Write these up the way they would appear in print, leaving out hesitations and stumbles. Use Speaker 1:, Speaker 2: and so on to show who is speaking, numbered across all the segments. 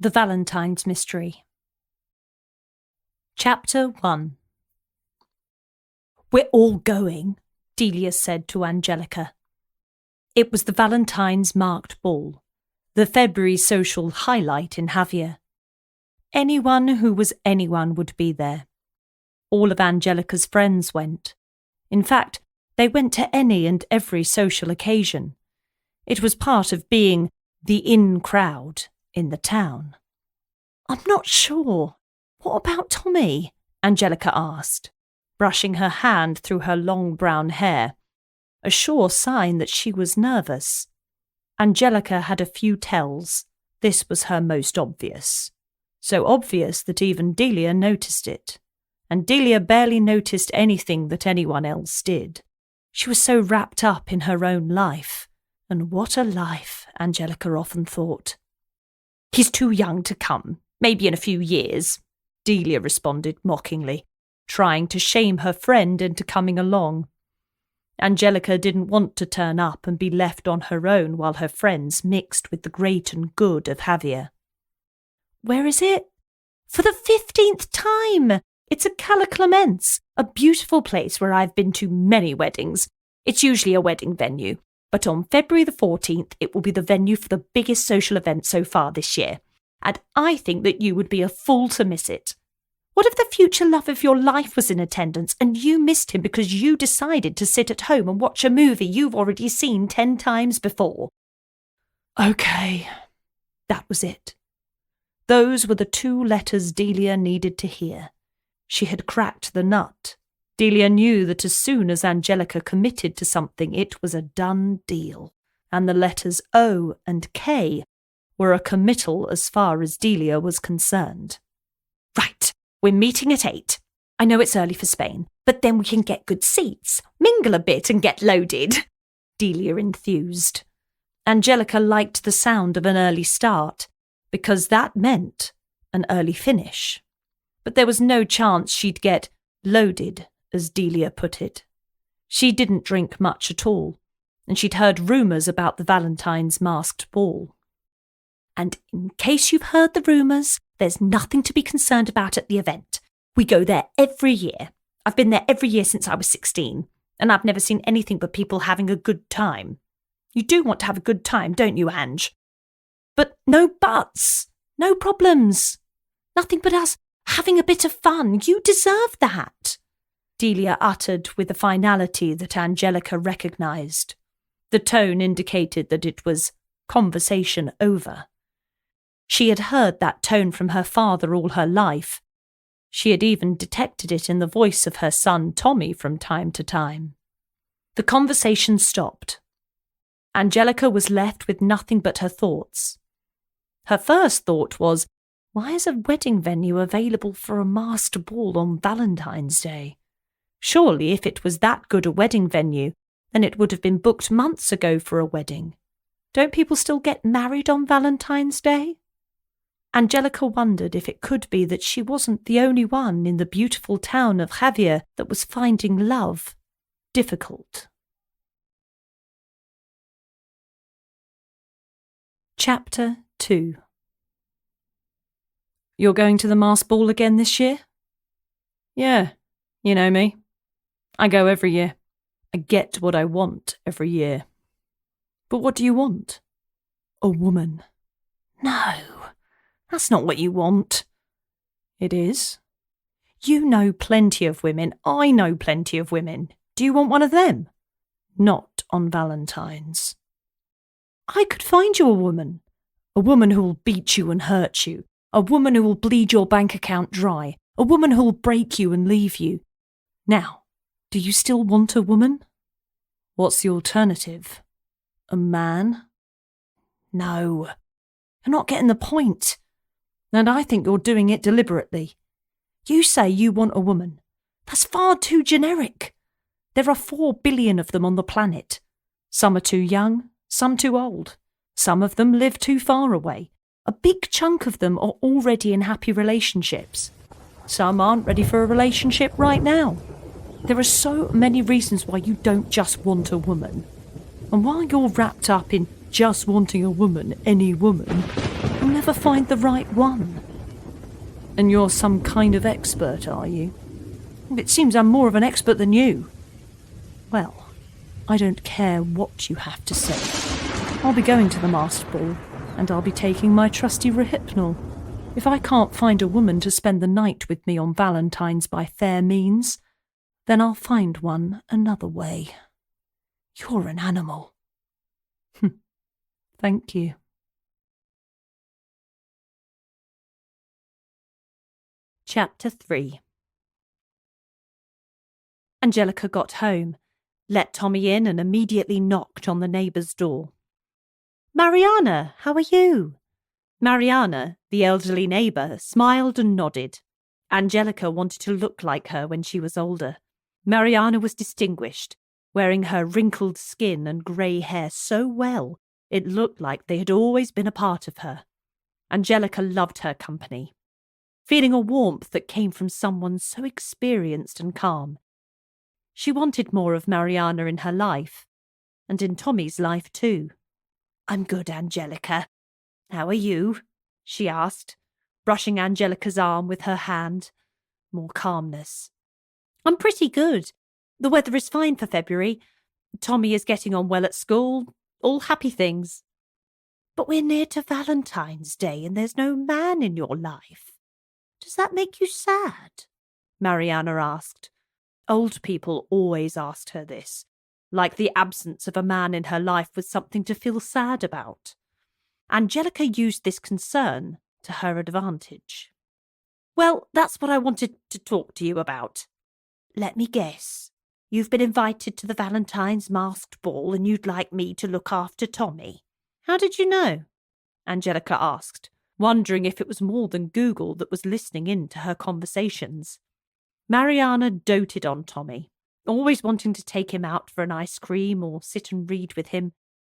Speaker 1: The Valentine's Mystery. Chapter 1. "We're all going," Delia said to Angelica. It was the Valentine's marked ball, the February social highlight in Javier. Anyone who was anyone would be there. All of Angelica's friends went. In fact, they went to any and every social occasion. It was part of being the in crowd in the town. "I'm not sure. What about Tommy?" Angelica asked, brushing her hand through her long brown hair, a sure sign that she was nervous. Angelica had a few tells. This was her most obvious. So obvious that even Delia noticed it. And Delia barely noticed anything that anyone else did. She was so wrapped up in her own life. And what a life, Angelica often thought. "He's too young to come. Maybe in a few years," Delia responded mockingly, trying to shame her friend into coming along. Angelica didn't want to turn up and be left on her own while her friends mixed with the great and good of Javier. "Where is it?" "For the 15th time! It's at Cala Clement's, a beautiful place where I've been to many weddings. It's usually a wedding venue, but on February the 14th it will be the venue for the biggest social event so far this year. And I think that you would be a fool to miss it. What if the future love of your life was in attendance and you missed him because you decided to sit at home and watch a movie you've already seen 10 times before?" Okay, that was it. Those were the 2 letters Delia needed to hear. She had cracked the nut. Delia knew that as soon as Angelica committed to something, it was a done deal, and the letters O and K were a committal as far as Delia was concerned. "Right, we're meeting at 8. I know it's early for Spain, but then we can get good seats, mingle a bit and get loaded," Delia enthused. Angelica liked the sound of an early start, because that meant an early finish. But there was no chance she'd get loaded, as Delia put it. She didn't drink much at all, and she'd heard rumours about the Valentine's masked ball. "And in case you've heard the rumours, there's nothing to be concerned about at the event. We go there every year. I've been there every year since I was 16, and I've never seen anything but people having a good time. You do want to have a good time, don't you, Ange? But no buts, no problems. Nothing but us having a bit of fun. You deserve that," Delia uttered with a finality that Angelica recognised. The tone indicated that it was conversation over. She had heard that tone from her father all her life. She had even detected it in the voice of her son Tommy from time to time. The conversation stopped. Angelica was left with nothing but her thoughts. Her first thought was, why is a wedding venue available for a masked ball on Valentine's Day? Surely if it was that good a wedding venue, then it would have been booked months ago for a wedding. Don't people still get married on Valentine's Day? Angelica wondered if it could be that she wasn't the only one in the beautiful town of Javier that was finding love difficult. Chapter 2. "You're going to the masked ball again this year?" "Yeah, you know me. I go every year. I get what I want every year." "But what do you want?" "A woman." "No. That's not what you want." "It is." "You know plenty of women. I know plenty of women. Do you want one of them?" "Not on Valentine's." "I could find you a woman. A woman who will beat you and hurt you. A woman who will bleed your bank account dry. A woman who will break you and leave you. Now, do you still want a woman?" "What's the alternative? A man?" "No. You're not getting the point. And I think you're doing it deliberately. You say you want a woman. That's far too generic. There are 4 billion of them on the planet. Some are too young, some too old. Some of them live too far away. A big chunk of them are already in happy relationships. Some aren't ready for a relationship right now. There are so many reasons why you don't just want a woman. And while you're wrapped up in just wanting a woman, any woman, I'll never find the right one. And you're some kind of expert, are you? It seems I'm more of an expert than you. Well, I don't care what you have to say. I'll be going to the masked ball, and I'll be taking my trusty rehypnol. If I can't find a woman to spend the night with me on Valentine's by fair means, then I'll find one another way. You're an animal. Thank you. Chapter 3. Angelica got home, let Tommy in, and immediately knocked on the neighbour's door. "Mariana, how are you?" Mariana, the elderly neighbour, smiled and nodded. Angelica wanted to look like her when she was older. Mariana was distinguished, wearing her wrinkled skin and grey hair so well it looked like they had always been a part of her. Angelica loved her company, feeling a warmth that came from someone so experienced and calm. She wanted more of Mariana in her life, and in Tommy's life too. "I'm good, Angelica. How are you?" she asked, brushing Angelica's arm with her hand. More calmness. "I'm pretty good. The weather is fine for February. Tommy is getting on well at school. All happy things." "But we're near to Valentine's Day and there's no man in your life. Does that make you sad?" Mariana asked. Old people always asked her this, like the absence of a man in her life was something to feel sad about. Angelica used this concern to her advantage. "Well, that's what I wanted to talk to you about. Let me guess. You've been invited to the Valentine's masked ball and you'd like me to look after Tommy. How did you know?" Angelica asked, wondering if it was more than Google that was listening in to her conversations. Mariana doted on Tommy, always wanting to take him out for an ice cream or sit and read with him.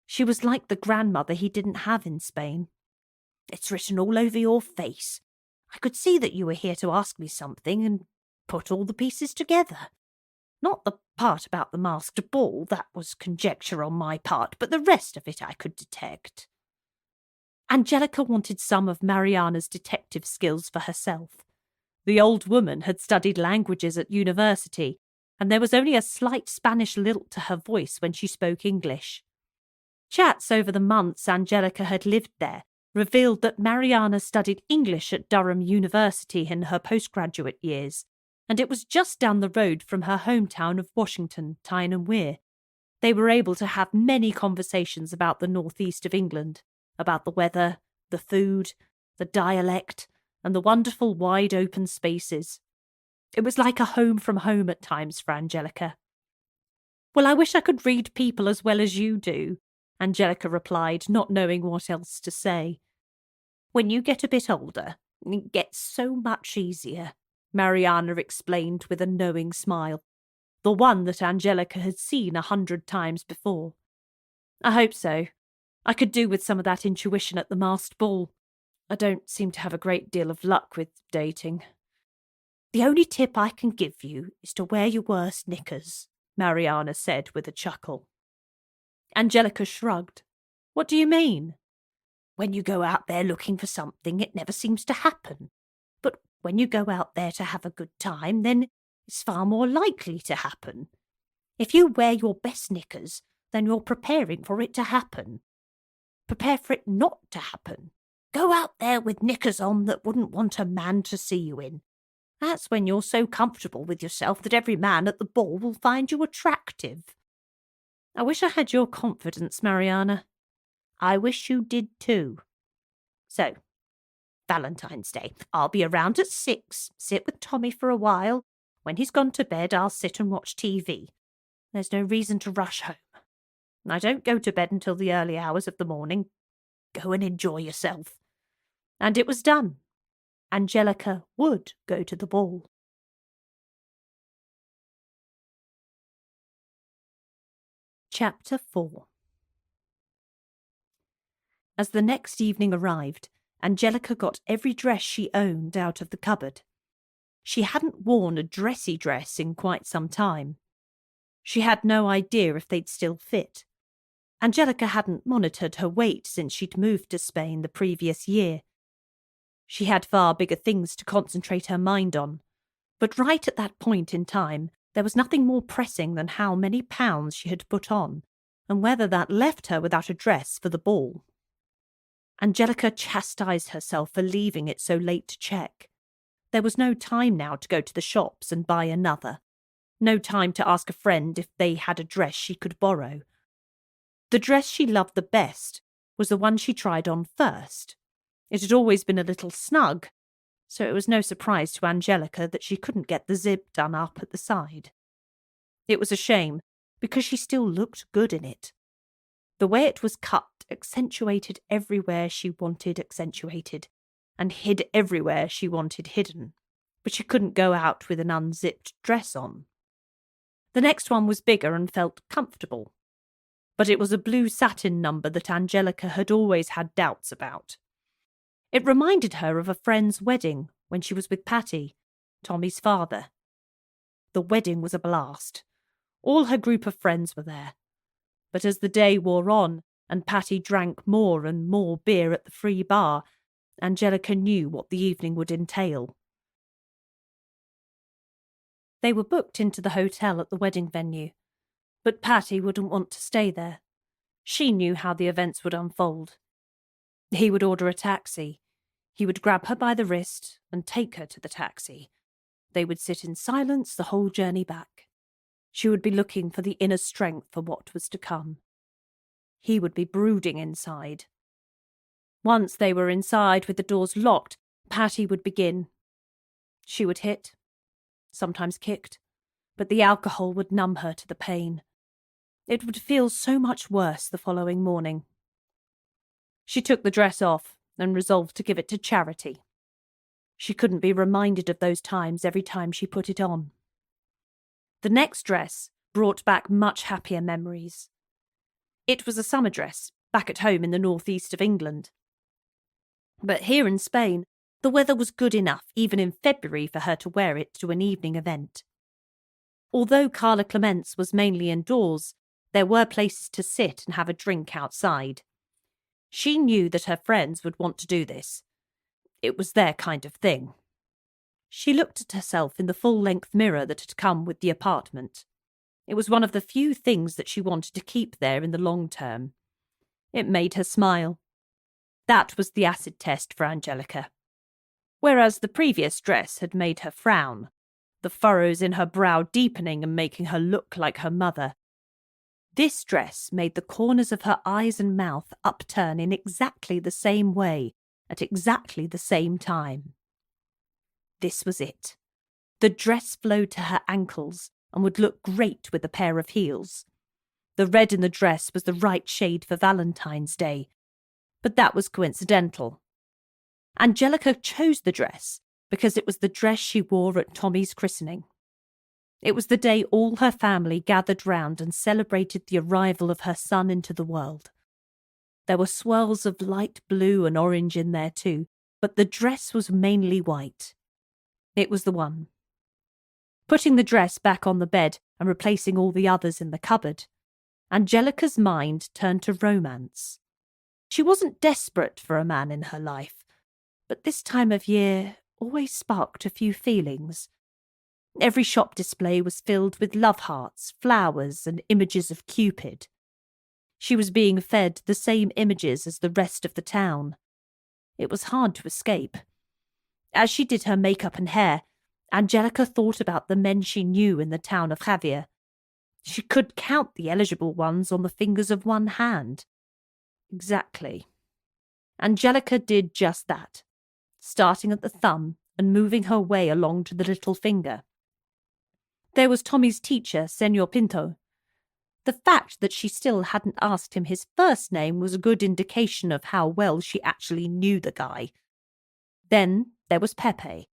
Speaker 1: She was like the grandmother he didn't have in Spain. "It's written all over your face. I could see that you were here to ask me something and put all the pieces together. Not the part about the masked ball, that was conjecture on my part, but the rest of it I could detect." Angelica wanted some of Mariana's detective skills for herself. The old woman had studied languages at university, and there was only a slight Spanish lilt to her voice when she spoke English. Chats over the months Angelica had lived there revealed that Mariana studied English at Durham University in her postgraduate years, and it was just down the road from her hometown of Washington, Tyne and Wear. They were able to have many conversations about the northeast of England, about the weather, the food, the dialect, and the wonderful wide open spaces. It was like a home from home at times for Angelica. "Well, I wish I could read people as well as you do," Angelica replied, not knowing what else to say. "When you get a bit older, it gets so much easier," Mariana explained with a knowing smile, the one that Angelica had seen 100 times before. "I hope so. I could do with some of that intuition at the masked ball. I don't seem to have a great deal of luck with dating." "The only tip I can give you is to wear your worst knickers," Mariana said with a chuckle. Angelica shrugged. "What do you mean?" "When you go out there looking for something, it never seems to happen. But when you go out there to have a good time, then it's far more likely to happen. If you wear your best knickers, then you're preparing for it to happen. Prepare for it not to happen. Go out there with knickers on that wouldn't want a man to see you in. That's when you're so comfortable with yourself that every man at the ball will find you attractive." "I wish I had your confidence, Mariana." "I wish you did too. So, Valentine's Day. I'll be around at 6. Sit with Tommy for a while. When he's gone to bed, I'll sit and watch TV. There's no reason to rush home. I don't go to bed until the early hours of the morning. Go and enjoy yourself." And it was done. Angelica would go to the ball. Chapter 4. As the next evening arrived, Angelica got every dress she owned out of the cupboard. She hadn't worn a dressy dress in quite some time. She had no idea if they'd still fit. Angelica hadn't monitored her weight since she'd moved to Spain the previous year. She had far bigger things to concentrate her mind on, but right at that point in time, there was nothing more pressing than how many pounds she had put on, and whether that left her without a dress for the ball. Angelica chastised herself for leaving it so late to check. There was no time now to go to the shops and buy another. No time to ask a friend if they had a dress she could borrow. The dress she loved the best was the one she tried on first. It had always been a little snug, so it was no surprise to Angelica that she couldn't get the zip done up at the side. It was a shame, because she still looked good in it. The way it was cut accentuated everywhere she wanted accentuated, and hid everywhere she wanted hidden, but she couldn't go out with an unzipped dress on. The next one was bigger and felt comfortable, but it was a blue satin number that Angelica had always had doubts about. It reminded her of a friend's wedding when she was with Patty, Tommy's father. The wedding was a blast. All her group of friends were there. But as the day wore on, and Patty drank more and more beer at the free bar, Angelica knew what the evening would entail. They were booked into the hotel at the wedding venue, but Patty wouldn't want to stay there. She knew how the events would unfold. He would order a taxi. He would grab her by the wrist and take her to the taxi. They would sit in silence the whole journey back. She would be looking for the inner strength for what was to come. He would be brooding inside. Once they were inside with the doors locked, Patty would begin. She would hit, sometimes kicked, but the alcohol would numb her to the pain. It would feel so much worse the following morning. She took the dress off and resolved to give it to charity. She couldn't be reminded of those times every time she put it on. The next dress brought back much happier memories. It was a summer dress, back at home in the northeast of England. But here in Spain, the weather was good enough even in February for her to wear it to an evening event. Although Carla Clements was mainly indoors, there were places to sit and have a drink outside. She knew that her friends would want to do this. It was their kind of thing. She looked at herself in the full-length mirror that had come with the apartment. It was one of the few things that she wanted to keep there in the long term. It made her smile. That was the acid test for Angelica. Whereas the previous dress had made her frown, the furrows in her brow deepening and making her look like her mother. This dress made the corners of her eyes and mouth upturn in exactly the same way, at exactly the same time. This was it. The dress flowed to her ankles and would look great with a pair of heels. The red in the dress was the right shade for Valentine's Day, but that was coincidental. Angelica chose the dress because it was the dress she wore at Tommy's christening. It was the day all her family gathered round and celebrated the arrival of her son into the world. There were swirls of light blue and orange in there too, but the dress was mainly white. It was the one. Putting the dress back on the bed and replacing all the others in the cupboard, Angelica's mind turned to romance. She wasn't desperate for a man in her life, but this time of year always sparked a few feelings. Every shop display was filled with love hearts, flowers, and images of Cupid. She was being fed the same images as the rest of the town. It was hard to escape. As she did her makeup and hair, Angelica thought about the men she knew in the town of Javier. She could count the eligible ones on the fingers of one hand. Exactly. Angelica did just that, starting at the thumb and moving her way along to the little finger. There was Tommy's teacher, Senor Pinto. The fact that she still hadn't asked him his first name was a good indication of how well she actually knew the guy. Then there was Pepe,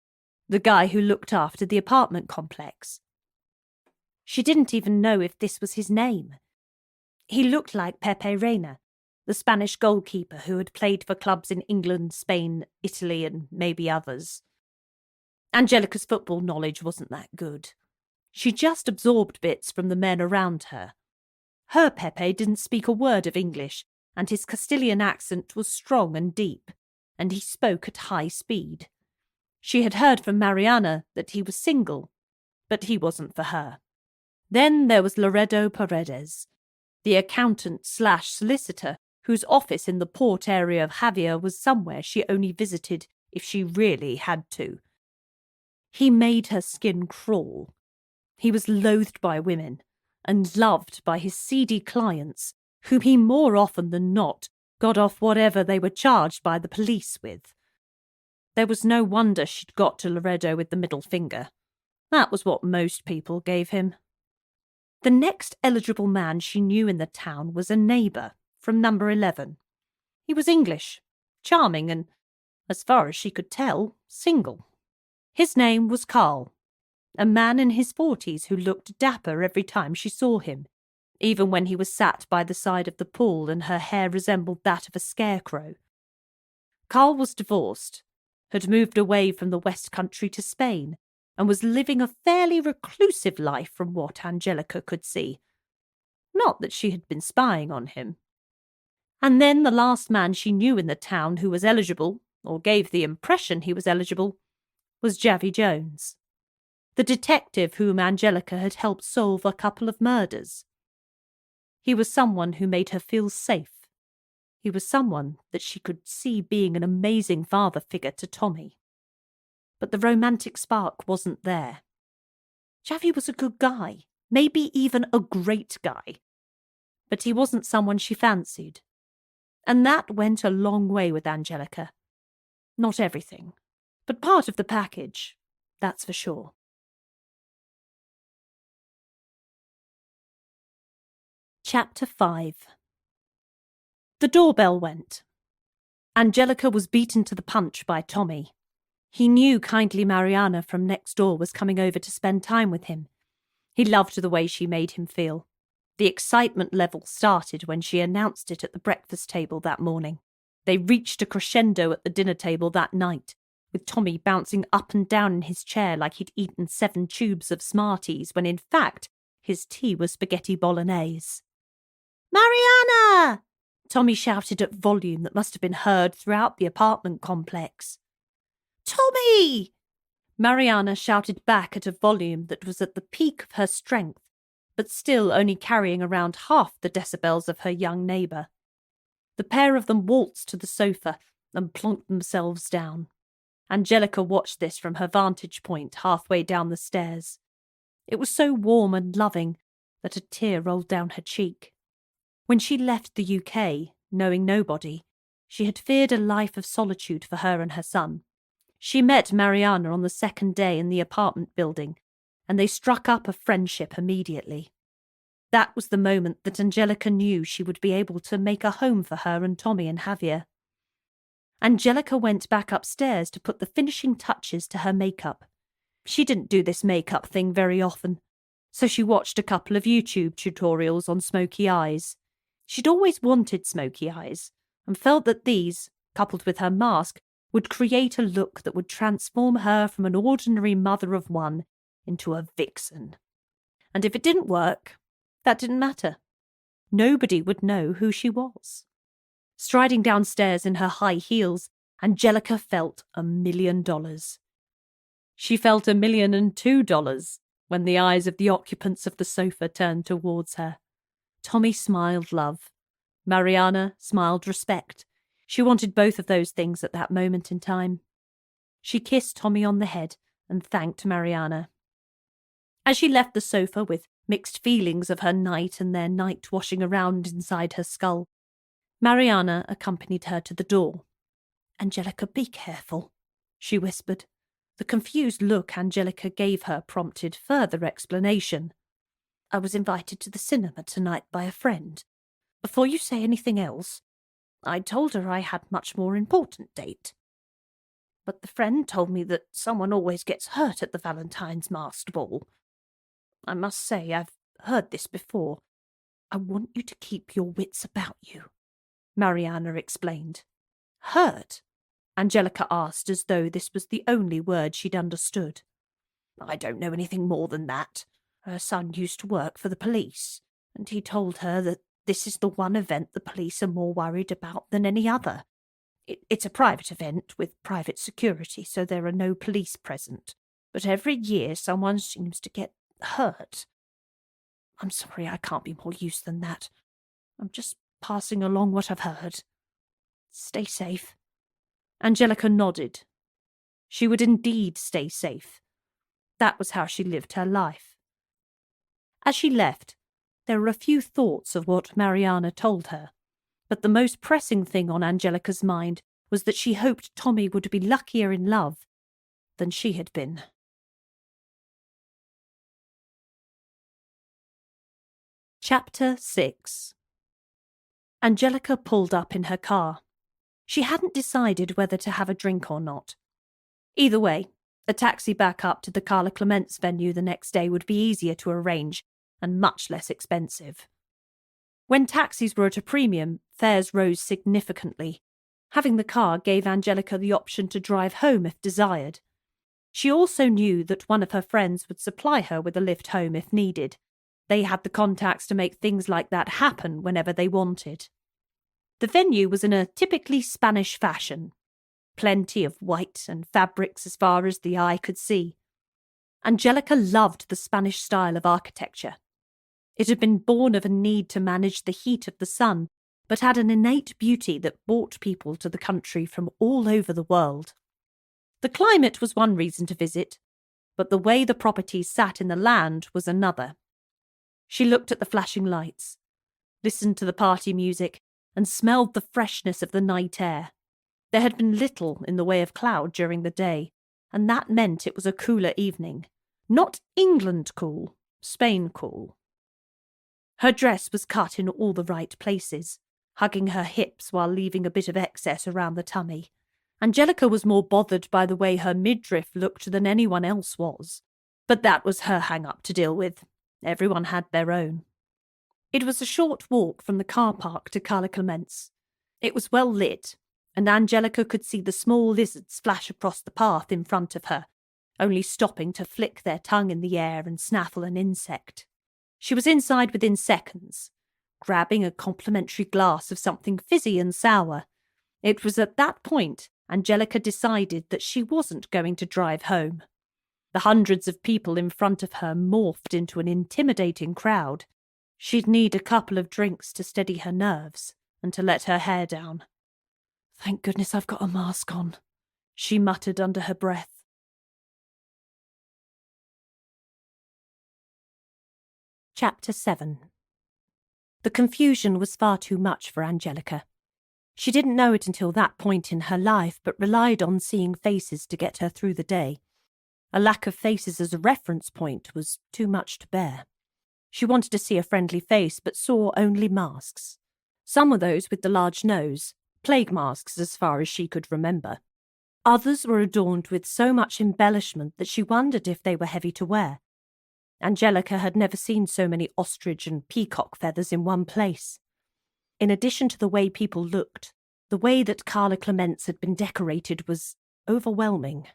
Speaker 1: the guy who looked after the apartment complex. She didn't even know if this was his name. He looked like Pepe Reina, the Spanish goalkeeper who had played for clubs in England, Spain, Italy, and maybe others. Angelica's football knowledge wasn't that good. She just absorbed bits from the men around her. Her Pepe didn't speak a word of English, and his Castilian accent was strong and deep, and he spoke at high speed. She had heard from Mariana that he was single, but he wasn't for her. Then there was Laredo Paredes, the accountant/solicitor whose office in the port area of Javier was somewhere she only visited if she really had to. He made her skin crawl. He was loathed by women and loved by his seedy clients, whom he more often than not got off whatever they were charged by the police with. There was no wonder she'd got to Laredo with the middle finger. That was what most people gave him. The next eligible man she knew in the town was a neighbour from number 11. He was English, charming and, as far as she could tell, single. His name was Carl, a man in his 40s who looked dapper every time she saw him, even when he was sat by the side of the pool and her hair resembled that of a scarecrow. Carl was divorced, had moved away from the West Country to Spain, and was living a fairly reclusive life from what Angelica could see. Not that she had been spying on him. And then the last man she knew in the town who was eligible, or gave the impression he was eligible, was Javi Jones, the detective whom Angelica had helped solve a couple of murders. He was someone who made her feel safe. He was someone that she could see being an amazing father figure to Tommy. But the romantic spark wasn't there. Javi was a good guy, maybe even a great guy. But he wasn't someone she fancied. And that went a long way with Angelica. Not everything, but part of the package, that's for sure. Chapter 5. The doorbell went. Angelica was beaten to the punch by Tommy. He knew kindly Mariana from next door was coming over to spend time with him. He loved the way she made him feel. The excitement level started when she announced it at the breakfast table that morning. They reached a crescendo at the dinner table that night, with Tommy bouncing up and down in his chair like he'd eaten 7 tubes of Smarties when in fact his tea was spaghetti bolognese. "Mariana!" Tommy shouted at volume that must have been heard throughout the apartment complex. "Tommy!" Mariana shouted back at a volume that was at the peak of her strength, but still only carrying around half the decibels of her young neighbour. The pair of them waltzed to the sofa and plonked themselves down. Angelica watched this from her vantage point halfway down the stairs. It was so warm and loving that a tear rolled down her cheek. When she left the UK, knowing nobody, she had feared a life of solitude for her and her son. She met Mariana on the second day in the apartment building, and they struck up a friendship immediately. That was the moment that Angelica knew she would be able to make a home for her and Tommy and Javier. Angelica went back upstairs to put the finishing touches to her makeup. She didn't do this makeup thing very often, so she watched a couple of YouTube tutorials on smoky eyes. She'd always wanted smoky eyes, and felt that these, coupled with her mask, would create a look that would transform her from an ordinary mother of one into a vixen. And if it didn't work, that didn't matter. Nobody would know who she was. Striding downstairs in her high heels, Angelica felt $1 million. She felt $1,002,002 when the eyes of the occupants of the sofa turned towards her. Tommy smiled love. Mariana smiled respect. She wanted both of those things at that moment in time. She kissed Tommy on the head and thanked Mariana. As she left the sofa with mixed feelings of her night and their night washing around inside her skull, Mariana accompanied her to the door. "Angelica, be careful," she whispered. The confused look Angelica gave her prompted further explanation. "I was invited to the cinema tonight by a friend. Before you say anything else, I told her I had much more important date. But the friend told me that someone always gets hurt at the Valentine's masked ball. I must say, I've heard this before. I want you to keep your wits about you," Mariana explained. "Hurt?" Angelica asked as though this was the only word she'd understood. "I don't know anything more than that. Her son used to work for the police. and he told her that this is the one event the police are more worried about than any other. It's a private event with private security, so there are no police present. But every year someone seems to get hurt. I'm sorry, I can't be more use than that. I'm just passing along what I've heard. Stay safe. Angelica nodded. She would indeed stay safe. That was how she lived her life. As she left, there were a few thoughts of what Mariana told her, but the most pressing thing on Angelica's mind was that she hoped Tommy would be luckier in love than she had been. Chapter 6. Angelica pulled up in her car. She hadn't decided whether to have a drink or not. Either way, a taxi back up to the Carla Clement's venue the next day would be easier to arrange and much less expensive. When taxis were at a premium, fares rose significantly. Having the car gave Angelica the option to drive home if desired. She also knew that one of her friends would supply her with a lift home if needed. They had the contacts to make things like that happen whenever they wanted. The venue was in a typically Spanish fashion. Plenty of white and fabrics as far as the eye could see. Angelica loved the Spanish style of architecture. It had been born of a need to manage the heat of the sun, but had an innate beauty that brought people to the country from all over the world. The climate was one reason to visit, but the way the properties sat in the land was another. She looked at the flashing lights, listened to the party music, and smelled the freshness of the night air. There had been little in the way of cloud during the day, and that meant it was a cooler evening. Not England cool, Spain cool. Her dress was cut in all the right places, hugging her hips while leaving a bit of excess around the tummy. Angelica was more bothered by the way her midriff looked than anyone else was, but that was her hang-up to deal with. Everyone had their own. It was a short walk from the car park to Carla Clement's. It was well lit, and Angelica could see the small lizards flash across the path in front of her, only stopping to flick their tongue in the air and snaffle an insect. She was inside within seconds, grabbing a complimentary glass of something fizzy and sour. It was at that point Angelica decided that she wasn't going to drive home. The hundreds of people in front of her morphed into an intimidating crowd. She'd need a couple of drinks to steady her nerves and to let her hair down. "Thank goodness I've got a mask on," she muttered under her breath. Chapter 7. The confusion was far too much for Angelica. She didn't know it until that point in her life, but relied on seeing faces to get her through the day. A lack of faces as a reference point was too much to bear. She wanted to see a friendly face, but saw only masks. Some were those with the large nose, plague masks as far as she could remember. Others were adorned with so much embellishment that she wondered if they were heavy to wear. Angelica had never seen so many ostrich and peacock feathers in one place. In addition to the way people looked, the way that Carla Clement's had been decorated was overwhelming.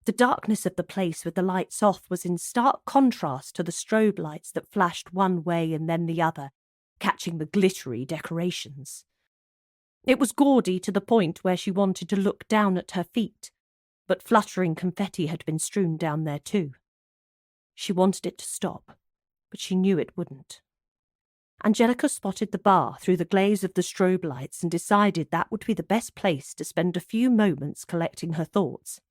Speaker 1: The darkness of the place with the lights off was in stark contrast to the strobe lights that flashed one way and then the other, catching the glittery decorations. It was gaudy to the point where she wanted to look down at her feet, but fluttering confetti had been strewn down there too. She wanted it to stop, but she knew it wouldn't. Angelica spotted the bar through the glaze of the strobe lights and decided that would be the best place to spend a few moments collecting her thoughts.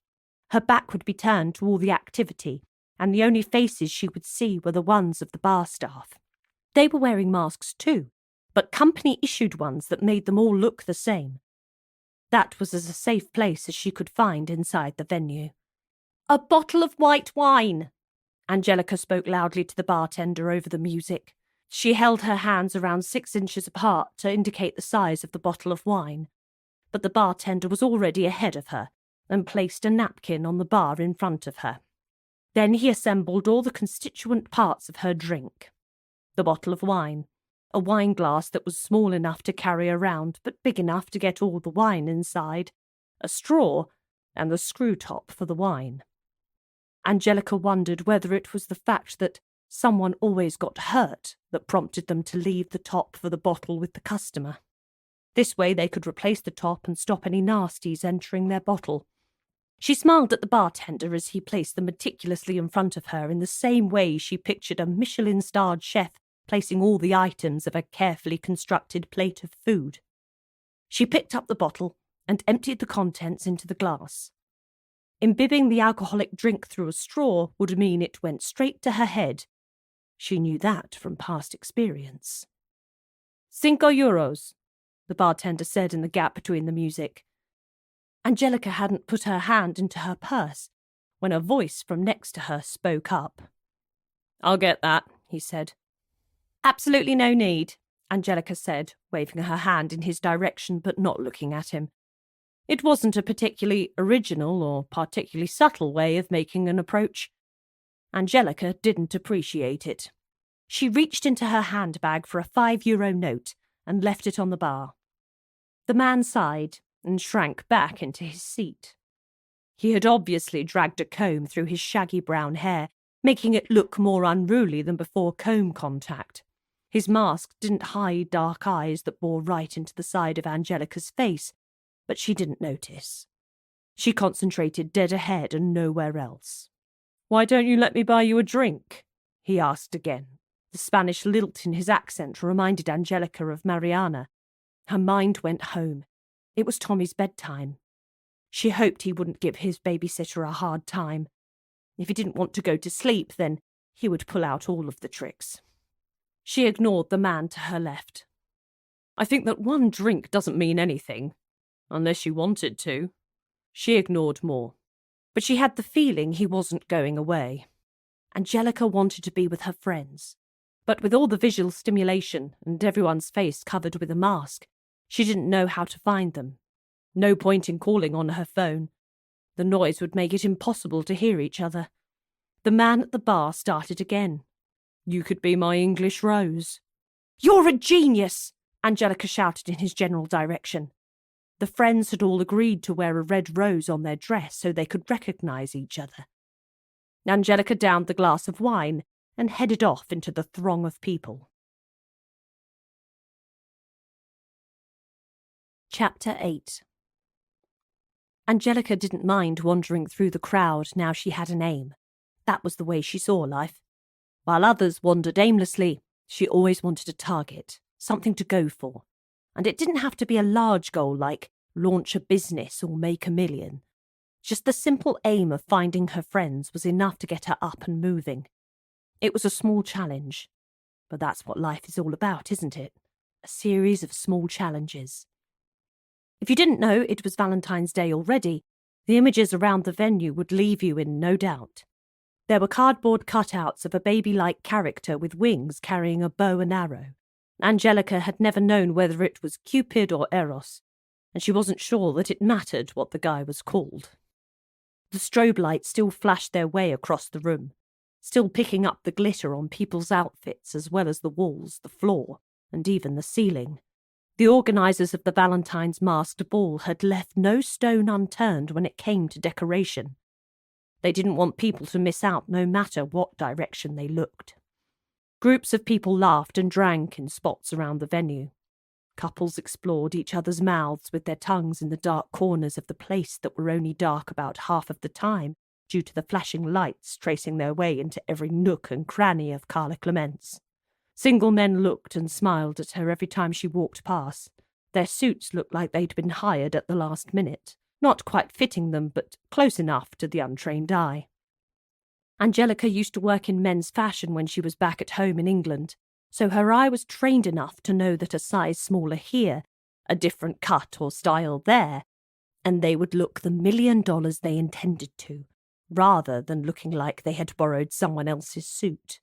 Speaker 1: Her back would be turned to all the activity, and the only faces she would see were the ones of the bar staff. They were wearing masks too, but company-issued ones that made them all look the same. That was as safe place as she could find inside the venue. "A bottle of white wine!" Angelica spoke loudly to the bartender over the music. She held her hands around 6 inches apart to indicate the size of the bottle of wine, but the bartender was already ahead of her and placed a napkin on the bar in front of her. Then he assembled all the constituent parts of her drink. The bottle of wine, a wine glass that was small enough to carry around but big enough to get all the wine inside, a straw, and the screw top for the wine. Angelica wondered whether it was the fact that Someone always got hurt that prompted them to leave the top for the bottle with the customer. This way they could replace the top and stop any nasties entering their bottle. She smiled at the bartender as he placed them meticulously in front of her in the same way she pictured a Michelin-starred chef placing all the items of a carefully constructed plate of food. She picked up the bottle and emptied the contents into the glass. Imbibing the alcoholic drink through a straw would mean it went straight to her head. She knew that from past experience. €5, the bartender said in the gap between the music. Angelica hadn't put her hand into her purse when a voice from next to her spoke up. "I'll get that," he said. "Absolutely no need," Angelica said, waving her hand in his direction but not looking at him. It wasn't a particularly original or particularly subtle way of making an approach. Angelica didn't appreciate it. She reached into her handbag for a €5 note and left it on the bar. The man sighed and shrank back into his seat. He had obviously dragged a comb through his shaggy brown hair, making it look more unruly than before comb contact. His mask didn't hide dark eyes that bore right into the side of Angelica's face, but she didn't notice. She concentrated dead ahead and nowhere else. "Why don't you let me buy you a drink?" he asked again. The Spanish lilt in his accent reminded Angelica of Mariana. Her mind went home. It was Tommy's bedtime. She hoped he wouldn't give his babysitter a hard time. If he didn't want to go to sleep, then he would pull out all of the tricks. She ignored the man to her left. "I think that one drink doesn't mean anything. Unless you wanted to." She ignored more. But she had the feeling he wasn't going away. Angelica wanted to be with her friends. But with all the visual stimulation and everyone's face covered with a mask, she didn't know how to find them. No point in calling on her phone. The noise would make it impossible to hear each other. The man at the bar started again. "You could be my English Rose." "You're a genius!" Angelica shouted in his general direction. The friends had all agreed to wear a red rose on their dress so they could recognise each other. Angelica downed the glass of wine and headed off into the throng of people. Chapter 8. Angelica didn't mind wandering through the crowd now she had an aim. That was the way she saw life. While others wandered aimlessly, she always wanted a target, something to go for. And it didn't have to be a large goal like launch a business or make a million. Just the simple aim of finding her friends was enough to get her up and moving. It was a small challenge. But that's what life is all about, isn't it? A series of small challenges. If you didn't know it was Valentine's Day already, the images around the venue would leave you in no doubt. There were cardboard cutouts of a baby-like character with wings carrying a bow and arrow. Angelica had never known whether it was Cupid or Eros, and she wasn't sure that it mattered what the guy was called. The strobe lights still flashed their way across the room, still picking up the glitter on people's outfits as well as the walls, the floor, and even the ceiling. The organisers of the Valentine's masked ball had left no stone unturned when it came to decoration. They didn't want people to miss out no matter what direction they looked. Groups of people laughed and drank in spots around the venue. Couples explored each other's mouths with their tongues in the dark corners of the place that were only dark about half of the time due to the flashing lights tracing their way into every nook and cranny of Carla Clement's. Single men looked and smiled at her every time she walked past. Their suits looked like they'd been hired at the last minute, not quite fitting them, but close enough to the untrained eye. Angelica used to work in men's fashion when she was back at home in England, so her eye was trained enough to know that a size smaller here, a different cut or style there, and they would look the $1 million they intended to, rather than looking like they had borrowed someone else's suit.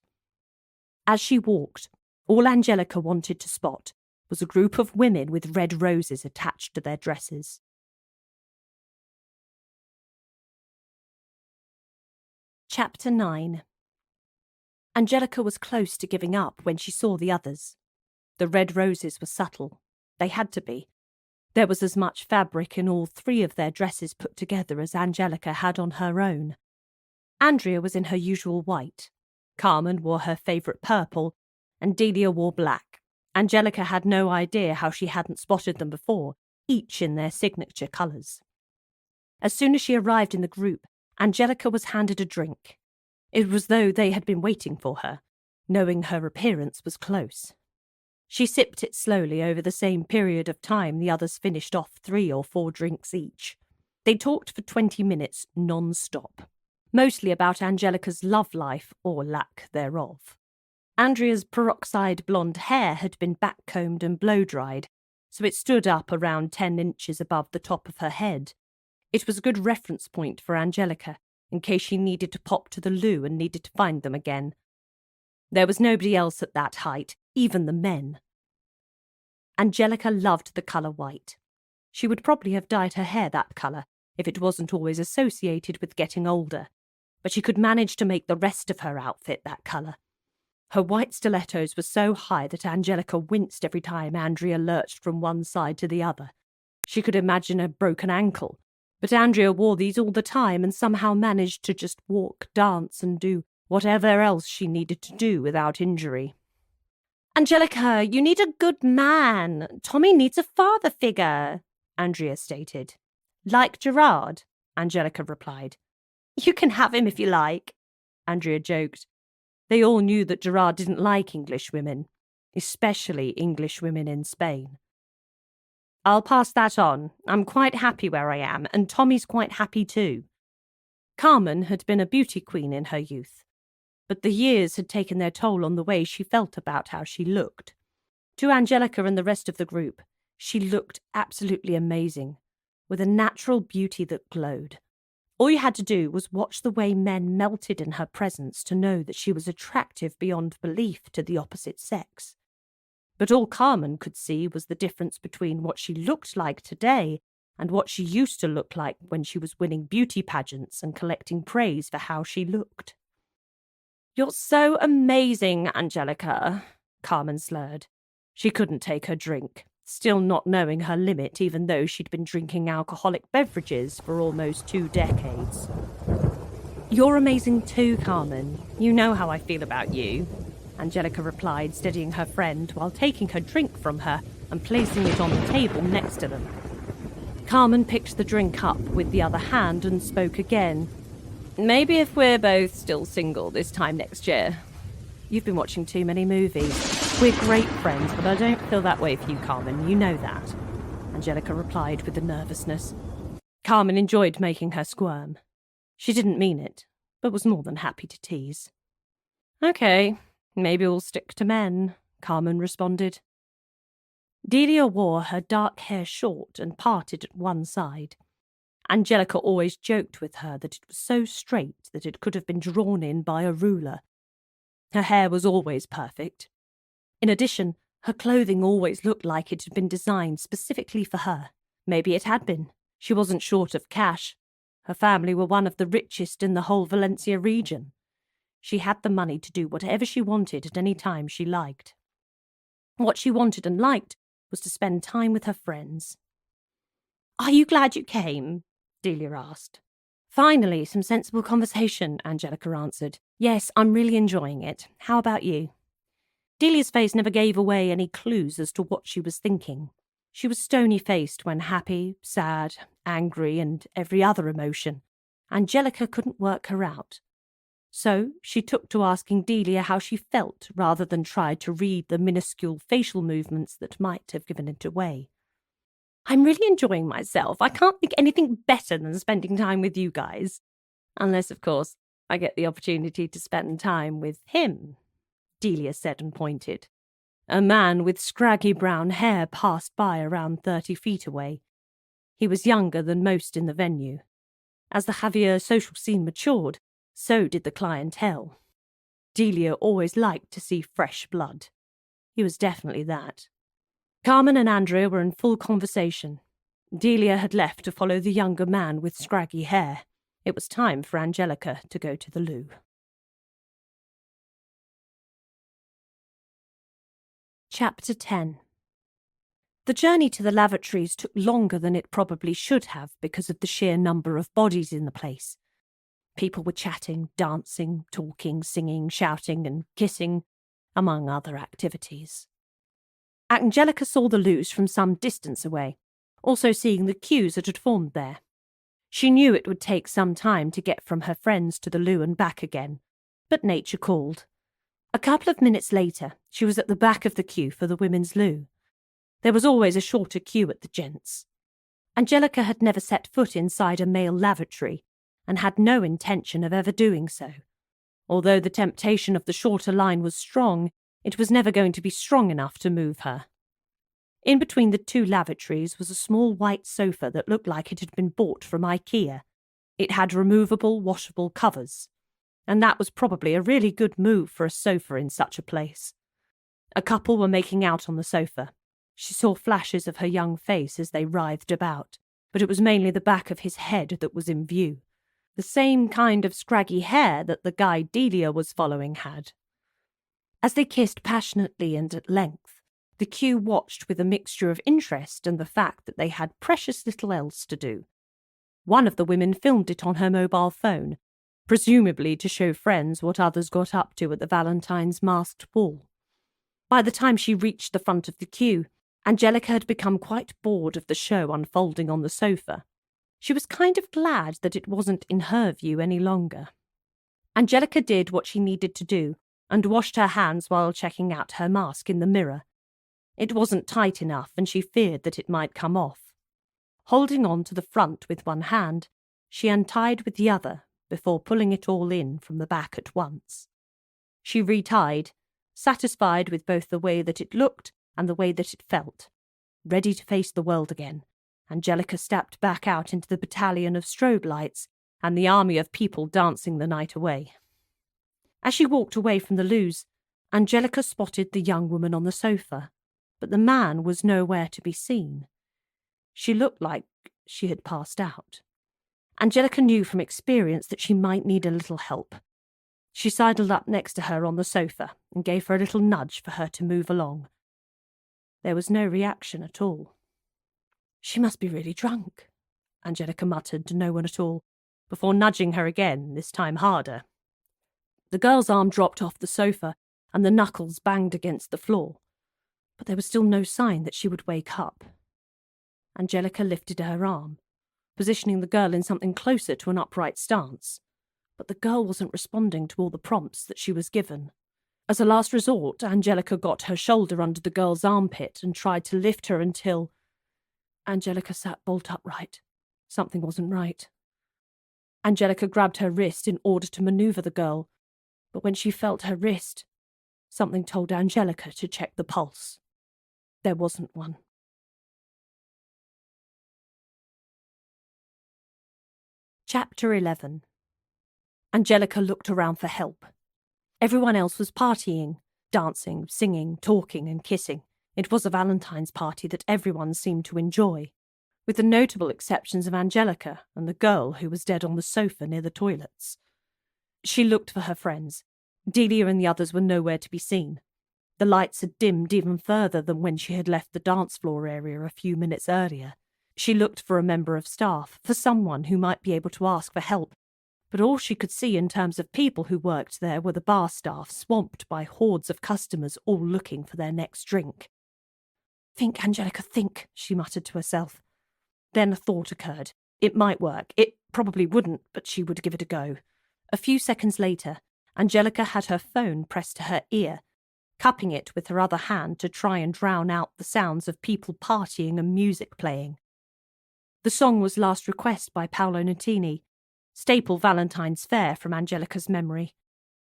Speaker 1: As she walked, all Angelica wanted to spot was a group of women with red roses attached to their dresses. Chapter 9. Angelica was close to giving up when she saw the others. The red roses were subtle. They had to be. There was as much fabric in all three of their dresses put together as Angelica had on her own. Andrea was in her usual white. Carmen wore her favourite purple, and Delia wore black. Angelica had no idea how she hadn't spotted them before, each in their signature colours. As soon as she arrived in the group, Angelica was handed a drink. It was as though they had been waiting for her, knowing her appearance was close. She sipped it slowly over the same period of time the others finished off 3 or 4 drinks each. They talked for 20 minutes non-stop, mostly about Angelica's love life or lack thereof. Andrea's peroxide blonde hair had been back-combed and blow-dried, so it stood up around 10 inches above the top of her head. It was a good reference point for Angelica, in case she needed to pop to the loo and needed to find them again. There was nobody else at that height, even the men. Angelica loved the colour white. She would probably have dyed her hair that colour if it wasn't always associated with getting older, but she could manage to make the rest of her outfit that colour. Her white stilettos were so high that Angelica winced every time Andrea lurched from one side to the other. She could imagine a broken ankle, but Andrea wore these all the time and somehow managed to just walk, dance, and do whatever else she needed to do without injury. "Angelica, you need a good man. Tommy needs a father figure," Andrea stated. "Like Gerard," Angelica replied. "You can have him if you like," Andrea joked. They all knew that Gerard didn't like English women, especially English women in Spain. "I'll pass that on. I'm quite happy where I am, and Tommy's quite happy too." Carmen had been a beauty queen in her youth, but the years had taken their toll on the way she felt about how she looked. To Angelica and the rest of the group, she looked absolutely amazing, with a natural beauty that glowed. All you had to do was watch the way men melted in her presence to know that she was attractive beyond belief to the opposite sex. But all Carmen could see was the difference between what she looked like today and what she used to look like when she was winning beauty pageants and collecting praise for how she looked. "You're so amazing, Angelica," Carmen slurred. She couldn't take her drink, still not knowing her limit even though she'd been drinking alcoholic beverages for almost 2 decades. "You're amazing too, Carmen. You know how I feel about you," Angelica replied, steadying her friend while taking her drink from her and placing it on the table next to them. Carmen picked the drink up with the other hand and spoke again. "Maybe if we're both still single this time next year." "You've been watching too many movies. We're great friends, but I don't feel that way for you, Carmen. You know that," Angelica replied with a nervousness. Carmen enjoyed making her squirm. She didn't mean it, but was more than happy to tease. "Okay, maybe we'll stick to men," Carmen responded. Delia wore her dark hair short and parted at one side. Angelica always joked with her that it was so straight that it could have been drawn in by a ruler. Her hair was always perfect. In addition, her clothing always looked like it had been designed specifically for her. Maybe it had been. She wasn't short of cash. Her family were one of the richest in the whole Valencia region. She had the money to do whatever she wanted at any time she liked. What she wanted and liked was to spend time with her friends. "Are you glad you came?" Delia asked. "Finally, some sensible conversation," Angelica answered. "Yes, I'm really enjoying it. How about you?" Delia's face never gave away any clues as to what she was thinking. She was stony-faced when happy, sad, angry, and every other emotion. Angelica couldn't work her out. So she took to asking Delia how she felt rather than try to read the minuscule facial movements that might have given it away. "I'm really enjoying myself. I can't think anything better than spending time with you guys. Unless, of course, I get the opportunity to spend time with him," Delia said and pointed. A man with scraggy brown hair passed by around 30 feet away. He was younger than most in the venue. As the Javier social scene matured, so did the clientele. Delia always liked to see fresh blood. He was definitely that. Carmen and Andrea were in full conversation. Delia had left to follow the younger man with scraggy hair. It was time for Angelica to go to the loo. Chapter 10. The journey to the lavatories took longer than it probably should have because of the sheer number of bodies in the place. People were chatting, dancing, talking, singing, shouting and kissing, among other activities. Angelica saw the loos from some distance away, also seeing the queues that had formed there. She knew it would take some time to get from her friends to the loo and back again, but nature called. A couple of minutes later, she was at the back of the queue for the women's loo. There was always a shorter queue at the gents'. Angelica had never set foot inside a male lavatory, and had no intention of ever doing so. Although the temptation of the shorter line was strong, it was never going to be strong enough to move her. In between the two lavatories was a small white sofa that looked like it had been bought from IKEA. It had removable, washable covers, and that was probably a really good move for a sofa in such a place. A couple were making out on the sofa. She saw flashes of her young face as they writhed about, but it was mainly the back of his head that was in view. The same kind of scraggy hair that the guy Delia was following had. As they kissed passionately and at length, the queue watched with a mixture of interest and the fact that they had precious little else to do. One of the women filmed it on her mobile phone, presumably to show friends what others got up to at the Valentine's masked ball. By the time she reached the front of the queue, Angelica had become quite bored of the show unfolding on the sofa. She was kind of glad that it wasn't in her view any longer. Angelica did what she needed to do and washed her hands while checking out her mask in the mirror. It wasn't tight enough and she feared that it might come off. Holding on to the front with one hand, she untied with the other before pulling it all in from the back at once. She retied, satisfied with both the way that it looked and the way that it felt. Ready to face the world again, Angelica stepped back out into the battalion of strobe lights and the army of people dancing the night away. As she walked away from the loos, Angelica spotted the young woman on the sofa, but the man was nowhere to be seen. She looked like she had passed out. Angelica knew from experience that she might need a little help. She sidled up next to her on the sofa and gave her a little nudge for her to move along. There was no reaction at all. "She must be really drunk," Angelica muttered to no one at all, before nudging her again, this time harder. The girl's arm dropped off the sofa and the knuckles banged against the floor, but there was still no sign that she would wake up. Angelica lifted her arm, positioning the girl in something closer to an upright stance, but the girl wasn't responding to all the prompts that she was given. As a last resort, Angelica got her shoulder under the girl's armpit and tried to lift her until Angelica sat bolt upright. Something wasn't right. Angelica grabbed her wrist in order to maneuver the girl, but when she felt her wrist, something told Angelica to check the pulse. There wasn't one. Chapter 11. Angelica looked around for help. Everyone else was partying, dancing, singing, talking and kissing. It was a Valentine's party that everyone seemed to enjoy, with the notable exceptions of Angelica and the girl who was dead on the sofa near the toilets. She looked for her friends. Delia and the others were nowhere to be seen. The lights had dimmed even further than when she had left the dance floor area a few minutes earlier. She looked for a member of staff, for someone who might be able to ask for help, but all she could see in terms of people who worked there were the bar staff swamped by hordes of customers all looking for their next drink. "Think, Angelica, think," she muttered to herself. Then a thought occurred. It might work. It probably wouldn't, but she would give it a go. A few seconds later, Angelica had her phone pressed to her ear, cupping it with her other hand to try and drown out the sounds of people partying and music playing. The song was Last Request by Paolo Nutini, staple Valentine's fare from Angelica's memory.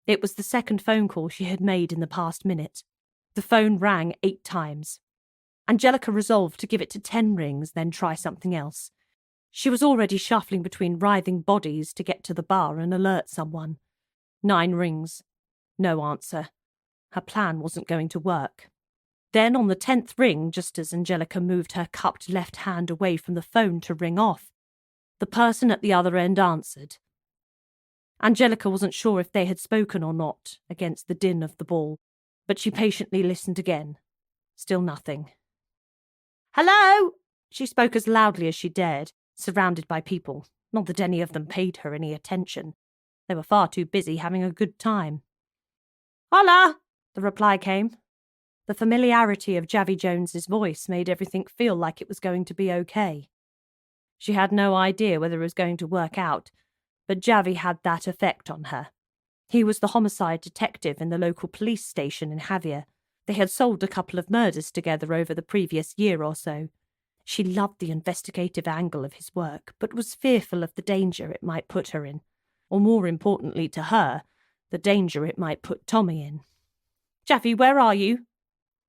Speaker 1: It was the second phone call she had made in the past minute. The phone rang 8 times. Angelica resolved to give it to 10 rings, then try something else. She was already shuffling between writhing bodies to get to the bar and alert someone. 9 rings. No answer. Her plan wasn't going to work. Then on the 10th ring, just as Angelica moved her cupped left hand away from the phone to ring off, the person at the other end answered. Angelica wasn't sure if they had spoken or not against the din of the ball, but she patiently listened again. Still nothing. "Hello!" She spoke as loudly as she dared, surrounded by people. Not that any of them paid her any attention. They were far too busy having a good time. "Hola!" the reply came. The familiarity of Javi Jones's voice made everything feel like it was going to be okay. She had no idea whether it was going to work out, but Javi had that effect on her. He was the homicide detective in the local police station in Javier. They had solved a couple of murders together over the previous year or so. She loved the investigative angle of his work, but was fearful of the danger it might put her in, or more importantly to her, the danger it might put Tommy in. "Javi, where are you?"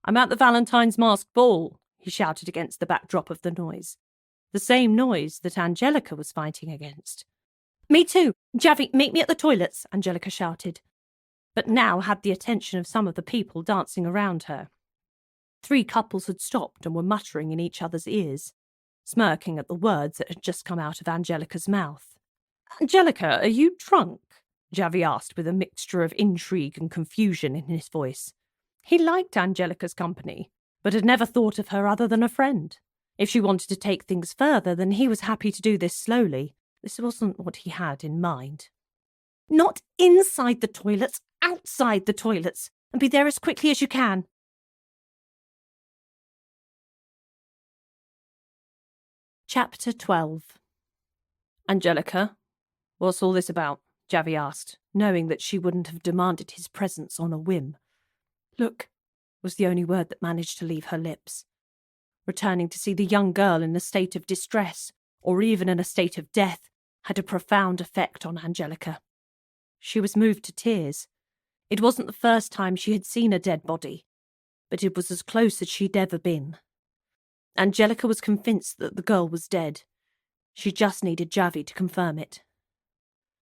Speaker 1: "I'm at the Valentine's masked ball," he shouted against the backdrop of the noise. The same noise that Angelica was fighting against. "Me too! Javi, meet me at the toilets," Angelica shouted, but now had the attention of some of the people dancing around her. 3 couples had stopped and were muttering in each other's ears, smirking at the words that had just come out of Angelica's mouth. "Angelica, are you drunk?" Javi asked with a mixture of intrigue and confusion in his voice. He liked Angelica's company, but had never thought of her other than a friend. If she wanted to take things further, then he was happy to do this slowly. This wasn't what he had in mind. "Not inside the toilets, outside the toilets, and be there as quickly as you can." Chapter 12. "Angelica, what's all this about?" Javi asked, knowing that she wouldn't have demanded his presence on a whim. "Look," was the only word that managed to leave her lips. Returning to see the young girl in a state of distress, or even in a state of death, had a profound effect on Angelica. She was moved to tears. It wasn't the first time she had seen a dead body, but it was as close as she'd ever been. Angelica was convinced that the girl was dead. She just needed Javi to confirm it.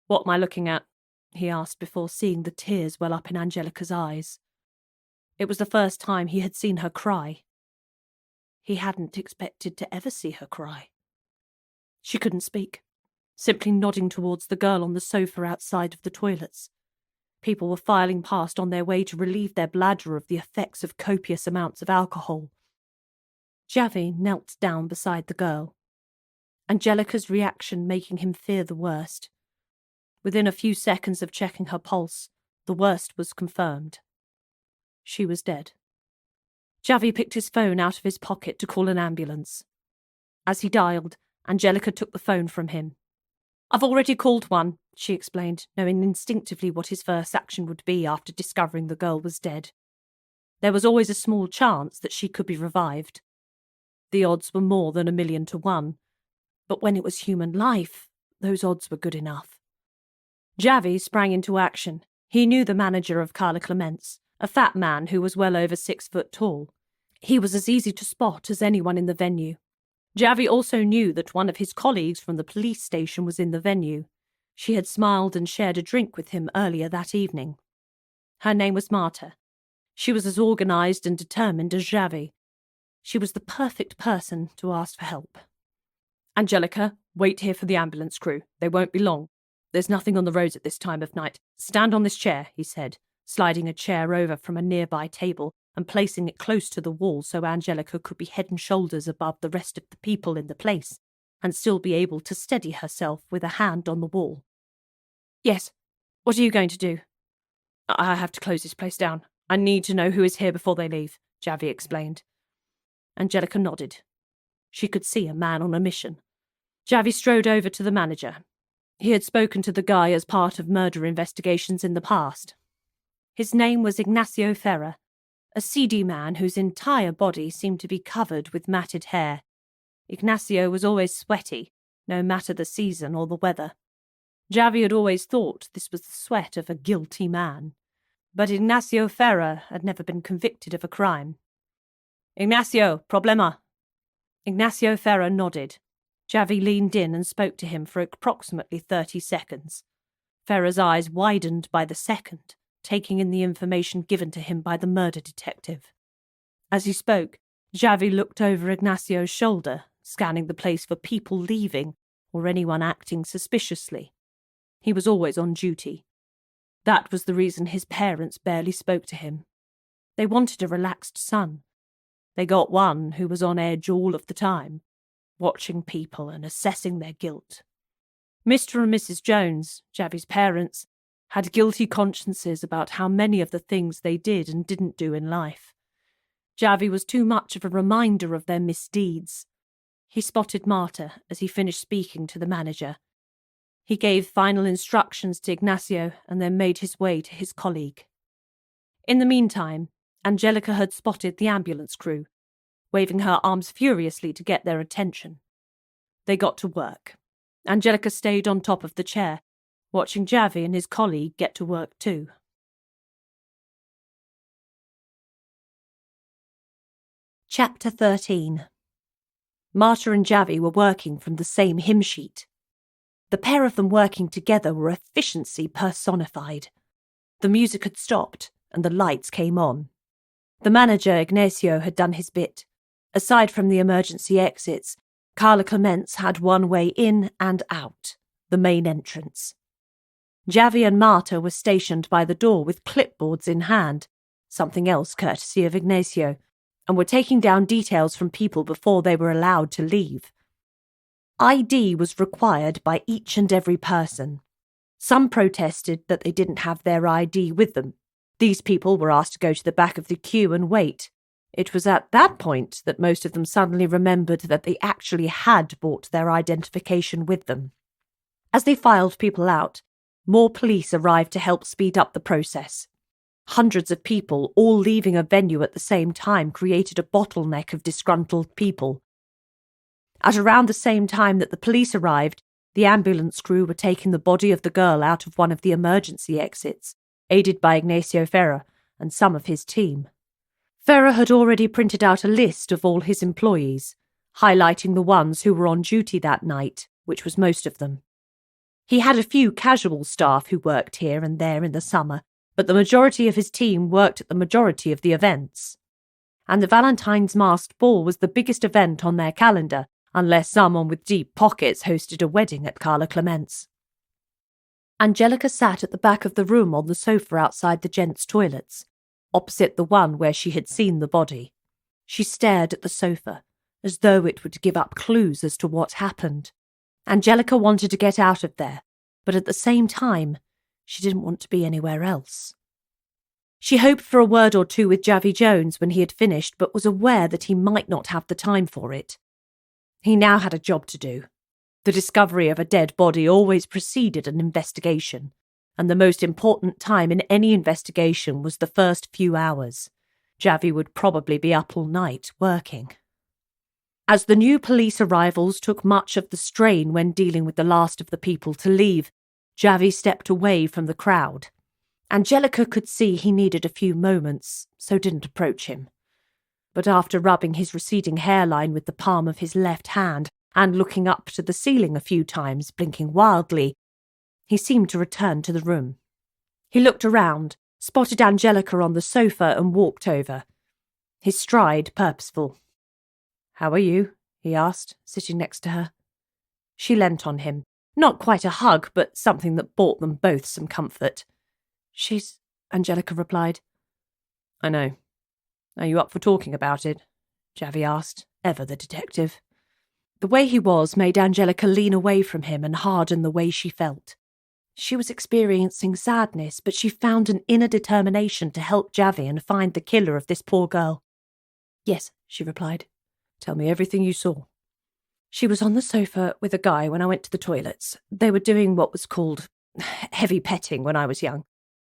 Speaker 1: "What am I looking at?" he asked before seeing the tears well up in Angelica's eyes. It was the first time he had seen her cry. He hadn't expected to ever see her cry. She couldn't speak, simply nodding towards the girl on the sofa outside of the toilets. People were filing past on their way to relieve their bladder of the effects of copious amounts of alcohol. Javi knelt down beside the girl, Angelica's reaction making him fear the worst. Within a few seconds of checking her pulse, the worst was confirmed. She was dead. Javi picked his phone out of his pocket to call an ambulance. As he dialed, Angelica took the phone from him. "I've already called one," she explained, knowing instinctively what his first action would be after discovering the girl was dead. There was always a small chance that she could be revived. The odds were more than 1,000,000 to 1, but when it was human life, those odds were good enough. Javi sprang into action. He knew the manager of Carla Clement's, a fat man who was well over 6 foot tall. He was as easy to spot as anyone in the venue. Javi also knew that one of his colleagues from the police station was in the venue. She had smiled and shared a drink with him earlier that evening. Her name was Marta. She was as organised and determined as Javi. She was the perfect person to ask for help. "Angelica, wait here for the ambulance crew. They won't be long. There's nothing on the roads at this time of night. Stand on this chair," he said, sliding a chair over from a nearby table and placing it close to the wall so Angelica could be head and shoulders above the rest of the people in the place and still be able to steady herself with a hand on the wall. "Yes, what are you going to do?" "I have to close this place down. I need to know who is here before they leave," Javi explained. Angelica nodded. She could see a man on a mission. Javi strode over to the manager. He had spoken to the guy as part of murder investigations in the past. His name was Ignacio Ferrer, a seedy man whose entire body seemed to be covered with matted hair. Ignacio was always sweaty, no matter the season or the weather. Javi had always thought this was the sweat of a guilty man, but Ignacio Ferrer had never been convicted of a crime. "Ignacio, problema?" Ignacio Ferrer nodded. Javi leaned in and spoke to him for approximately 30 seconds. Ferrer's eyes widened by the second, taking in the information given to him by the murder detective. As he spoke, Javi looked over Ignacio's shoulder, scanning the place for people leaving or anyone acting suspiciously. He was always on duty. That was the reason his parents barely spoke to him. They wanted a relaxed son. They got one who was on edge all of the time, watching people and assessing their guilt. Mr. and Mrs. Jones, Javi's parents, had guilty consciences about how many of the things they did and didn't do in life. Javi was too much of a reminder of their misdeeds. He spotted Marta as he finished speaking to the manager. He gave final instructions to Ignacio and then made his way to his colleague. In the meantime, Angelica had spotted the ambulance crew, waving her arms furiously to get their attention. They got to work. Angelica stayed on top of the chair, watching Javi and his colleague get to work too. Chapter 13. Marta and Javi were working from the same hymn sheet. The pair of them working together were efficiency personified. The music had stopped, and the lights came on. The manager, Ignacio, had done his bit. Aside from the emergency exits, Carla Clements had one way in and out, the main entrance. Javi and Marta were stationed by the door with clipboards in hand, something else courtesy of Ignacio, and were taking down details from people before they were allowed to leave. ID was required by each and every person. Some protested that they didn't have their ID with them. These people were asked to go to the back of the queue and wait. It was at that point that most of them suddenly remembered that they actually had brought their identification with them. As they filed people out, more police arrived to help speed up the process. Hundreds of people, all leaving a venue at the same time, created a bottleneck of disgruntled people. At around the same time that the police arrived, the ambulance crew were taking the body of the girl out of one of the emergency exits, aided by Ignacio Ferrer and some of his team. Ferrer had already printed out a list of all his employees, highlighting the ones who were on duty that night, which was most of them. He had a few casual staff who worked here and there in the summer, but the majority of his team worked at the majority of the events. And the Valentine's masked ball was the biggest event on their calendar, unless someone with deep pockets hosted a wedding at Carla Clements. Angelica sat at the back of the room on the sofa outside the gents' toilets, opposite the one where she had seen the body. She stared at the sofa, as though it would give up clues as to what happened. Angelica wanted to get out of there, but at the same time, she didn't want to be anywhere else. She hoped for a word or two with Javi Jones when he had finished, but was aware that he might not have the time for it. He now had a job to do. The discovery of a dead body always preceded an investigation, and the most important time in any investigation was the first few hours. Javi would probably be up all night working. As the new police arrivals took much of the strain when dealing with the last of the people to leave, Javi stepped away from the crowd. Angelica could see he needed a few moments, so didn't approach him. But after rubbing his receding hairline with the palm of his left hand and looking up to the ceiling a few times, blinking wildly, he seemed to return to the room. He looked around, spotted Angelica on the sofa and walked over, his stride purposeful. "How are you?" he asked, sitting next to her. She leant on him. Not quite a hug, but something that brought them both some comfort. "She's," Angelica replied. "I know. Are you up for talking about it?" Javi asked, ever the detective. The way he was made Angelica lean away from him and harden the way she felt. She was experiencing sadness, but she found an inner determination to help Javi and find the killer of this poor girl. "Yes," she replied. "Tell me everything you saw." "She was on the sofa with a guy when I went to the toilets. They were doing what was called heavy petting when I was young.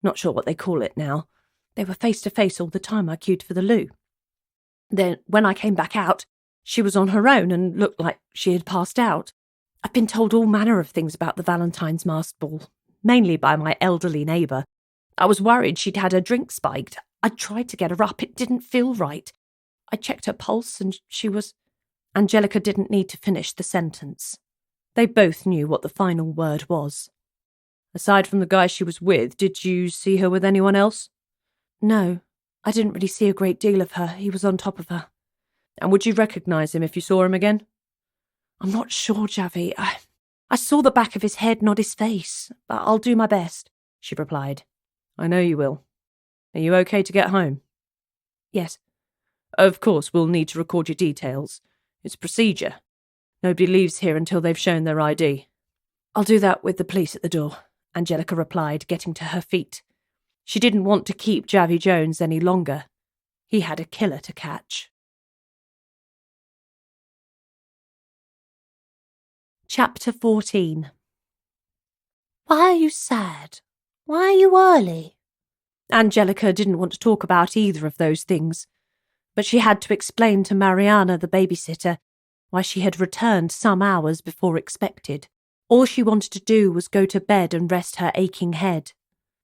Speaker 1: Not sure what they call it now. They were face to face all the time I queued for the loo. Then, when I came back out, she was on her own and looked like she had passed out. I've been told all manner of things about the Valentine's masked ball, mainly by my elderly neighbour. I was worried she'd had her drink spiked. I tried to get her up. It didn't feel right. I checked her pulse and she was..." Angelica didn't need to finish the sentence. They both knew what the final word was. "Aside from the guy she was with, did you see her with anyone else?" "No, I didn't really see a great deal of her. He was on top of her." "And would you recognise him if you saw him again?" "I'm not sure, Javi. I saw the back of his head, not his face, but I'll do my best," she replied. "I know you will. Are you okay to get home?" "Yes." "Of course, we'll need to record your details. It's procedure. Nobody leaves here until they've shown their ID." "I'll do that with the police at the door," Angelica replied, getting to her feet. She didn't want to keep Javy Jones any longer. He had a killer to catch. Chapter 14. "Why are you sad? Why are you early?" Angelica didn't want to talk about either of those things, but she had to explain to Mariana, the babysitter, why she had returned some hours before expected. All she wanted to do was go to bed and rest her aching head.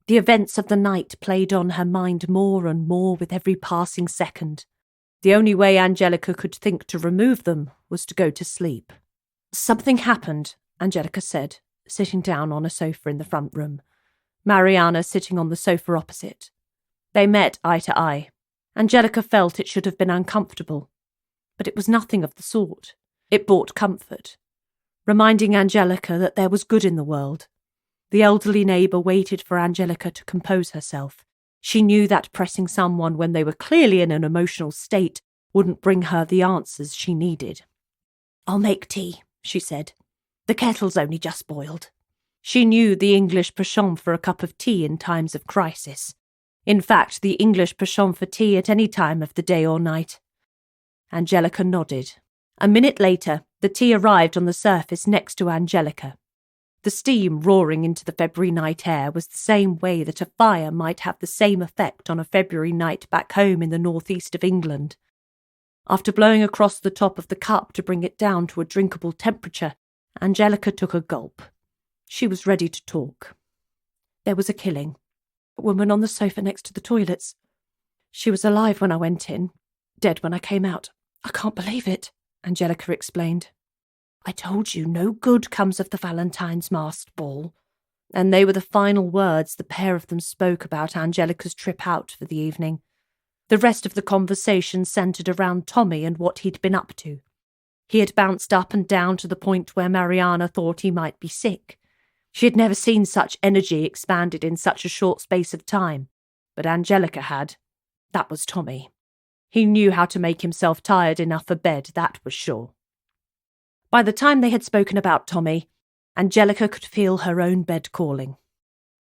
Speaker 1: The events of the night played on her mind more and more with every passing second. The only way Angelica could think to remove them was to go to sleep. "Something happened," Angelica said, sitting down on a sofa in the front room, Mariana sitting on the sofa opposite. They met eye to eye. Angelica felt it should have been uncomfortable, but it was nothing of the sort. It brought comfort, reminding Angelica that there was good in the world. The elderly neighbour waited for Angelica to compose herself. She knew that pressing someone when they were clearly in an emotional state wouldn't bring her the answers she needed. "I'll make tea," she said. "The kettle's only just boiled." She knew the English penchant for a cup of tea in times of crisis. In fact, the English penchant for tea at any time of the day or night. Angelica nodded. A minute later, the tea arrived on the surface next to Angelica. The steam roaring into the February night air was the same way that a fire might have the same effect on a February night back home in the northeast of England. After blowing across the top of the cup to bring it down to a drinkable temperature, Angelica took a gulp. She was ready to talk. "There was a killing. A woman on the sofa next to the toilets. She was alive when I went in, dead when I came out. I can't believe it," Angelica explained. "I told you no good comes of the Valentine's masked ball." And they were the final words the pair of them spoke about Angelica's trip out for the evening. The rest of the conversation centred around Tommy and what he'd been up to. He had bounced up and down to the point where Mariana thought he might be sick. She had never seen such energy expanded in such a short space of time, but Angelica had. That was Tommy. He knew how to make himself tired enough for bed, that was sure. By the time they had spoken about Tommy, Angelica could feel her own bed calling.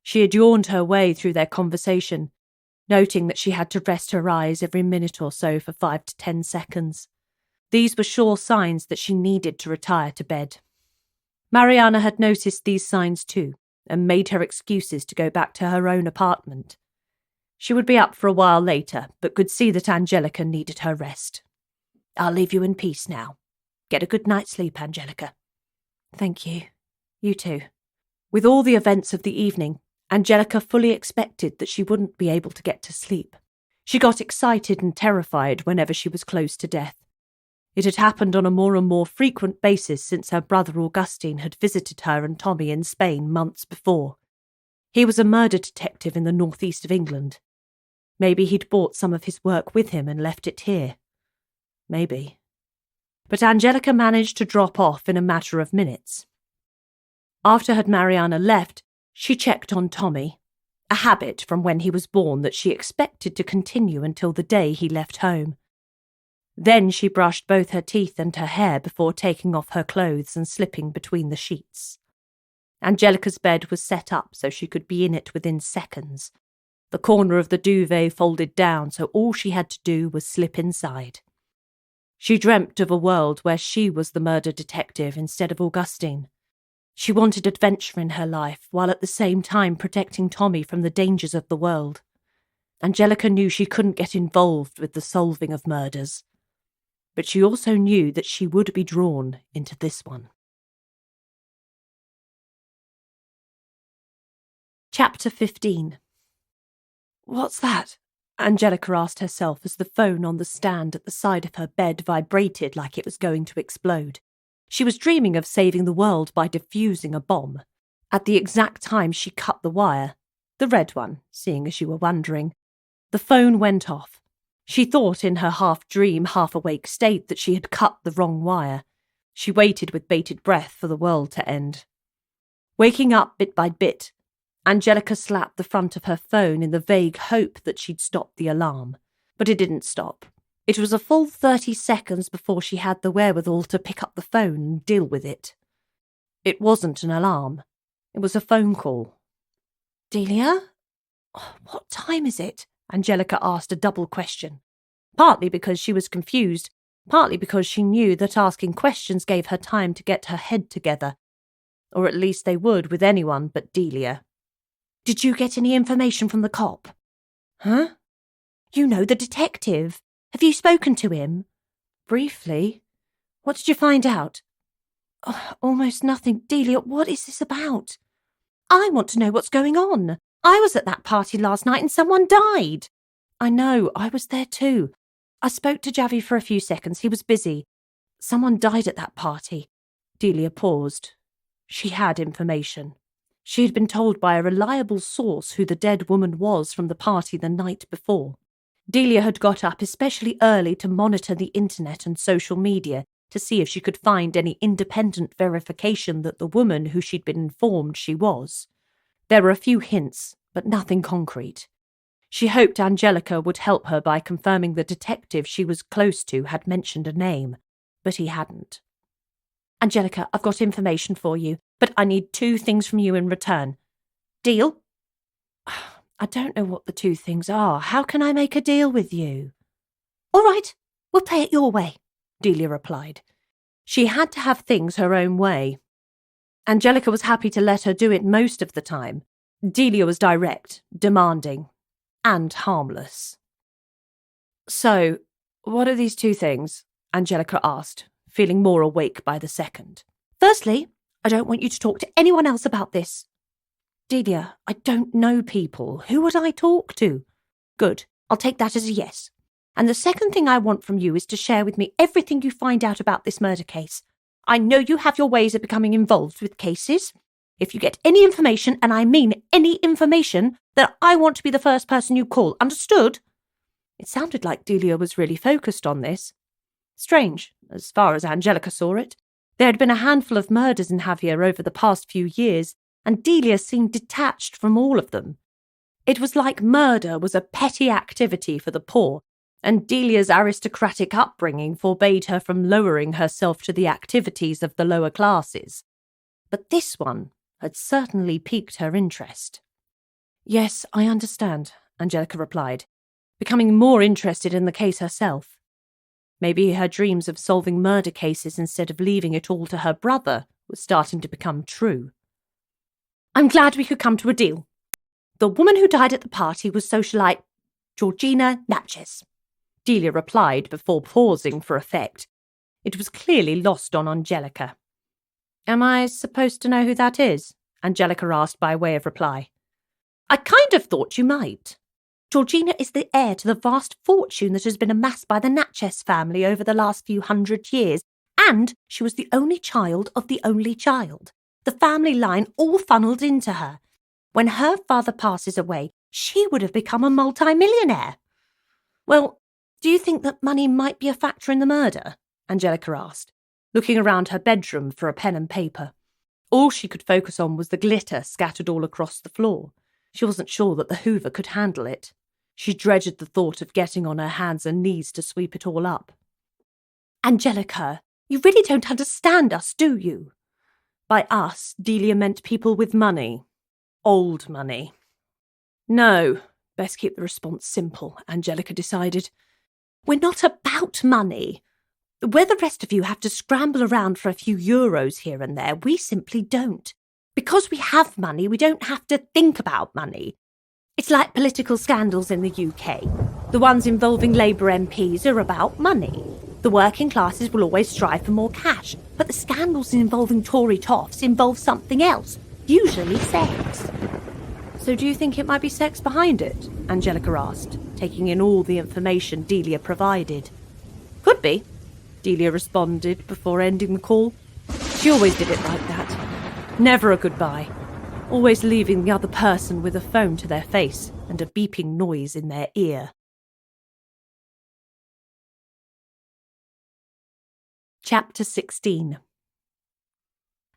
Speaker 1: She had yawned her way through their conversation, noting that she had to rest her eyes every minute or so for 5 to 10 seconds. These were sure signs that she needed to retire to bed. Mariana had noticed these signs too, and made her excuses to go back to her own apartment. She would be up for a while later, but could see that Angelica needed her rest. "I'll leave you in peace now. Get a good night's sleep, Angelica." "Thank you. You too." With all the events of the evening, Angelica fully expected that she wouldn't be able to get to sleep. She got excited and terrified whenever she was close to death. It had happened on a more and more frequent basis since her brother Augustine had visited her and Tommy in Spain months before. He was a murder detective in the northeast of England. Maybe he'd brought some of his work with him and left it here. Maybe. But Angelica managed to drop off in a matter of minutes. After had Mariana left, she checked on Tommy, a habit from when he was born that she expected to continue until the day he left home. Then she brushed both her teeth and her hair before taking off her clothes and slipping between the sheets. Angelica's bed was set up so she could be in it within seconds. The corner of the duvet folded down, so all she had to do was slip inside. She dreamt of a world where she was the murder detective instead of Augustine. She wanted adventure in her life, while at the same time protecting Tommy from the dangers of the world. Angelica knew she couldn't get involved with the solving of murders, but she also knew that she would be drawn into this one. Chapter 15. "What's that?" Angelica asked herself as the phone on the stand at the side of her bed vibrated like it was going to explode. She was dreaming of saving the world by defusing a bomb. At the exact time she cut the wire, the red one, seeing as you were wondering, the phone went off. She thought in her half-dream, half-awake state that she had cut the wrong wire. She waited with bated breath for the world to end. Waking up bit by bit, Angelica slapped the front of her phone in the vague hope that she'd stop the alarm. But it didn't stop. It was a full 30 seconds before she had the wherewithal to pick up the phone and deal with it. It wasn't an alarm. It was a phone call. "Delia? What time is it?" Angelica asked a double question, partly because she was confused, partly because she knew that asking questions gave her time to get her head together, or at least they would with anyone but Delia. "Did you get any information from the cop?" "Huh?" "You know, the detective. Have you spoken to him?" "Briefly. What did you find out?" Almost nothing. Delia, what is this about?" "I want to know what's going on. I was at that party last night and someone died." "I know, I was there too. I spoke to Javi for a few seconds. He was busy. Someone died at that party." Delia paused. She had information. She had been told by a reliable source who the dead woman was from the party the night before. Delia had got up especially early to monitor the internet and social media to see if she could find any independent verification that the woman who she'd been informed she was. There were a few hints, but nothing concrete. She hoped Angelica would help her by confirming the detective she was close to had mentioned a name, but he hadn't. "Angelica, I've got information for you, but I need 2 things from you in return. Deal?" "I don't know what the 2 things are. How can I make a deal with you?" "All right, we'll play it your way," Delia replied. She had to have things her own way. Angelica was happy to let her do it most of the time. Delia was direct, demanding, and harmless. "So, what are these 2 things?" Angelica asked, feeling more awake by the second. "Firstly, I don't want you to talk to anyone else about this." "Delia, I don't know people. Who would I talk to?" "Good, I'll take that as a yes. And the second thing I want from you is to share with me everything you find out about this murder case. I know you have your ways of becoming involved with cases. If you get any information, and I mean any information, then I want to be the first person you call. Understood?" It sounded like Delia was really focused on this. Strange, as far as Angelica saw it. There had been a handful of murders in Javier over the past few years, and Delia seemed detached from all of them. It was like murder was a petty activity for the poor, and Delia's aristocratic upbringing forbade her from lowering herself to the activities of the lower classes. But this one had certainly piqued her interest. "Yes, I understand," Angelica replied, becoming more interested in the case herself. Maybe her dreams of solving murder cases instead of leaving it all to her brother was starting to become true. "I'm glad we could come to a deal. The woman who died at the party was socialite Georgina Natchez," Delia replied before pausing for effect. It was clearly lost on Angelica. "Am I supposed to know who that is?" Angelica asked by way of reply. "I kind of thought you might. Georgina is the heir to the vast fortune that has been amassed by the Natchez family over the last few 100 years, and she was the only child of the only child. The family line all funneled into her. When her father passes away, she would have become a multi-millionaire." "Well, do you think that money might be a factor in the murder?" Angelica asked, looking around her bedroom for a pen and paper. All she could focus on was the glitter scattered all across the floor. She wasn't sure that the Hoover could handle it. She dreaded the thought of getting on her hands and knees to sweep it all up. "Angelica, you really don't understand us, do you?" By us, Delia meant people with money. Old money. "No, best keep the response simple," Angelica decided. "We're not about money. Where the rest of you have to scramble around for a few euros here and there, we simply don't. Because we have money, we don't have to think about money. It's like political scandals in the UK. The ones involving Labour MPs are about money. The working classes will always strive for more cash, but the scandals involving Tory toffs involve something else, usually sex." "So do you think it might be sex behind it?" Angelica asked, taking in all the information Delia provided. "Could be," Delia responded before ending the call. She always did it like that. Never a goodbye. Always leaving the other person with a phone to their face and a beeping noise in their ear. Chapter 16.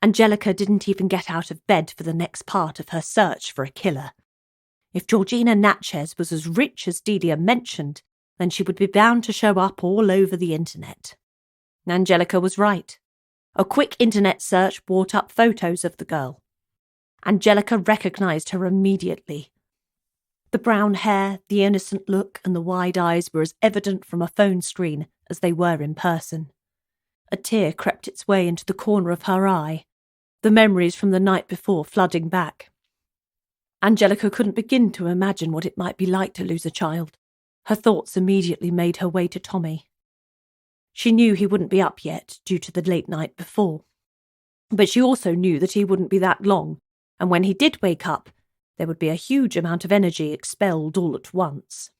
Speaker 1: Angelica didn't even get out of bed for the next part of her search for a killer. If Georgina Natchez was as rich as Delia mentioned, then she would be bound to show up all over the internet. Angelica was right.
Speaker 2: A quick internet search brought up photos of the girl. Angelica recognised her immediately. The brown hair, the innocent look, and the wide eyes were as evident from a phone screen as they were in person. A tear crept its way into the corner of her eye, the memories from the night before flooding back. Angelica couldn't begin to imagine what it might be like to lose a child. Her thoughts immediately made her way to Tommy. She knew he wouldn't be up yet due to the late night before. But she also knew that he wouldn't be that long, and when he did wake up, there would be a huge amount of energy expelled all at once.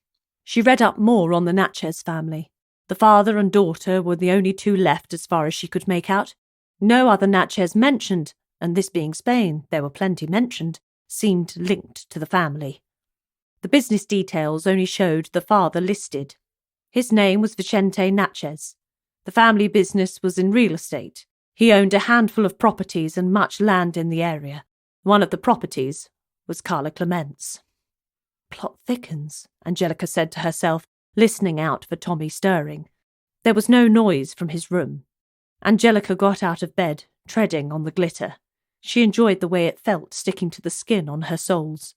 Speaker 2: She read up more on the Natchez family. The father and daughter were the only two left as far as she could make out. No other Natchez mentioned, and this being Spain, there were plenty mentioned, seemed linked to the family. The business details only showed the father listed. His name was Vicente Natchez. The family business was in real estate. He owned a handful of properties and much land in the area. One of the properties was Carla Clement's. Plot thickens, Angelica said to herself, listening out for Tommy stirring. There was no noise from his room. Angelica got out of bed, treading on the glitter. She enjoyed the way it felt sticking to the skin on her soles.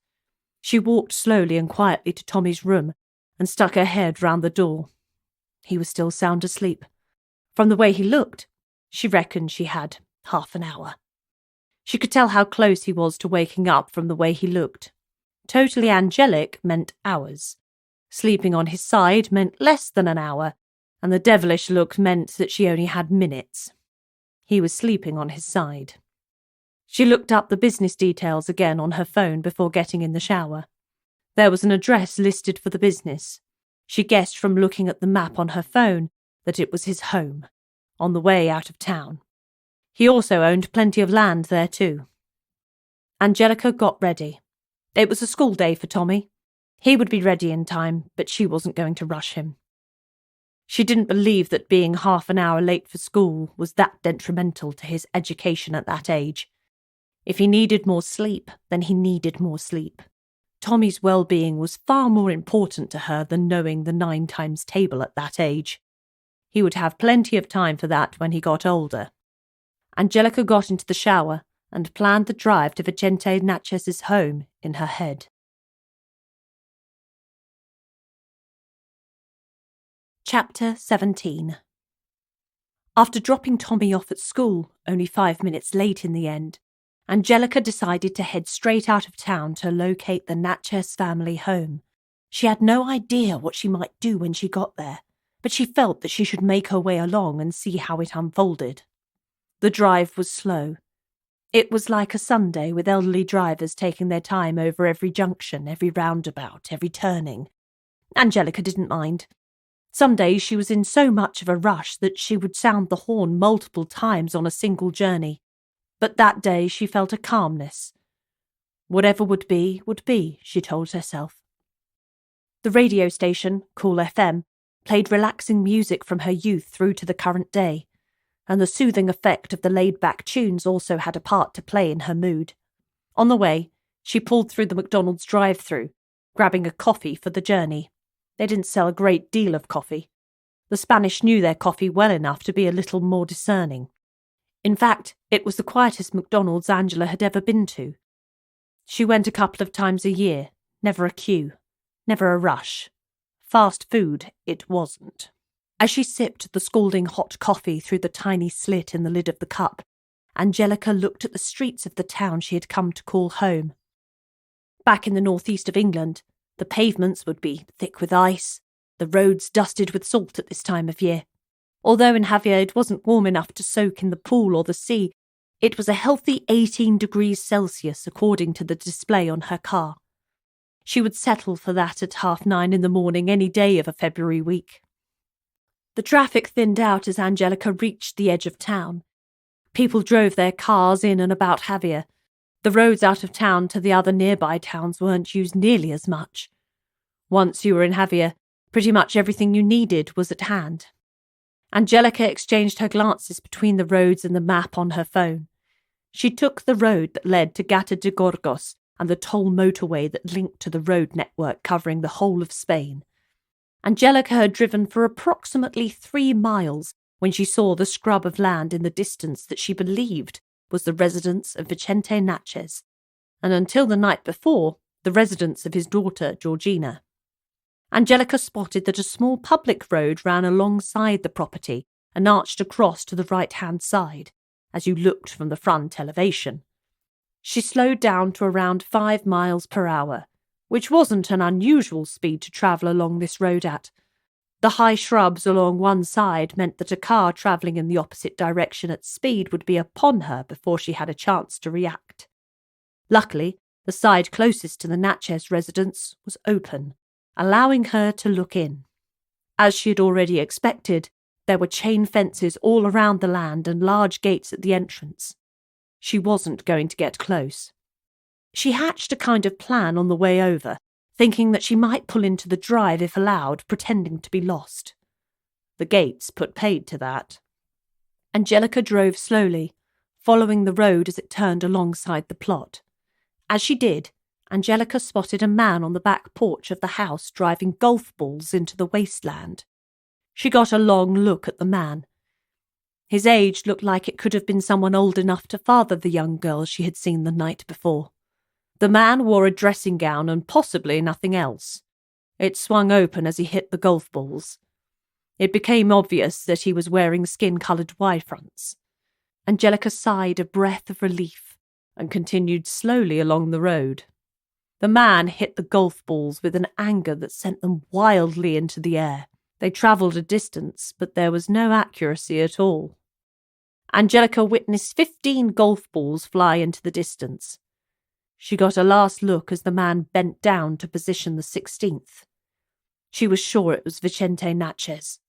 Speaker 2: She walked slowly and quietly to Tommy's room and stuck her head round the door. He was still sound asleep. From the way he looked, she reckoned she had half an hour. She could tell how close he was to waking up from the way he looked. Totally angelic meant hours. Sleeping on his side meant less than an hour, and the devilish look meant that she only had minutes. He was sleeping on his side. She looked up the business details again on her phone before getting in the shower. There was an address listed for the business. She guessed from looking at the map on her phone that it was his home, on the way out of town. He also owned plenty of land there too. Angelica got ready. It was a school day for Tommy. He would be ready in time, but she wasn't going to rush him. She didn't believe that being half an hour late for school was that detrimental to his education at that age. If he needed more sleep, then he needed more sleep. Tommy's well-being was far more important to her than knowing the 9 times table at that age. He would have plenty of time for that when he got older. Angelica got into the shower and planned the drive to Vicente Natchez's home in her head. Chapter 17. After dropping Tommy off at school, only 5 minutes late in the end, Angelica decided to head straight out of town to locate the Natchez family home. She had no idea what she might do when she got there, but she felt that she should make her way along and see how it unfolded. The drive was slow. It was like a Sunday with elderly drivers taking their time over every junction, every roundabout, every turning. Angelica didn't mind. Some days she was in so much of a rush that she would sound the horn multiple times on a single journey. But that day she felt a calmness. Whatever would be, she told herself. The radio station, Cool FM, played relaxing music from her youth through to the current day, and the soothing effect of the laid-back tunes also had a part to play in her mood. On the way, she pulled through the McDonald's drive-through, grabbing a coffee for the journey. They didn't sell a great deal of coffee. The Spanish knew their coffee well enough to be a little more discerning. In fact, it was the quietest McDonald's Angela had ever been to. She went a couple of times a year, never a queue, never a rush. Fast food, it wasn't. As she sipped the scalding hot coffee through the tiny slit in the lid of the cup, Angelica looked at the streets of the town she had come to call home. Back in the northeast of England, the pavements would be thick with ice, the roads dusted with salt at this time of year. Although in Javier it wasn't warm enough to soak in the pool or the sea, it was a healthy 18 degrees Celsius according to the display on her car. She would settle for that at 9:30 in the morning any day of a February week. The traffic thinned out as Angelica reached the edge of town. People drove their cars in and about Javier. The roads out of town to the other nearby towns weren't used nearly as much. Once you were in Javier, pretty much everything you needed was at hand. Angelica exchanged her glances between the roads and the map on her phone. She took the road that led to Gata de Gorgos and the toll motorway that linked to the road network covering the whole of Spain. Angelica had driven for approximately 3 miles when she saw the scrub of land in the distance that she believed was the residence of Vicente Natchez, and until the night before, the residence of his daughter Georgina. Angelica spotted that a small public road ran alongside the property and arched across to the right-hand side, as you looked from the front elevation. She slowed down to around 5 miles per hour, which wasn't an unusual speed to travel along this road at. The high shrubs along one side meant that a car travelling in the opposite direction at speed would be upon her before she had a chance to react. Luckily, the side closest to the Natchez residence was open, allowing her to look in. As she had already expected, there were chain fences all around the land and large gates at the entrance. She wasn't going to get close. She hatched a kind of plan on the way over, thinking that she might pull into the drive if allowed, pretending to be lost. The gates put paid to that. Angelica drove slowly, following the road as it turned alongside the plot. As she did, Angelica spotted a man on the back porch of the house driving golf balls into the wasteland. She got a long look at the man. His age looked like it could have been someone old enough to father the young girl she had seen the night before. The man wore a dressing gown and possibly nothing else. It swung open as he hit the golf balls. It became obvious that he was wearing skin-coloured Y-fronts. Angelica sighed a breath of relief and continued slowly along the road. The man hit the golf balls with an anger that sent them wildly into the air. They travelled a distance, but there was no accuracy at all. Angelica witnessed 15 golf balls fly into the distance. She got a last look as the man bent down to position the 16th. She was sure it was Vicente Natchez.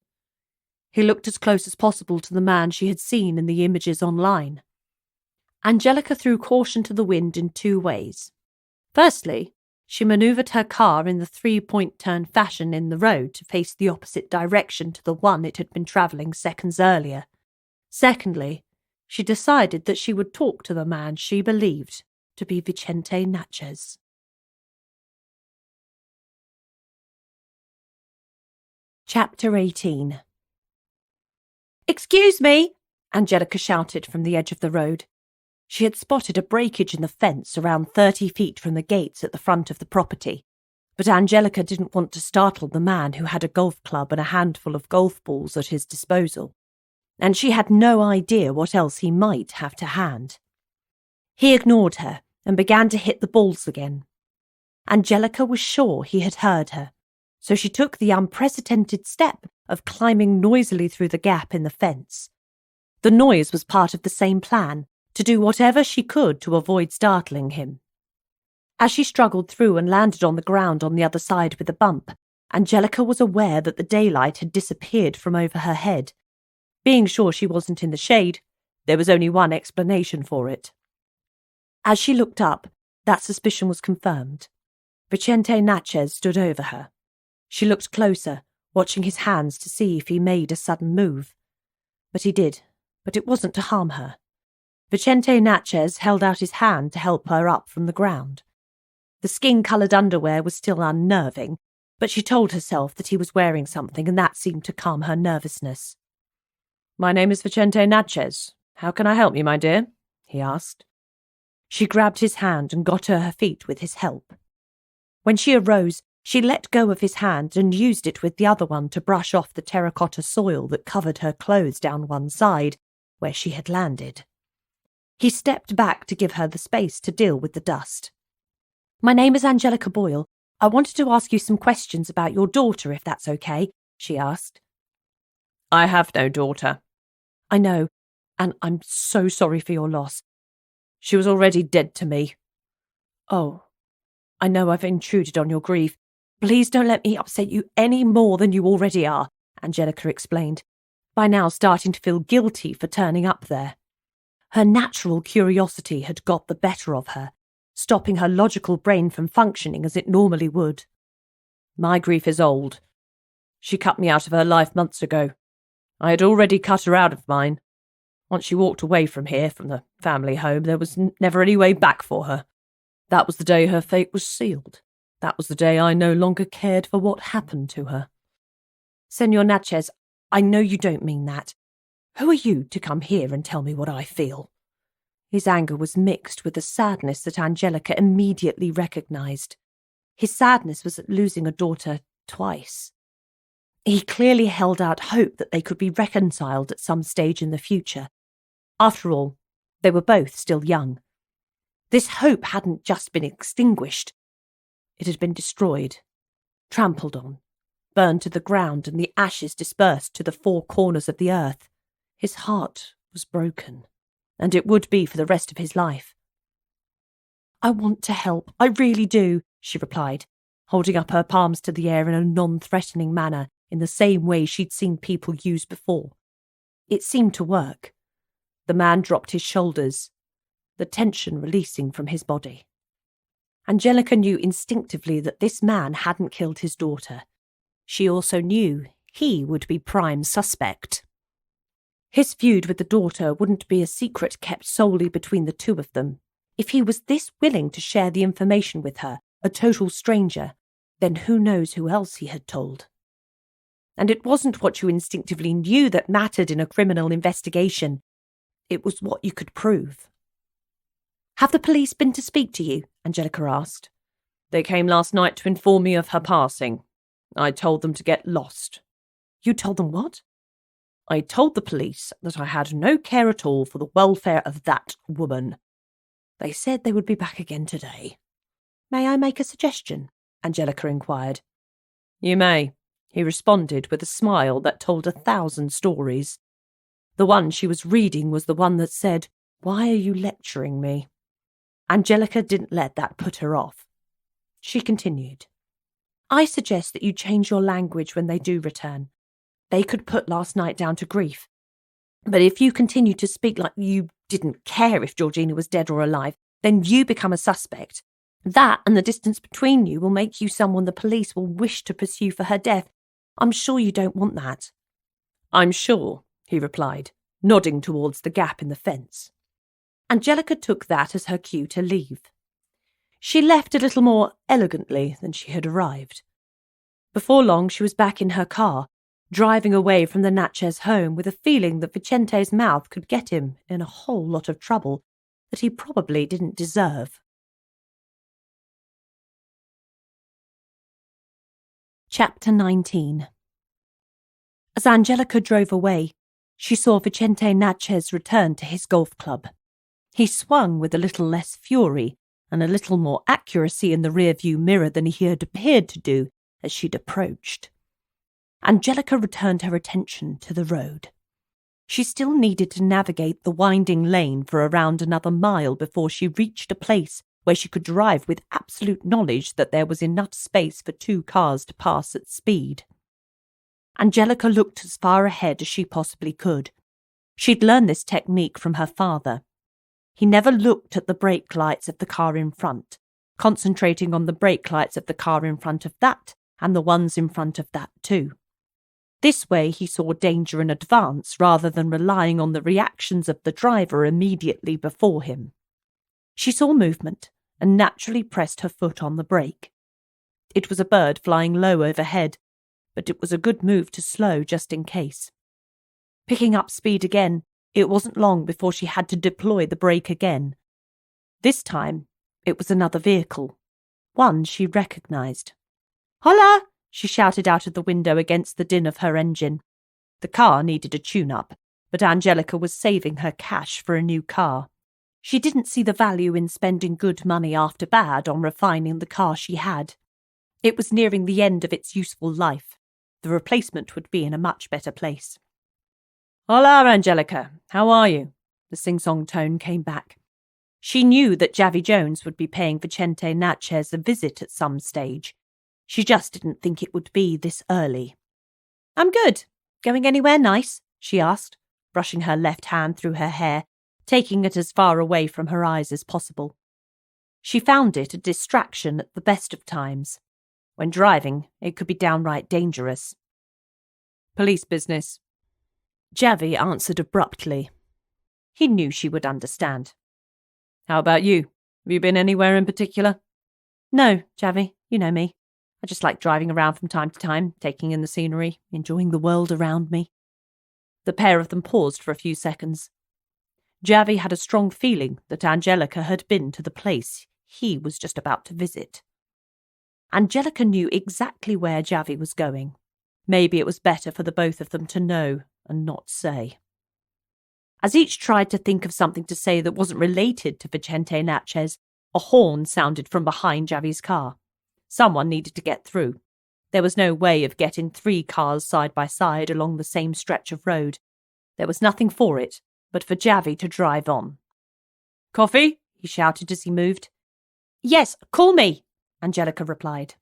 Speaker 2: He looked as close as possible to the man she had seen in the images online. Angelica threw caution to the wind in 2 ways. Firstly, she manoeuvred her car in the 3-point turn fashion in the road to face the opposite direction to the one it had been travelling seconds earlier. Secondly, she decided that she would talk to the man she believed to be Vicente Natchez. Chapter 18. "Excuse me!" Angelica shouted from the edge of the road. She had spotted a breakage in the fence around 30 feet from the gates at the front of the property, but Angelica didn't want to startle the man who had a golf club and a handful of golf balls at his disposal, and she had no idea what else he might have to hand. He ignored her and began to hit the balls again. Angelica was sure he had heard her, so she took the unprecedented step of climbing noisily through the gap in the fence. The noise was part of the same plan, to do whatever she could to avoid startling him. As she struggled through and landed on the ground on the other side with a bump, Angelica was aware that the daylight had disappeared from over her head. Being sure she wasn't in the shade, there was only one explanation for it. As she looked up, that suspicion was confirmed. Vicente Natchez stood over her. She looked closer, watching his hands to see if he made a sudden move. But he did, but it wasn't to harm her. Vicente Natchez held out his hand to help her up from the ground. The skin-coloured underwear was still unnerving, but she told herself that he was wearing something and that seemed to calm her nervousness. "My name is Vicente Natchez. How can I help you, my dear?" he asked. She grabbed his hand and got to her feet with his help. When she arose, she let go of his hand and used it with the other one to brush off the terracotta soil that covered her clothes down one side, where she had landed. He stepped back to give her the space to deal with the dust. "My name is Angelica Boyle. I wanted to ask you some questions about your daughter, if that's okay," she asked. "I have no daughter." "I know, and I'm so sorry for your loss. She was already dead to me." "Oh, I know I've intruded on your grief. Please don't let me upset you any more than you already are," Angelica explained, by now starting to feel guilty for turning up there. Her natural curiosity had got the better of her, stopping her logical brain from functioning as it normally would. "My grief is old. She cut me out of her life months ago. I had already cut her out of mine. Once she walked away from here, from the family home, there was never any way back for her. That was the day her fate was sealed. That was the day I no longer cared for what happened to her." "Senor Natchez, I know you don't mean that. Who are you to come here and tell me what I feel? His anger was mixed with the sadness that Angelica immediately recognised. His sadness was at losing a daughter twice. He clearly held out hope that they could be reconciled at some stage in the future. After all, they were both still young. This hope hadn't just been extinguished. It had been destroyed, trampled on, burned to the ground, and the ashes dispersed to the four corners of the earth. His heart was broken, and it would be for the rest of his life. I want to help, I really do, she replied, holding up her palms to the air in a non-threatening manner, in the same way she'd seen people use before. It seemed to work. The man dropped his shoulders, the tension releasing from his body. Angelica knew instinctively that this man hadn't killed his daughter. She also knew he would be prime suspect. His feud with the daughter wouldn't be a secret kept solely between the two of them. If he was this willing to share the information with her, a total stranger, then who knows who else he had told. And it wasn't what you instinctively knew that mattered in a criminal investigation. It was what you could prove. Have the police been to speak to you? Angelica asked. They came last night to inform me of her passing. I told them to get lost. You told them what? I told the police that I had no care at all for the welfare of that woman. They said they would be back again today. May I make a suggestion? Angelica inquired. You may, he responded with a smile that told 1,000 stories. The one she was reading was the one that said, "Why are you lecturing me?" Angelica didn't let that put her off. She continued. I suggest that you change your language when they do return. They could put last night down to grief. But if you continue to speak like you didn't care if Georgina was dead or alive, then you become a suspect. That and the distance between you will make you someone the police will wish to pursue for her death. I'm sure you don't want that. I'm sure, he replied, nodding towards the gap in the fence. Angelica took that as her cue to leave. She left a little more elegantly than she had arrived. Before long, she was back in her car, driving away from the Natchez home with a feeling that Vicente's mouth could get him in a whole lot of trouble that he probably didn't deserve. Chapter 19. As Angelica drove away, she saw Vicente Natchez return to his golf club. He swung with a little less fury and a little more accuracy in the rearview mirror than he had appeared to do as she'd approached. Angelica returned her attention to the road. She still needed to navigate the winding lane for around another mile before she reached a place where she could drive with absolute knowledge that there was enough space for 2 cars to pass at speed. Angelica looked as far ahead as she possibly could. She'd learned this technique from her father. He never looked at the brake lights of the car in front, concentrating on the brake lights of the car in front of that and the ones in front of that too. This way he saw danger in advance rather than relying on the reactions of the driver immediately before him. She saw movement and naturally pressed her foot on the brake. It was a bird flying low overhead, but it was a good move to slow just in case. Picking up speed again, it wasn't long before she had to deploy the brake again. This time, it was another vehicle, one she recognised. "Hola!" she shouted out of the window against the din of her engine. The car needed a tune-up, but Angelica was saving her cash for a new car. She didn't see the value in spending good money after bad on refining the car she had. It was nearing the end of its useful life. The replacement would be in a much better place. "Hola, Angelica. How are you?" The sing-song tone came back. She knew that Javi Jones would be paying Vicente Natchez a visit at some stage. She just didn't think it would be this early. "I'm good. Going anywhere nice?" she asked, brushing her left hand through her hair, taking it as far away from her eyes as possible. She found it a distraction at the best of times. When driving, it could be downright dangerous. "Police business." Javi answered abruptly. He knew she would understand. "How about you? Have you been anywhere in particular?" "No, Javi, you know me. I just like driving around from time to time, taking in the scenery, enjoying the world around me." The pair of them paused for a few seconds. Javi had a strong feeling that Angelica had been to the place he was just about to visit. Angelica knew exactly where Javi was going. Maybe it was better for the both of them to know and not say. As each tried to think of something to say that wasn't related to Vicente Natchez, a horn sounded from behind Javi's car. Someone needed to get through. There was no way of getting 3 cars side by side along the same stretch of road. There was nothing for it but for Javi to drive on. "Coffee?" he shouted as he moved. "Yes, call me," Angelica replied.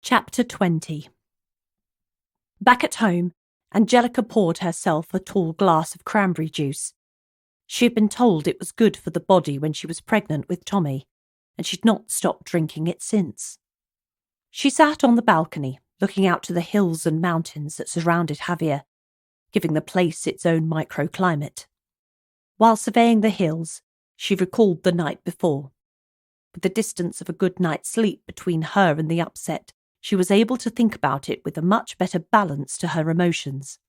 Speaker 2: Chapter 20. Back at home, Angelica poured herself a tall glass of cranberry juice. She had been told it was good for the body when she was pregnant with Tommy, and she'd not stopped drinking it since. She sat on the balcony, looking out to the hills and mountains that surrounded Javier, giving the place its own microclimate. While surveying the hills, she recalled the night before. With the distance of a good night's sleep between her and the upset, she was able to think about it with a much better balance to her emotions.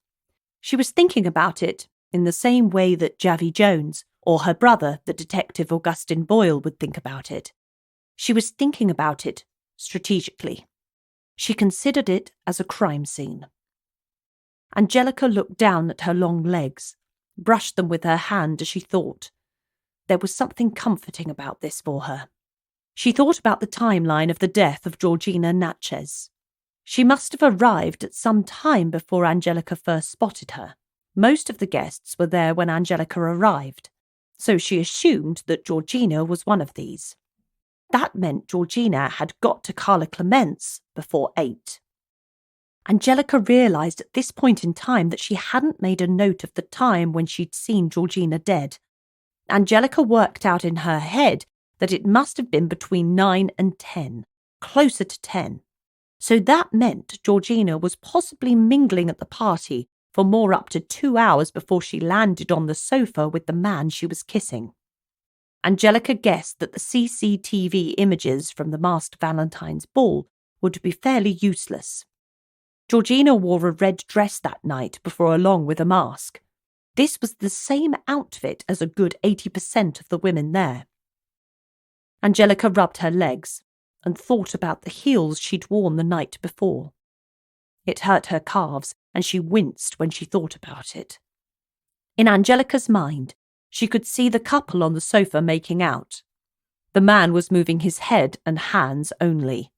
Speaker 2: She was thinking about it in the same way that Javi Jones, or her brother, the detective Augustine Boyle, would think about it. She was thinking about it strategically. She considered it as a crime scene. Angelica looked down at her long legs, brushed them with her hand as she thought. There was something comforting about this for her. She thought about the timeline of the death of Georgina Natchez. She must have arrived at some time before Angelica first spotted her. Most of the guests were there when Angelica arrived, so she assumed that Georgina was one of these. That meant Georgina had got to Carla Clement's before 8. Angelica realised at this point in time that she hadn't made a note of the time when she'd seen Georgina dead. Angelica worked out in her head that it must have been between 9 and 10, closer to 10. So that meant Georgina was possibly mingling at the party for more up to 2 hours before she landed on the sofa with the man she was kissing. Angelica guessed that the CCTV images from the masked Valentine's ball would be fairly useless. Georgina wore a red dress that night before along with a mask. This was the same outfit as a good 80% of the women there. Angelica rubbed her legs and thought about the heels she'd worn the night before. It hurt her calves, and she winced when she thought about it. In Angelica's mind, she could see the couple on the sofa making out. The man was moving his head and hands only.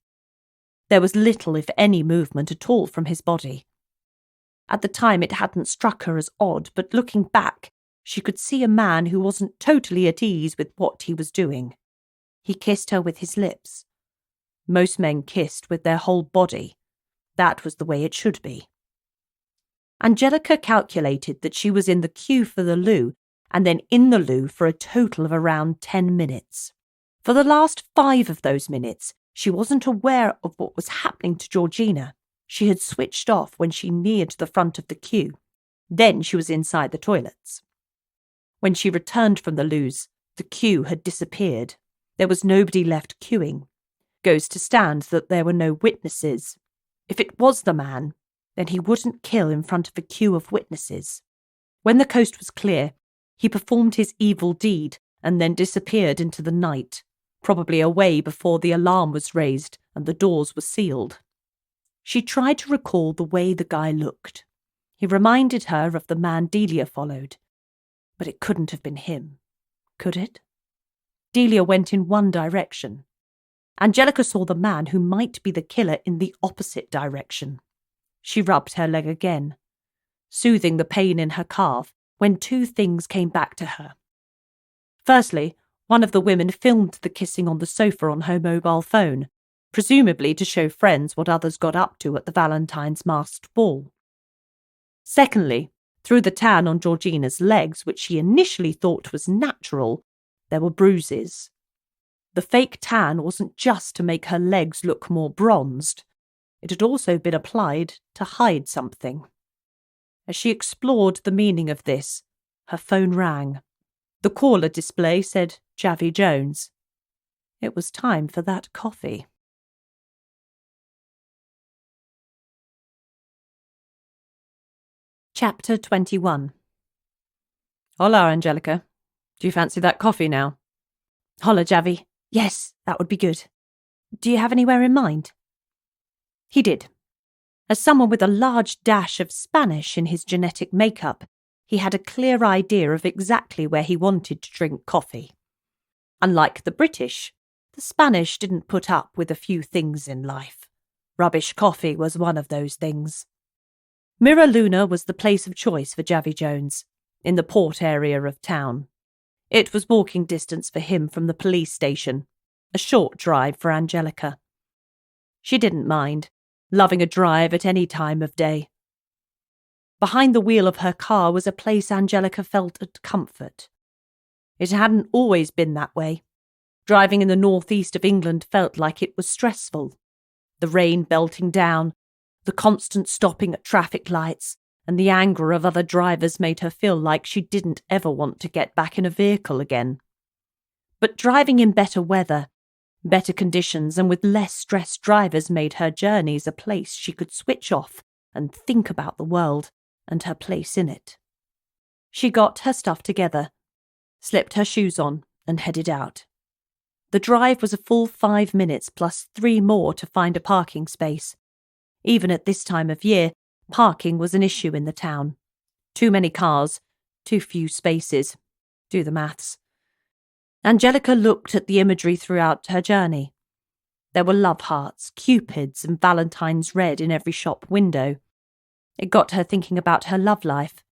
Speaker 2: There was little, if any, movement at all from his body. At the time it hadn't struck her as odd, but looking back, she could see a man who wasn't totally at ease with what he was doing. He kissed her with his lips. Most men kissed with their whole body. That was the way it should be. Angelica calculated that she was in the queue for the loo and then in the loo for a total of around 10 minutes. For the last 5 of those minutes, she wasn't aware of what was happening to Georgina. She had switched off when she neared the front of the queue. Then she was inside the toilets. When she returned from the loos, the queue had disappeared. There was nobody left queuing. Goes to stand that there were no witnesses. If it was the man, then he wouldn't kill in front of a queue of witnesses. When the coast was clear, he performed his evil deed and then disappeared into the night, probably away before the alarm was raised and the doors were sealed. She tried to recall the way the guy looked. He reminded her of the man Delia followed, but it couldn't have been him, could it? Delia went in one direction. Angelica saw the man who might be the killer in the opposite direction. She rubbed her leg again, soothing the pain in her calf, when 2 things came back to her. Firstly, one of the women filmed the kissing on the sofa on her mobile phone, presumably to show friends what others got up to at the Valentine's masked ball. Secondly, through the tan on Georgina's legs, which she initially thought was natural, there were bruises. The fake tan wasn't just to make her legs look more bronzed. It had also been applied to hide something. As she explored the meaning of this, her phone rang. The caller display said Javi Jones. It was time for that coffee. Chapter 21. Hola, Angelica. Do you fancy that coffee now? Hola, Javi. Yes, that would be good. Do you have anywhere in mind? He did. As someone with a large dash of Spanish in his genetic makeup, he had a clear idea of exactly where he wanted to drink coffee. Unlike the British, the Spanish didn't put up with a few things in life. Rubbish coffee was one of those things. Mira Luna was the place of choice for Javi Jones, in the port area of town. It was walking distance for him from the police station, a short drive for Angelica. She didn't mind, loving a drive at any time of day. Behind the wheel of her car was a place Angelica felt at comfort. It hadn't always been that way. Driving in the northeast of England felt like it was stressful. The rain belting down, the constant stopping at traffic lights, and the anger of other drivers made her feel like she didn't ever want to get back in a vehicle again. But driving in better weather, better conditions, and with less stressed drivers made her journeys a place she could switch off and think about the world and her place in it. She got her stuff together, slipped her shoes on, and headed out. The drive was a full 5 minutes plus 3 more to find a parking space. Even at this time of year, parking was an issue in the town. Too many cars, too few spaces. Do the maths. Angelica looked at the imagery throughout her journey. There were love hearts, cupids, and Valentine's red in every shop window. It got her thinking about her love life.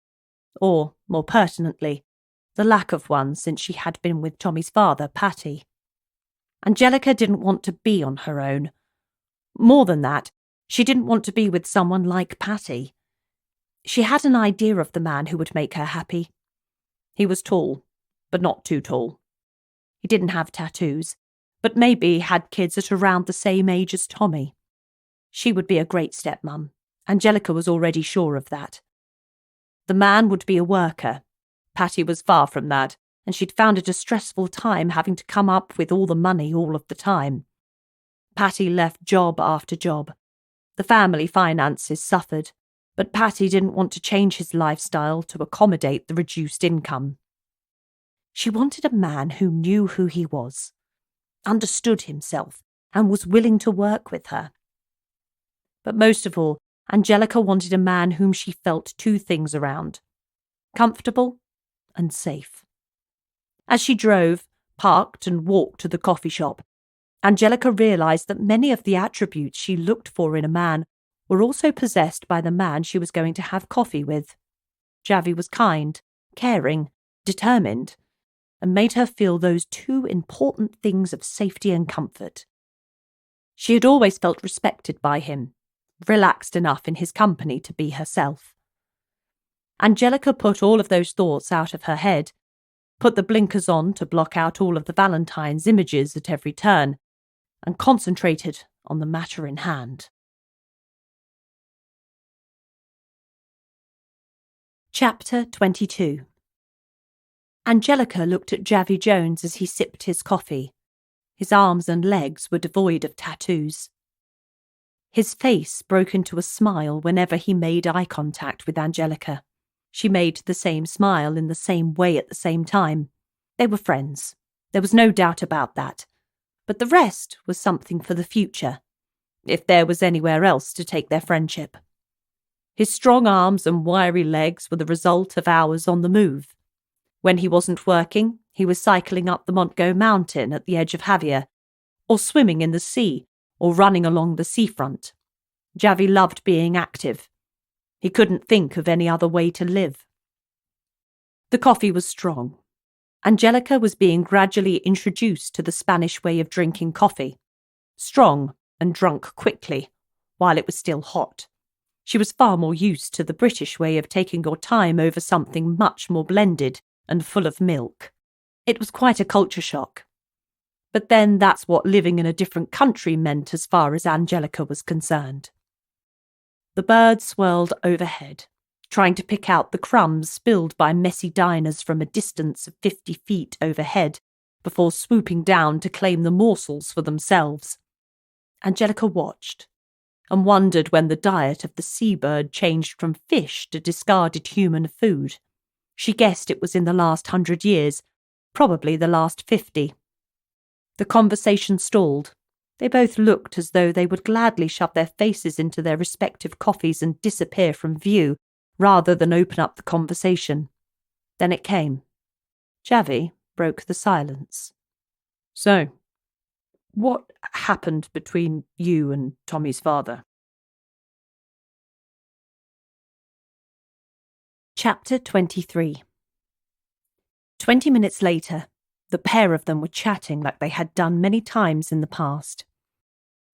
Speaker 2: Or, more pertinently, the lack of one since she had been with Tommy's father, Patty. Angelica didn't want to be on her own. More than that, she didn't want to be with someone like Patty. She had an idea of the man who would make her happy. He was tall, but not too tall. He didn't have tattoos, but maybe had kids at around the same age as Tommy. She would be a great stepmom. Angelica was already sure of that. The man would be a worker. Patty was far from that, and she'd found it a stressful time having to come up with all the money all of the time. Patty left job after job. The family finances suffered, but Patty didn't want to change his lifestyle to accommodate the reduced income. She wanted a man who knew who he was, understood himself, and was willing to work with her. But most of all, Angelica wanted a man whom she felt 2 things around: comfortable and safe. As she drove, parked, and walked to the coffee shop, Angelica realised that many of the attributes she looked for in a man were also possessed by the man she was going to have coffee with. Javi was kind, caring, determined, and made her feel those 2 important things of safety and comfort. She had always felt respected by him, relaxed enough in his company to be herself. Angelica put all of those thoughts out of her head, put the blinkers on to block out all of the Valentine's images at every turn, and concentrated on the matter in hand. Chapter 22. Angelica looked at Javi Jones as he sipped his coffee. His arms and legs were devoid of tattoos. His face broke into a smile whenever he made eye contact with Angelica. She made the same smile in the same way at the same time. They were friends. There was no doubt about that. But the rest was something for the future, if there was anywhere else to take their friendship. His strong arms and wiry legs were the result of hours on the move. When he wasn't working, he was cycling up the Montgo Mountain at the edge of Javier, or swimming in the sea, or running along the seafront. Javi loved being active. He couldn't think of any other way to live. The coffee was strong. Angelica was being gradually introduced to the Spanish way of drinking coffee. Strong and drunk quickly, while it was still hot. She was far more used to the British way of taking your time over something much more blended and full of milk. It was quite a culture shock. But then that's what living in a different country meant as far as Angelica was concerned. The birds swirled overhead, trying to pick out the crumbs spilled by messy diners from a distance of 50 feet overhead before swooping down to claim the morsels for themselves. Angelica watched, and wondered when the diet of the seabird changed from fish to discarded human food. She guessed it was in the last 100 years, probably the last 50. The conversation stalled. They both looked as though they would gladly shove their faces into their respective coffees and disappear from view, rather than open up the conversation. Then it came. Javi broke the silence. "So, what happened between you and Tommy's father?" Chapter 23. 20 minutes later, the pair of them were chatting like they had done many times in the past.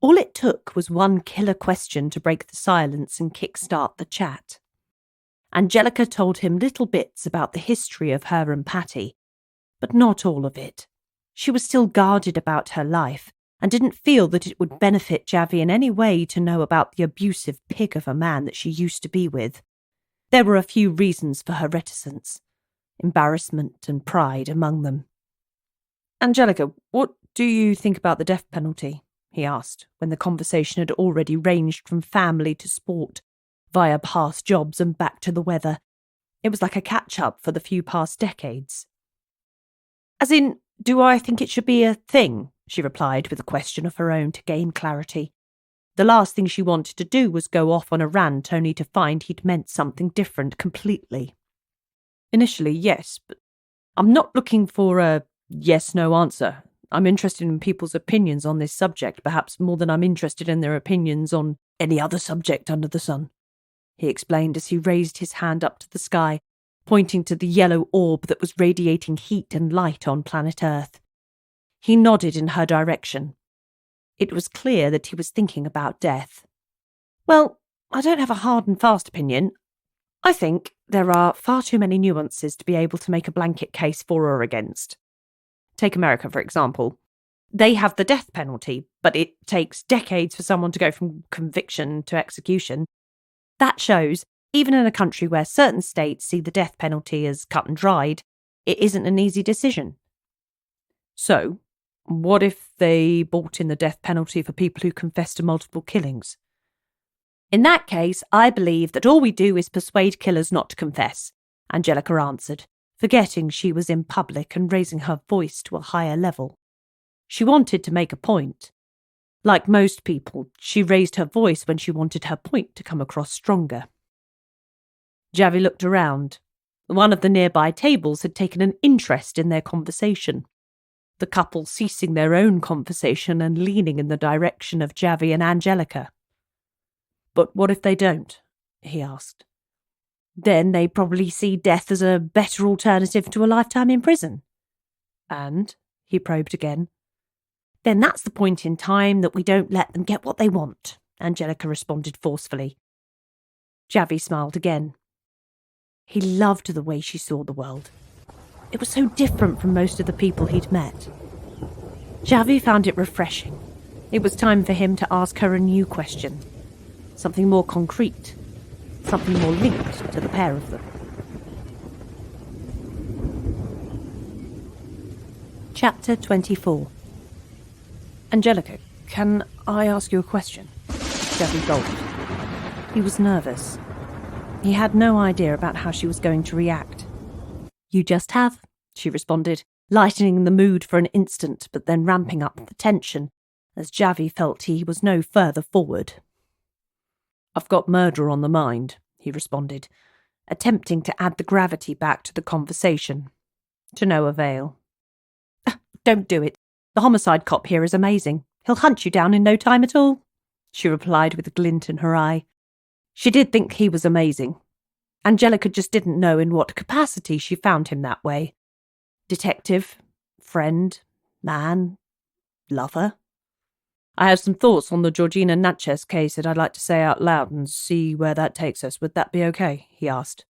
Speaker 2: All it took was one killer question to break the silence and kickstart the chat. Angelica told him little bits about the history of her and Patty, but not all of it. She was still guarded about her life and didn't feel that it would benefit Javi in any way to know about the abusive pig of a man that she used to be with. There were a few reasons for her reticence, embarrassment and pride among them. "Angelica, what do you think about the death penalty?" he asked, when the conversation had already ranged from family to sport, via past jobs and back to the weather. It was like a catch-up for the few past decades. "As in, do I think it should be a thing?" she replied with a question of her own to gain clarity. The last thing she wanted to do was go off on a rant only to find he'd meant something different completely. "Initially, yes, but I'm not looking for a yes-no answer. I'm interested in people's opinions on this subject, perhaps more than I'm interested in their opinions on any other subject under the sun," he explained as he raised his hand up to the sky, pointing to the yellow orb that was radiating heat and light on planet Earth. He nodded in her direction. It was clear that he was thinking about death. "Well, I don't have a hard and fast opinion. I think there are far too many nuances to be able to make a blanket case for or against. Take America, for example. They have the death penalty, but it takes decades for someone to go from conviction to execution. That shows, even in a country where certain states see the death penalty as cut and dried, it isn't an easy decision." "So, what if they brought in the death penalty for people who confess to multiple killings?" "In that case, I believe that all we do is persuade killers not to confess," Angelica answered, forgetting she was in public and raising her voice to a higher level. She wanted to make a point. Like most people, she raised her voice when she wanted her point to come across stronger. Javi looked around. One of the nearby tables had taken an interest in their conversation, the couple ceasing their own conversation and leaning in the direction of Javi and Angelica. "But what if they don't?" he asked. "Then they probably see death as a better alternative to a lifetime in prison." "And?" he probed again. "Then that's the point in time that we don't let them get what they want," Angelica responded forcefully. Javi smiled again. He loved the way she saw the world. It was so different from most of the people he'd met. Javi found it refreshing. It was time for him to ask her a new question. Something more concrete. Something more linked to the pair of them. Chapter 24. "Angelica, can I ask you a question?" Javi gulped. He was nervous. He had no idea about how she was going to react. "You just have," she responded, lightening the mood for an instant but then ramping up the tension, as Javi felt he was no further forward. "I've got murder on the mind," he responded, attempting to add the gravity back to the conversation. To no avail. "Don't do it. The homicide cop here is amazing. He'll hunt you down in no time at all," she replied with a glint in her eye. She did think he was amazing. Angelica just didn't know in what capacity she found him that way. Detective, friend, man, lover. "I have some thoughts on the Georgina Natchez case that I'd like to say out loud and see where that takes us. Would that be okay?" he asked.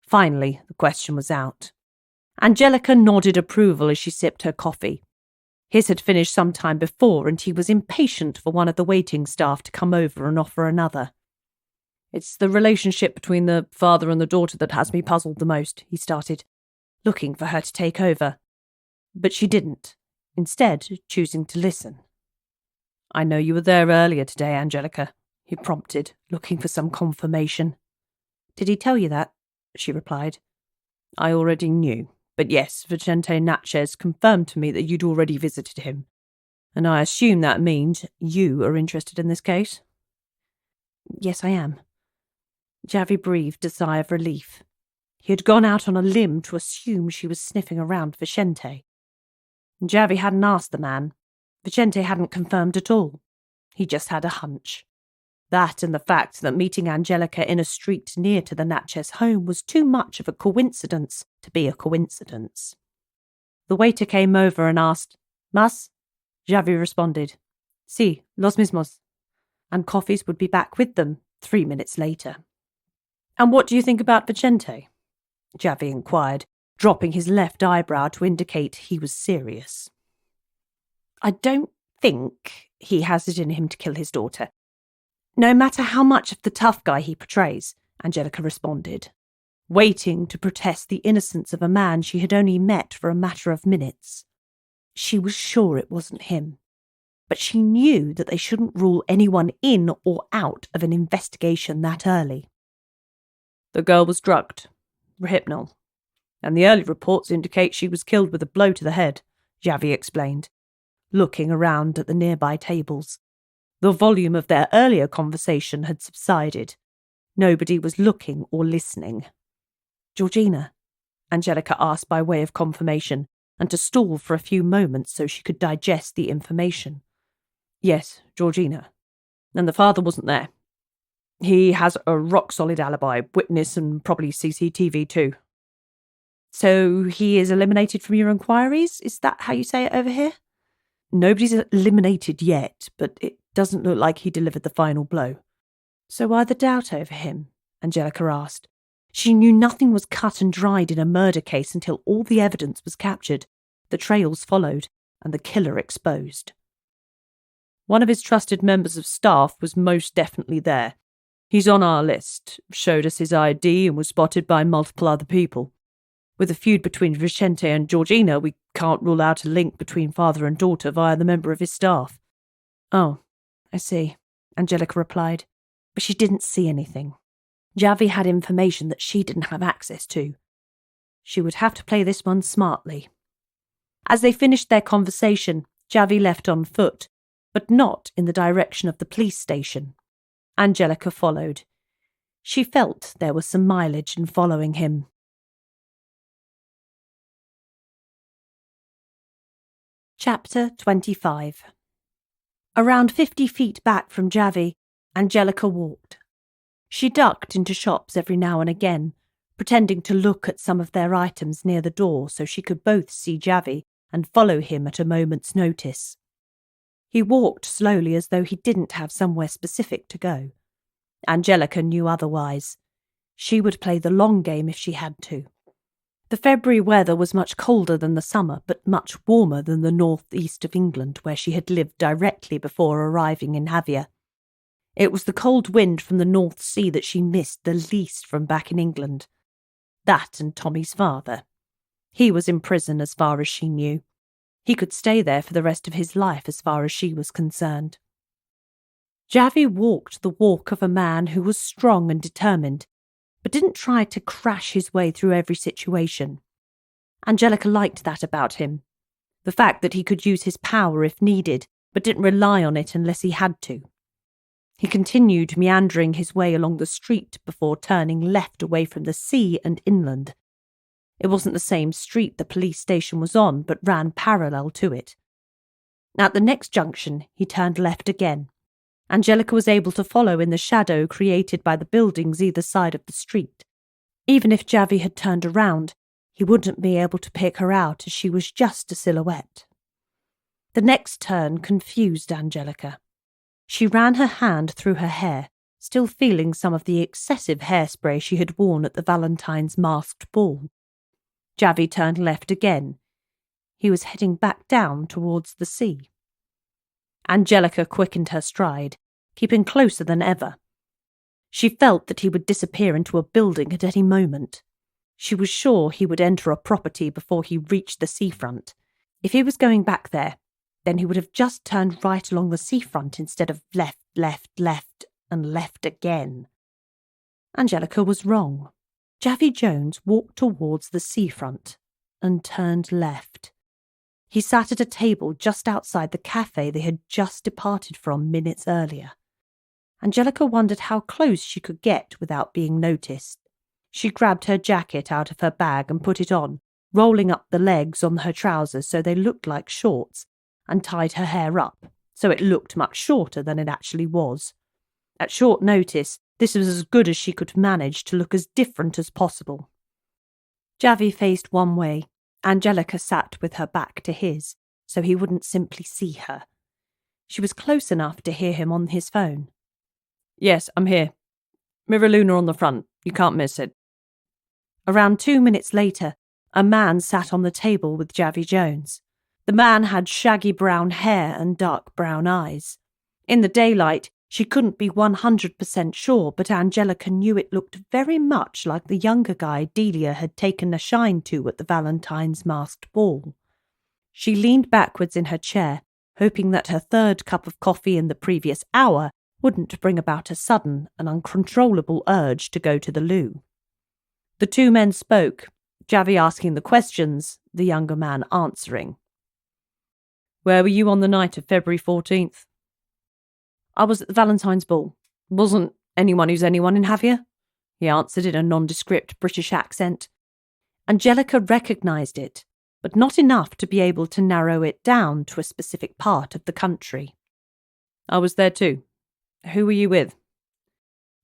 Speaker 2: Finally, the question was out. Angelica nodded approval as she sipped her coffee. His had finished some time before, and he was impatient for one of the waiting staff to come over and offer another. "It's the relationship between the father and the daughter that has me puzzled the most," he started, looking for her to take over. But she didn't, instead choosing to listen. "I know you were there earlier today, Angelica," he prompted, looking for some confirmation. Did he tell you that? She replied. I already knew, but yes, Vicente Natchez confirmed to me that you'd already visited him, and I assume that means you are interested in this case? Yes, I am. Javi breathed a sigh of relief. He had gone out on a limb to assume she was sniffing around Vicente. Javi hadn't asked the man. Vicente hadn't confirmed at all. He just had a hunch. That and the fact that meeting Angelica in a street near to the Natchez home was too much of a coincidence to be a coincidence. The waiter came over and asked, Mas? Javi responded, Sí, los mismos. And coffees would be back with them 3 minutes later. And what do you think about Vicente? Javi inquired, dropping his left eyebrow to indicate he was serious. I don't think he has it in him to kill his daughter. No matter how much of the tough guy he portrays, Angelica responded, waiting to protest the innocence of a man she had only met for a matter of minutes. She was sure it wasn't him, but she knew that they shouldn't rule anyone in or out of an investigation that early. The girl was drugged, Rohypnol, and the early reports indicate she was killed with a blow to the head, Javi explained, looking around at the nearby tables. The volume of their earlier conversation had subsided. Nobody was looking or listening. Georgina, Angelica asked by way of confirmation, and to stall for a few moments so she could digest the information. Yes, Georgina. And the father wasn't there. He has a rock-solid alibi, witness and probably CCTV too. So he is eliminated from your inquiries? Is that how you say it over here? Nobody's eliminated yet, but it doesn't look like he delivered the final blow. So why the doubt over him? Angelica asked. She knew nothing was cut and dried in a murder case until all the evidence was captured, the trails followed, and the killer exposed. One of his trusted members of staff was most definitely there. He's on our list, showed us his ID and was spotted by multiple other people. With a feud between Vicente and Georgina, we can't rule out a link between father and daughter via the member of his staff. Oh, I see, Angelica replied, but she didn't see anything. Javi had information that she didn't have access to. She would have to play this one smartly. As they finished their conversation, Javi left on foot, but not in the direction of the police station. Angelica followed. She felt there was some mileage in following him. Chapter 25. Around 50 feet back from Javi, Angelica walked. She ducked into shops every now and again, pretending to look at some of their items near the door so she could both see Javi and follow him at a moment's notice. He walked slowly as though he didn't have somewhere specific to go. Angelica knew otherwise. She would play the long game if she had to. The February weather was much colder than the summer, but much warmer than the northeast of England, where she had lived directly before arriving in Javier. It was the cold wind from the North Sea that she missed the least from back in England. That and Tommy's father. He was in prison as far as she knew. He could stay there for the rest of his life as far as she was concerned. Javi walked the walk of a man who was strong and determined, but didn't try to crash his way through every situation. Angelica liked that about him. The fact that he could use his power if needed, but didn't rely on it unless he had to. He continued meandering his way along the street before turning left away from the sea and inland. It wasn't the same street the police station was on, but ran parallel to it. At the next junction, he turned left again. Angelica was able to follow in the shadow created by the buildings either side of the street. Even if Javi had turned around, he wouldn't be able to pick her out as she was just a silhouette. The next turn confused Angelica. She ran her hand through her hair, still feeling some of the excessive hairspray she had worn at the Valentine's masked ball. Javi turned left again. He was heading back down towards the sea. Angelica quickened her stride, keeping closer than ever. She felt that he would disappear into a building at any moment. She was sure he would enter a property before he reached the seafront. If he was going back there, then he would have just turned right along the seafront instead of left, and left again. Angelica was wrong. Javi Jones walked towards the seafront and turned left. He sat at a table just outside the cafe they had just departed from minutes earlier. Angelica wondered how close she could get without being noticed. She grabbed her jacket out of her bag and put it on, rolling up the legs on her trousers so they looked like shorts, and tied her hair up, so it looked much shorter than it actually was. At short notice, this was as good as she could manage to look as different as possible. Javi faced one way. Angelica sat with her back to his, so he wouldn't simply see her. She was close enough to hear him on his phone.
Speaker 3: Yes, I'm here. Mirror Luna on the front. You can't miss it.
Speaker 2: Around 2 minutes later, a man sat on the table with Javi Jones. The man had shaggy brown hair and dark brown eyes. In the daylight, she couldn't be 100% sure, but Angelica knew it looked very much like the younger guy Delia had taken a shine to at the Valentine's masked ball. She leaned backwards in her chair, hoping that her third cup of coffee in the previous hour wouldn't bring about a sudden and uncontrollable urge to go to the loo. The two men spoke, Javi asking the questions, the younger man answering.
Speaker 3: Where were you on the night of February 14th?
Speaker 2: I was at the Valentine's ball.
Speaker 3: Wasn't anyone who's anyone in Javier?
Speaker 2: He answered in a nondescript British accent. Angelica recognised it, but not enough to be able to narrow it down to a specific part of the country.
Speaker 3: I was there too. Who were you with?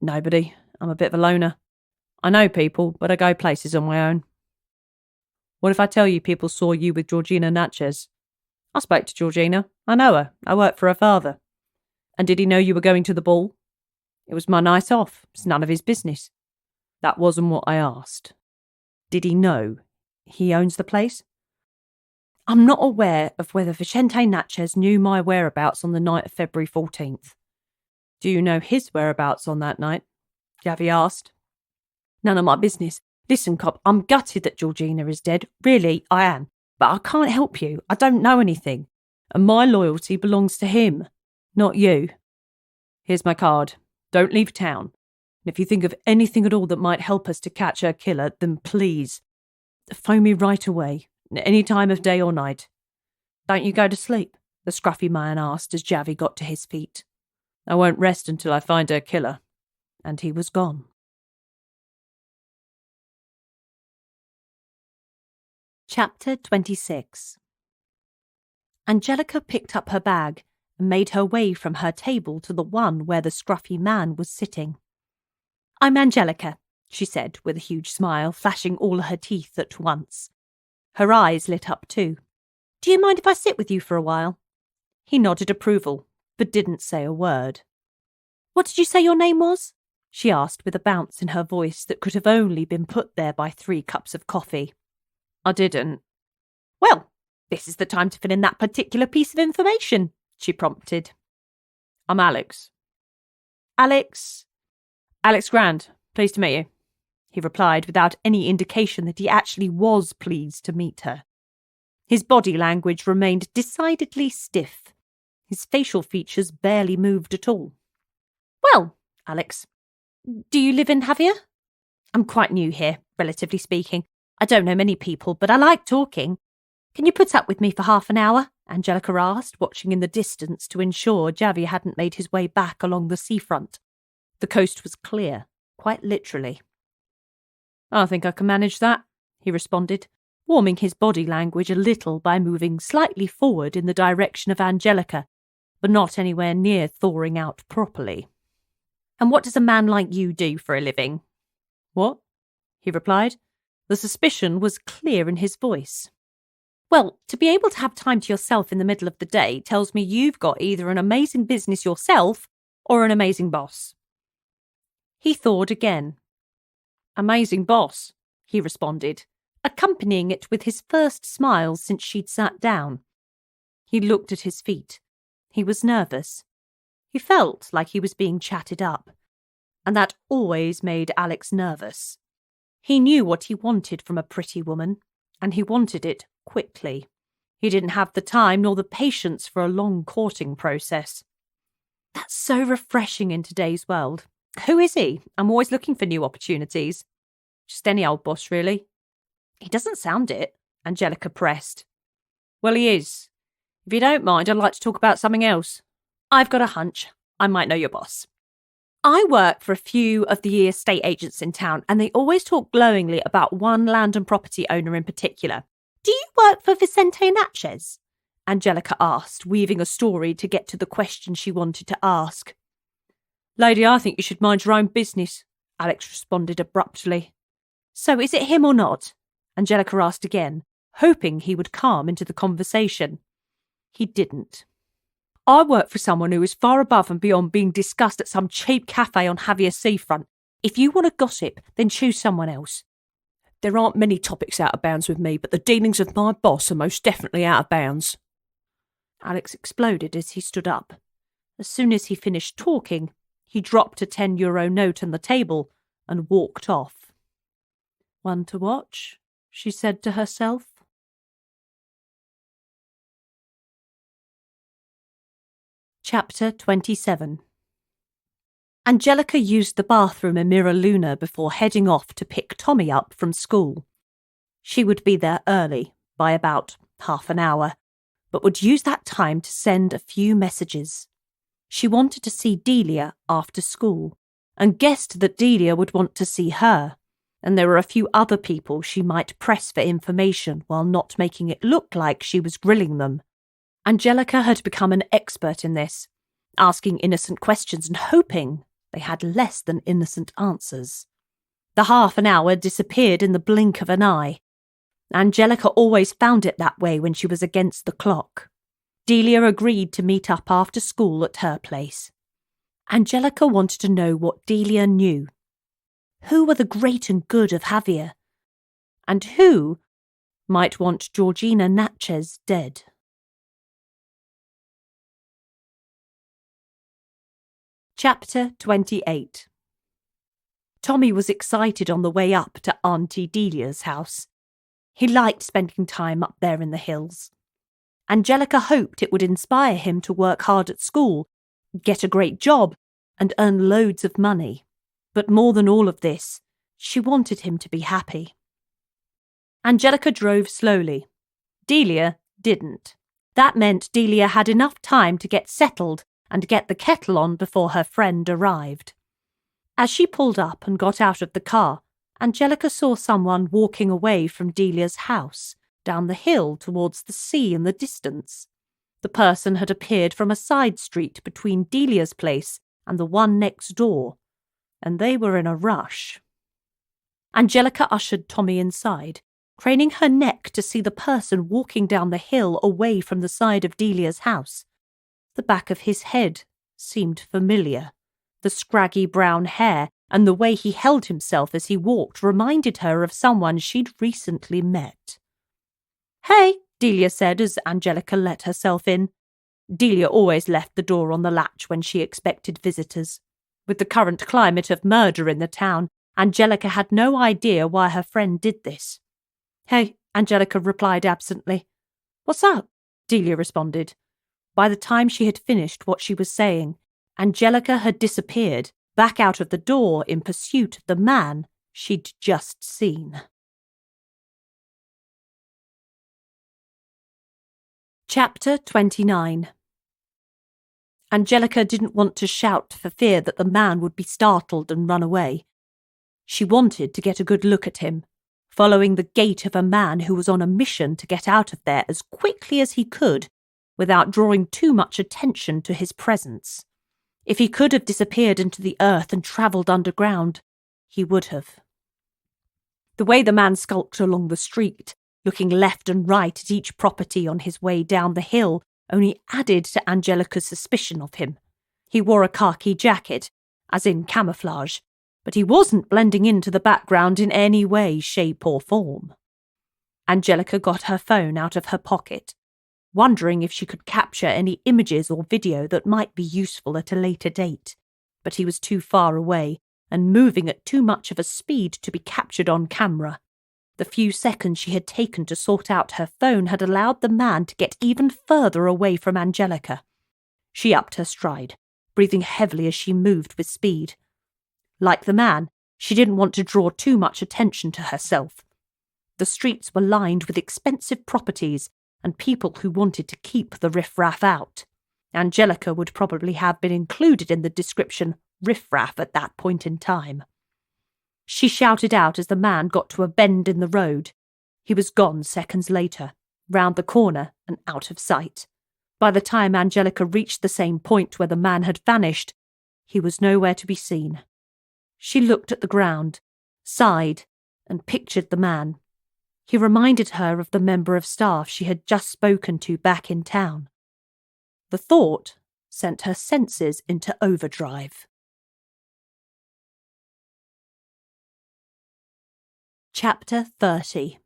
Speaker 2: Nobody. I'm a bit of a loner.
Speaker 3: I know people, but I go places on my own. What if I tell you people saw you with Georgina Natchez? I spoke to Georgina. I know her. I work for her father. And did he know you were going to the ball?
Speaker 2: It was my night off. It's none of his business.
Speaker 3: That wasn't what I asked.
Speaker 2: Did he know? He owns the place? I'm not aware of whether Vicente Natchez knew my whereabouts on the night of February 14th.
Speaker 3: Do you know his whereabouts on that night? Javi asked.
Speaker 2: None of my business. Listen, cop, I'm gutted that Georgina is dead. Really, I am. But I can't help you. I don't know anything. And my loyalty belongs to him, not you.
Speaker 3: Here's my card. Don't leave town. And if you think of anything at all that might help us to catch her killer, then please, phone me right away, any time of day or night.
Speaker 2: Don't you go to sleep? The scruffy man asked as Javi got to his feet.
Speaker 3: I won't rest until I find her killer.
Speaker 2: And he was gone. Chapter 26. Angelica picked up her bag and made her way from her table to the one where the scruffy man was sitting. I'm Angelica, she said with a huge smile, flashing all her teeth at once. Her eyes lit up too. Do you mind if I sit with you for a while? He nodded approval, but didn't say a word. What did you say your name was? She asked with a bounce in her voice that could have only been put there by 3 cups of coffee.
Speaker 3: I didn't.
Speaker 2: Well, this is the time to fill in that particular piece of information, she prompted.
Speaker 3: I'm Alex.
Speaker 2: Alex
Speaker 3: Grand, pleased to meet you,
Speaker 2: he replied without any indication that he actually was pleased to meet her. His body language remained decidedly stiff. His facial features barely moved at all. Well, Alex, do you live in Javier? I'm quite new here, relatively speaking. I don't know many people, but I like talking. Can you put up with me for half an hour? Angelica asked, watching in the distance to ensure Javi hadn't made his way back along the seafront. The coast was clear, quite literally.
Speaker 3: I think I can manage that, he responded, warming his body language a little by moving slightly forward in the direction of Angelica, but not anywhere near thawing out properly.
Speaker 2: And what does a man like you do for a living?
Speaker 3: What? He replied. The suspicion was clear in his voice.
Speaker 2: Well, to be able to have time to yourself in the middle of the day tells me you've got either an amazing business yourself or an amazing boss. He thawed again.
Speaker 3: Amazing boss, he responded,
Speaker 2: accompanying it with his first smile since she'd sat down. He looked at his feet. He was nervous. He felt like he was being chatted up, and that always made Alex nervous. He knew what he wanted from a pretty woman, and he wanted it quickly. He didn't have the time nor the patience for a long courting process.
Speaker 3: That's so refreshing in today's world. Who is he? I'm always looking for new opportunities. Just any old boss, really. He doesn't sound it, Angelica pressed. Well, he is. If you don't mind, I'd like to talk about something else. I've got a hunch I might know your boss. I work for a few of the estate agents in town, and they always talk glowingly about one land and property owner in particular. Do you work for Vicente Natchez? Angelica asked, weaving a story to get to the question she wanted to ask. Lady, I think you should mind your own business, Alex responded abruptly. So is it him or not? Angelica asked again, hoping he would calm into the conversation. He didn't. I work for someone who is far above and beyond being discussed at some cheap cafe on Javier Seafront. If you want to gossip, then choose someone else. There aren't many topics out of bounds with me, but the dealings of my boss are most definitely out of bounds. Alex exploded as he stood up. As soon as he finished talking, he dropped a €10 note on the table and walked off. One to watch, she said to herself. Chapter 27. Angelica used the bathroom in Mira Luna before heading off to pick Tommy up from school. She would be there early, by about half an hour, but would use that time to send a few messages. She wanted to see Delia after school, and guessed that Delia would want to see her, and there were a few other people she might press for information while not making it look like she was grilling them. Angelica had become an expert in this, asking innocent questions and hoping they had less than innocent answers. The half an hour disappeared in the blink of an eye. Angelica always found it that way when she was against the clock. Delia agreed to meet up after school at her place. Angelica wanted to know what Delia knew. Who were the great and good of Javier? And who might want Georgina Natchez dead? Chapter 28. Tommy was excited on the way up to Auntie Delia's house. He liked spending time up there in the hills. Angelica hoped it would inspire him to work hard at school, get a great job, and earn loads of money. But more than all of this, she wanted him to be happy. Angelica drove slowly. Delia didn't. That meant Delia had enough time to get settled and get the kettle on before her friend arrived. As she pulled up and got out of the car, Angelica saw someone walking away from Delia's house, down the hill towards the sea in the distance. The person had appeared from a side street between Delia's place and the one next door, and they were in a rush. Angelica ushered Tommy inside, craning her neck to see the person walking down the hill away from the side of Delia's house. The back of his head seemed familiar. The scraggy brown hair and the way he held himself as he walked reminded her of someone she'd recently met. "Hey," Delia said as Angelica let herself in. Delia always left the door on the latch when she expected visitors. With the current climate of murder in the town, Angelica had no idea why her friend did this. "Hey," Angelica replied absently. "What's up?" Delia responded. By the time she had finished what she was saying, Angelica had disappeared, back out of the door in pursuit of the man she'd just seen. Chapter 29. Angelica didn't want to shout for fear that the man would be startled and run away. She wanted to get a good look at him, following the gait of a man who was on a mission to get out of there as quickly as he could without drawing too much attention to his presence. If he could have disappeared into the earth and travelled underground, he would have. The way the man skulked along the street, looking left and right at each property on his way down the hill, only added to Angelica's suspicion of him. He wore a khaki jacket, as in camouflage, but he wasn't blending into the background in any way, shape or form. Angelica got her phone out of her pocket, wondering if she could capture any images or video that might be useful at a later date, but he was too far away and moving at too much of a speed to be captured on camera. The few seconds she had taken to sort out her phone had allowed the man to get even further away from Angelica. She upped her stride,
Speaker 2: breathing heavily as she moved with speed. Like the man, she didn't want to draw too much attention to herself. The streets were lined with expensive properties and people who wanted to keep the riffraff out. Angelica would probably have been included in the description riffraff at that point in time. She shouted out as the man got to a bend in the road. He was gone seconds later, round the corner and out of sight. By the time Angelica reached the same point where the man had vanished, he was nowhere to be seen. She looked at the ground, sighed, and pictured the man. He reminded her of the member of staff she had just spoken to back in town. The thought sent her senses into overdrive. Chapter 30.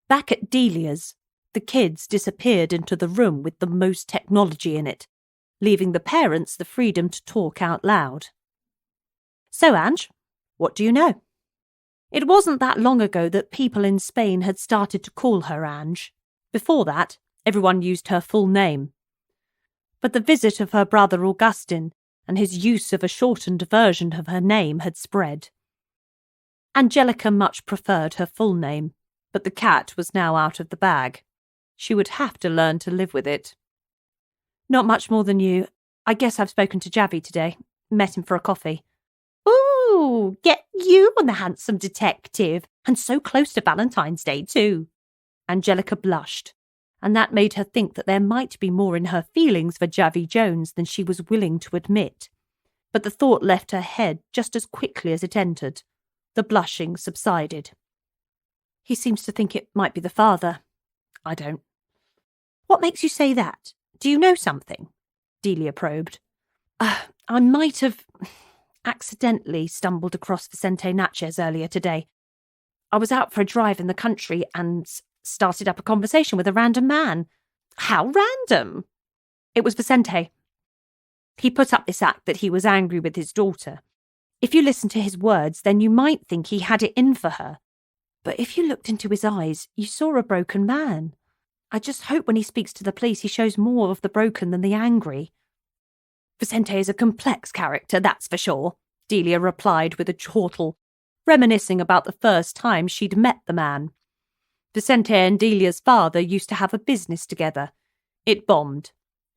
Speaker 2: Back at Delia's, the kids disappeared into the room with the most technology in it, leaving the parents the freedom to talk out loud. So, Ange, what do you know? It wasn't that long ago that people in Spain had started to call her Ange. Before that, everyone used her full name. But the visit of her brother Augustin and his use of a shortened version of her name had spread. Angelica much preferred her full name, but the cat was now out of the bag. She would have to learn to live with it. Not much more than you. I guess I've spoken to Javi today. Met him for a coffee. Ooh, get you on the handsome detective, and so close to Valentine's Day too. Angelica blushed, and that made her think that there might be more in her feelings for Javi Jones than she was willing to admit. But the thought left her head just as quickly as it entered. The blushing subsided. He seems to think it might be the father. I don't. What makes you say that? Do you know something? Delia probed. I might have accidentally stumbled across Vicente Natchez earlier today. I was out for a drive in the country and started up a conversation with a random man. How random? It was Vicente. He put up this act that he was angry with his daughter. If you listen to his words, then you might think he had it in for her. But if you looked into his eyes, you saw a broken man. I just hope when he speaks to the police he shows more of the broken than the angry. Vicente is a complex character, that's for sure, Delia replied with a chortle, reminiscing about the first time she'd met the man. Vicente and Delia's father used to have a business together. It bombed.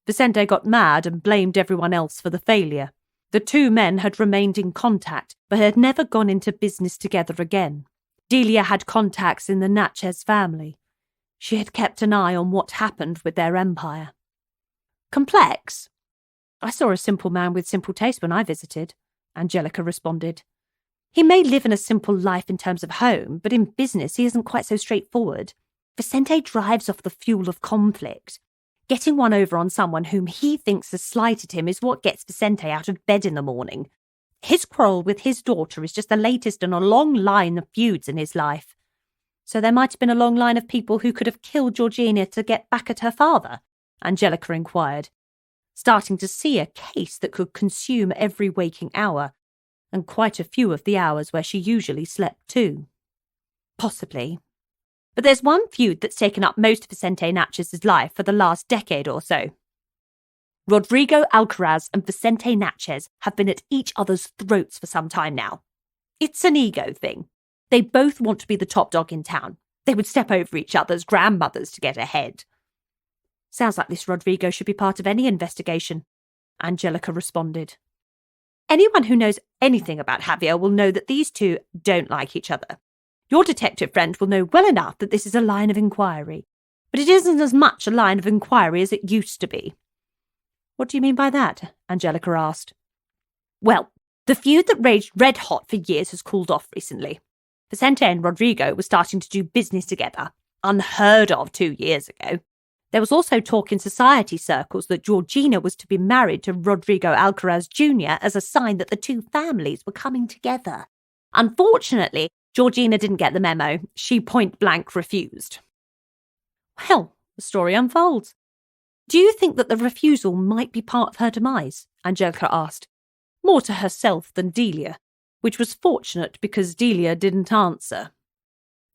Speaker 2: Vicente got mad and blamed everyone else for the failure. The two men had remained in contact, but had never gone into business together again. Delia had contacts in the Natchez family. She had kept an eye on what happened with their empire. Complex? I saw a simple man with simple taste when I visited, Angelica responded. He may live in a simple life in terms of home, but in business he isn't quite so straightforward. Vicente drives off the fuel of conflict. Getting one over on someone whom he thinks has slighted him is what gets Vicente out of bed in the morning. His quarrel with his daughter is just the latest in a long line of feuds in his life. So there might have been a long line of people who could have killed Georgina to get back at her father, Angelica inquired, starting to see a case that could consume every waking hour, and quite a few of the hours where she usually slept too. Possibly. But there's one feud that's taken up most of Vicente Natchez's life for the last decade or so. Rodrigo Alcaraz and Vicente Natchez have been at each other's throats for some time now. It's an ego thing. They both want to be the top dog in town. They would step over each other's grandmothers to get ahead. Sounds like this Rodrigo should be part of any investigation, Angelica responded. Anyone who knows anything about Javier will know that these two don't like each other. Your detective friend will know well enough that this is a line of inquiry, but it isn't as much a line of inquiry as it used to be. What do you mean by that? Angelica asked. Well, the feud that raged red hot for years has cooled off recently. Vicente and Rodrigo were starting to do business together, unheard of 2 years ago. There was also talk in society circles that Georgina was to be married to Rodrigo Alcaraz Jr. as a sign that the two families were coming together. Unfortunately, Georgina didn't get the memo. She point-blank refused. Well, the story unfolds. Do you think that the refusal might be part of her demise? Angelica asked, more to herself than Delia, which was fortunate because Delia didn't answer.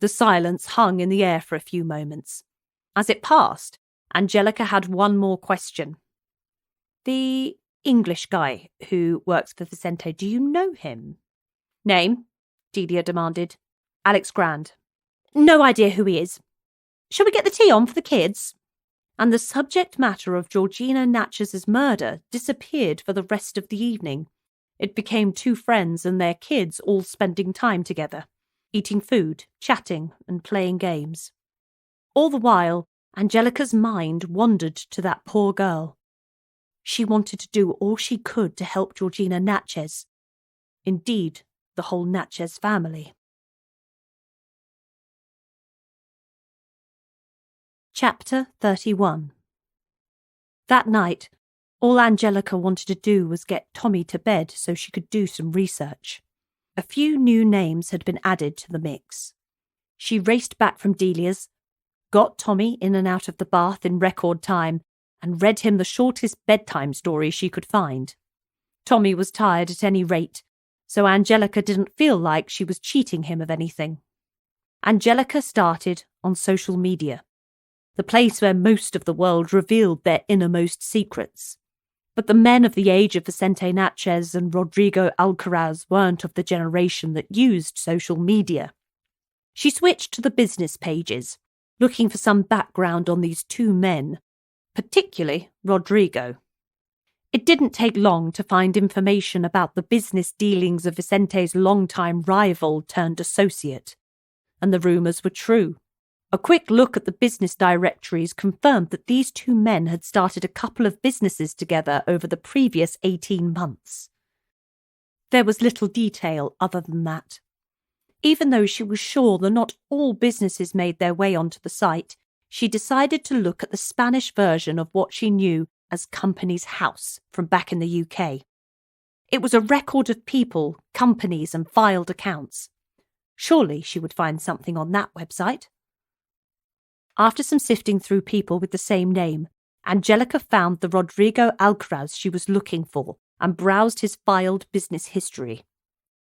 Speaker 2: The silence hung in the air for a few moments. As it passed, Angelica had one more question. The English guy who works for Vicente. Do you know him?"
Speaker 3: "Name?" Delia demanded.
Speaker 2: "Alex Grand." "No idea who he is. Shall we get the tea on for the kids?" And the subject matter of Georgina Natchez's murder disappeared for the rest of the evening. It became two friends and their kids all spending time together, eating food, chatting, and playing games. All the while, Angelica's mind wandered to that poor girl. She wanted to do all she could to help Georgina Natchez. Indeed, the whole Natchez family. Chapter 31. That night, all Angelica wanted to do was get Tommy to bed so she could do some research. A few new names had been added to the mix. She raced back from Delia's, got Tommy in and out of the bath in record time, and read him the shortest bedtime story she could find. Tommy was tired at any rate, so Angelica didn't feel like she was cheating him of anything. Angelica started on social media, the place where most of the world revealed their innermost secrets. But the men of the age of Vicente Natchez and Rodrigo Alcaraz weren't of the generation that used social media. She switched to the business pages, looking for some background on these two men, particularly Rodrigo. It didn't take long to find information about the business dealings of Vicente's longtime rival turned associate, and the rumours were true. A quick look at the business directories confirmed that these two men had started a couple of businesses together over the previous 18 months. There was little detail other than that. Even though she was sure that not all businesses made their way onto the site, she decided to look at the Spanish version of what she knew as Companies House from back in the UK. It was a record of people, companies, and filed accounts. Surely she would find something on that website. After some sifting through people with the same name, Angelica found the Rodrigo Alcaraz she was looking for and browsed his filed business history.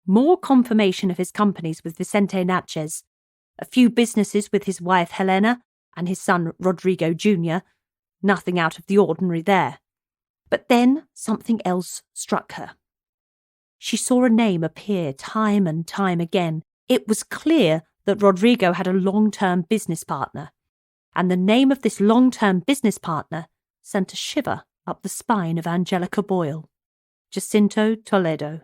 Speaker 2: More confirmation of his companies with Vicente Natchez, a few businesses with his wife Helena and his son Rodrigo Jr., nothing out of the ordinary there. But then something else struck her. She saw a name appear time and time again. It was clear that Rodrigo had a long-term business partner, and the name of this long-term business partner sent a shiver up the spine of Angelica Boyle. Jacinto Toledo.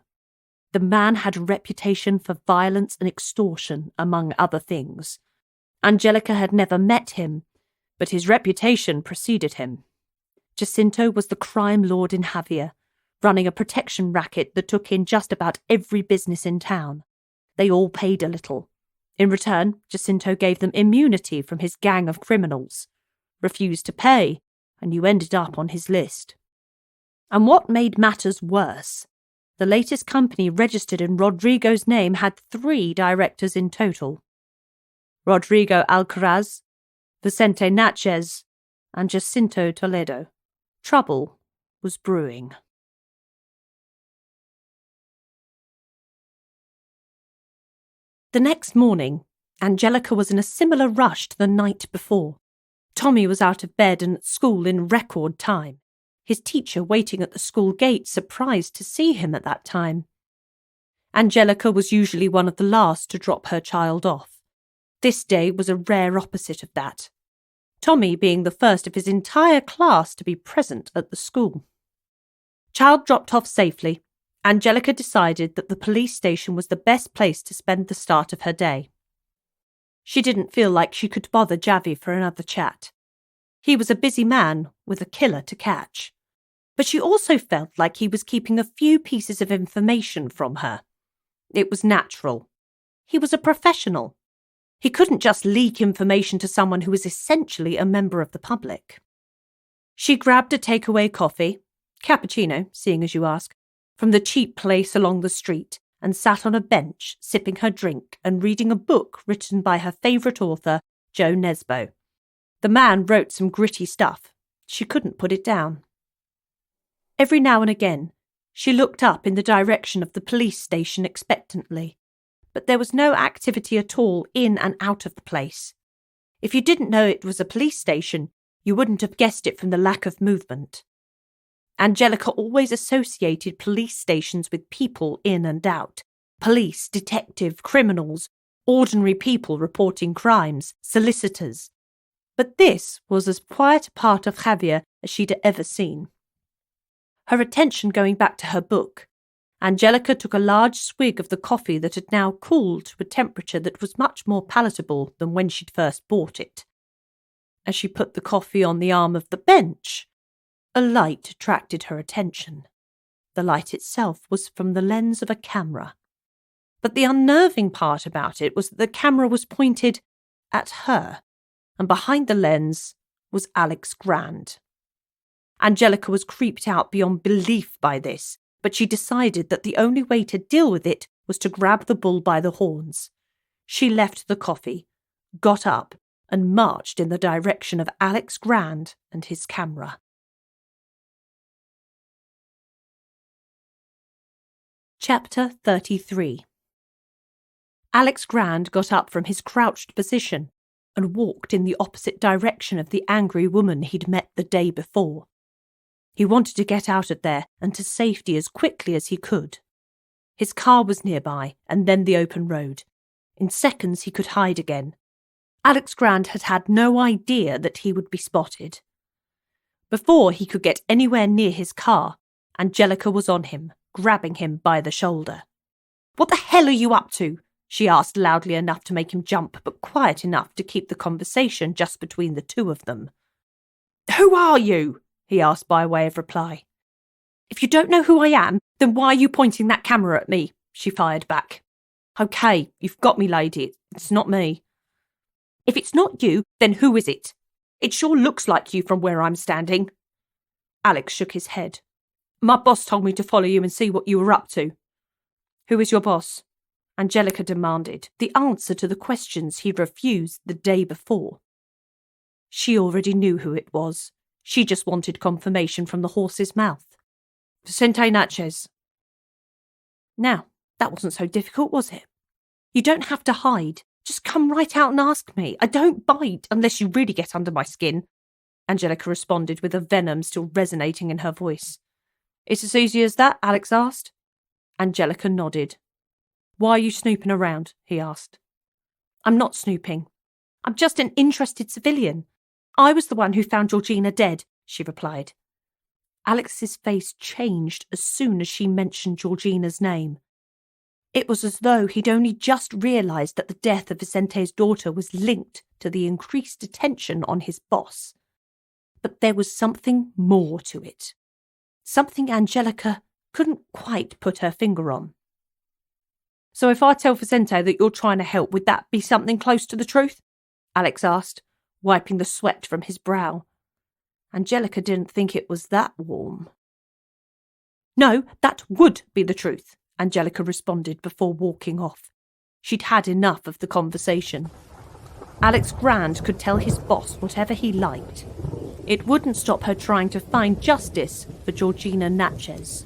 Speaker 2: The man had a reputation for violence and extortion, among other things. Angelica had never met him, but his reputation preceded him. Jacinto was the crime lord in Javier, running a protection racket that took in just about every business in town. They all paid a little. In return, Jacinto gave them immunity from his gang of criminals. Refused to pay, and you ended up on his list. And what made matters worse, the latest company registered in Rodrigo's name had 3 directors in total. Rodrigo Alcaraz, Vicente Natchez, and Jacinto Toledo. Trouble was brewing. The next morning, Angelica was in a similar rush to the night before. Tommy was out of bed and at school in record time. His teacher waiting at the school gate, surprised to see him at that time. Angelica was usually one of the last to drop her child off. This day was a rare opposite of that, Tommy being the first of his entire class to be present at the school. Child dropped off safely, Angelica decided that the police station was the best place to spend the start of her day. She didn't feel like she could bother Javi for another chat. He was a busy man with a killer to catch. But she also felt like he was keeping a few pieces of information from her. It was natural. He was a professional. He couldn't just leak information to someone who was essentially a member of the public. She grabbed a takeaway coffee, cappuccino, seeing as you ask, from the cheap place along the street and sat on a bench, sipping her drink and reading a book written by her favourite author, Joe Nesbo. The man wrote some gritty stuff. She couldn't put it down. Every now and again, she looked up in the direction of the police station expectantly, but there was no activity at all in and out of the place. If you didn't know it was a police station, you wouldn't have guessed it from the lack of movement. Angelica always associated police stations with people in and out. Police, detective, criminals, ordinary people reporting crimes, solicitors. But this was as quiet a part of Javier as she'd ever seen. Her attention going back to her book, Angelica took a large swig of the coffee that had now cooled to a temperature that was much more palatable than when she'd first bought it. As she put the coffee on the arm of the bench, a light attracted her attention. The light itself was from the lens of a camera. But the unnerving part about it was that the camera was pointed at her, and behind the lens was Alex Grand. Angelica was creeped out beyond belief by this, but she decided that the only way to deal with it was to grab the bull by the horns. She left the coffee, got up, and marched in the direction of Alex Grand and his camera. Chapter 33. Alex Grand got up from his crouched position and walked in the opposite direction of the angry woman he'd met the day before. He wanted to get out of there and to safety as quickly as he could. His car was nearby, and then the open road. In seconds he could hide again. Alex Grand had had no idea that he would be spotted. Before he could get anywhere near his car, Angelica was on him, grabbing him by the shoulder. "What the hell are you up to?" she asked loudly enough to make him jump, but quiet enough to keep the conversation just between the two of them. "Who are you?" he asked by way of reply. "If you don't know who I am, then why are you pointing that camera at me?" she fired back. "Okay, you've got me, lady. It's not me." "If it's not you, then who is it? It sure looks like you from where I'm standing." Alex shook his head. "My boss told me to follow you and see what you were up to." "Who is your boss?" Angelica demanded, the answer to the questions he refused the day before. She already knew who it was. She just wanted confirmation from the horse's mouth. "Vicente Natchez." Now, that wasn't so difficult, was it? "You don't have to hide. Just come right out and ask me. I don't bite unless you really get under my skin," Angelica responded with a venom still resonating in her voice. "It's as easy as that?" Alex asked. Angelica nodded. "Why are you snooping around?" he asked. "I'm not snooping. I'm just an interested civilian. I was the one who found Georgina dead," she replied. Alex's face changed as soon as she mentioned Georgina's name. It was as though he'd only just realised that the death of Vicente's daughter was linked to the increased attention on his boss. But there was something more to it. Something Angelica couldn't quite put her finger on. "So if I tell Vicente that you're trying to help, would that be something close to the truth?" Alex asked, wiping the sweat from his brow. Angelica didn't think it was that warm. "No, that would be the truth," Angelica responded before walking off. She'd had enough of the conversation. Alex Grand could tell his boss whatever he liked. It wouldn't stop her trying to find justice for Georgina Natchez.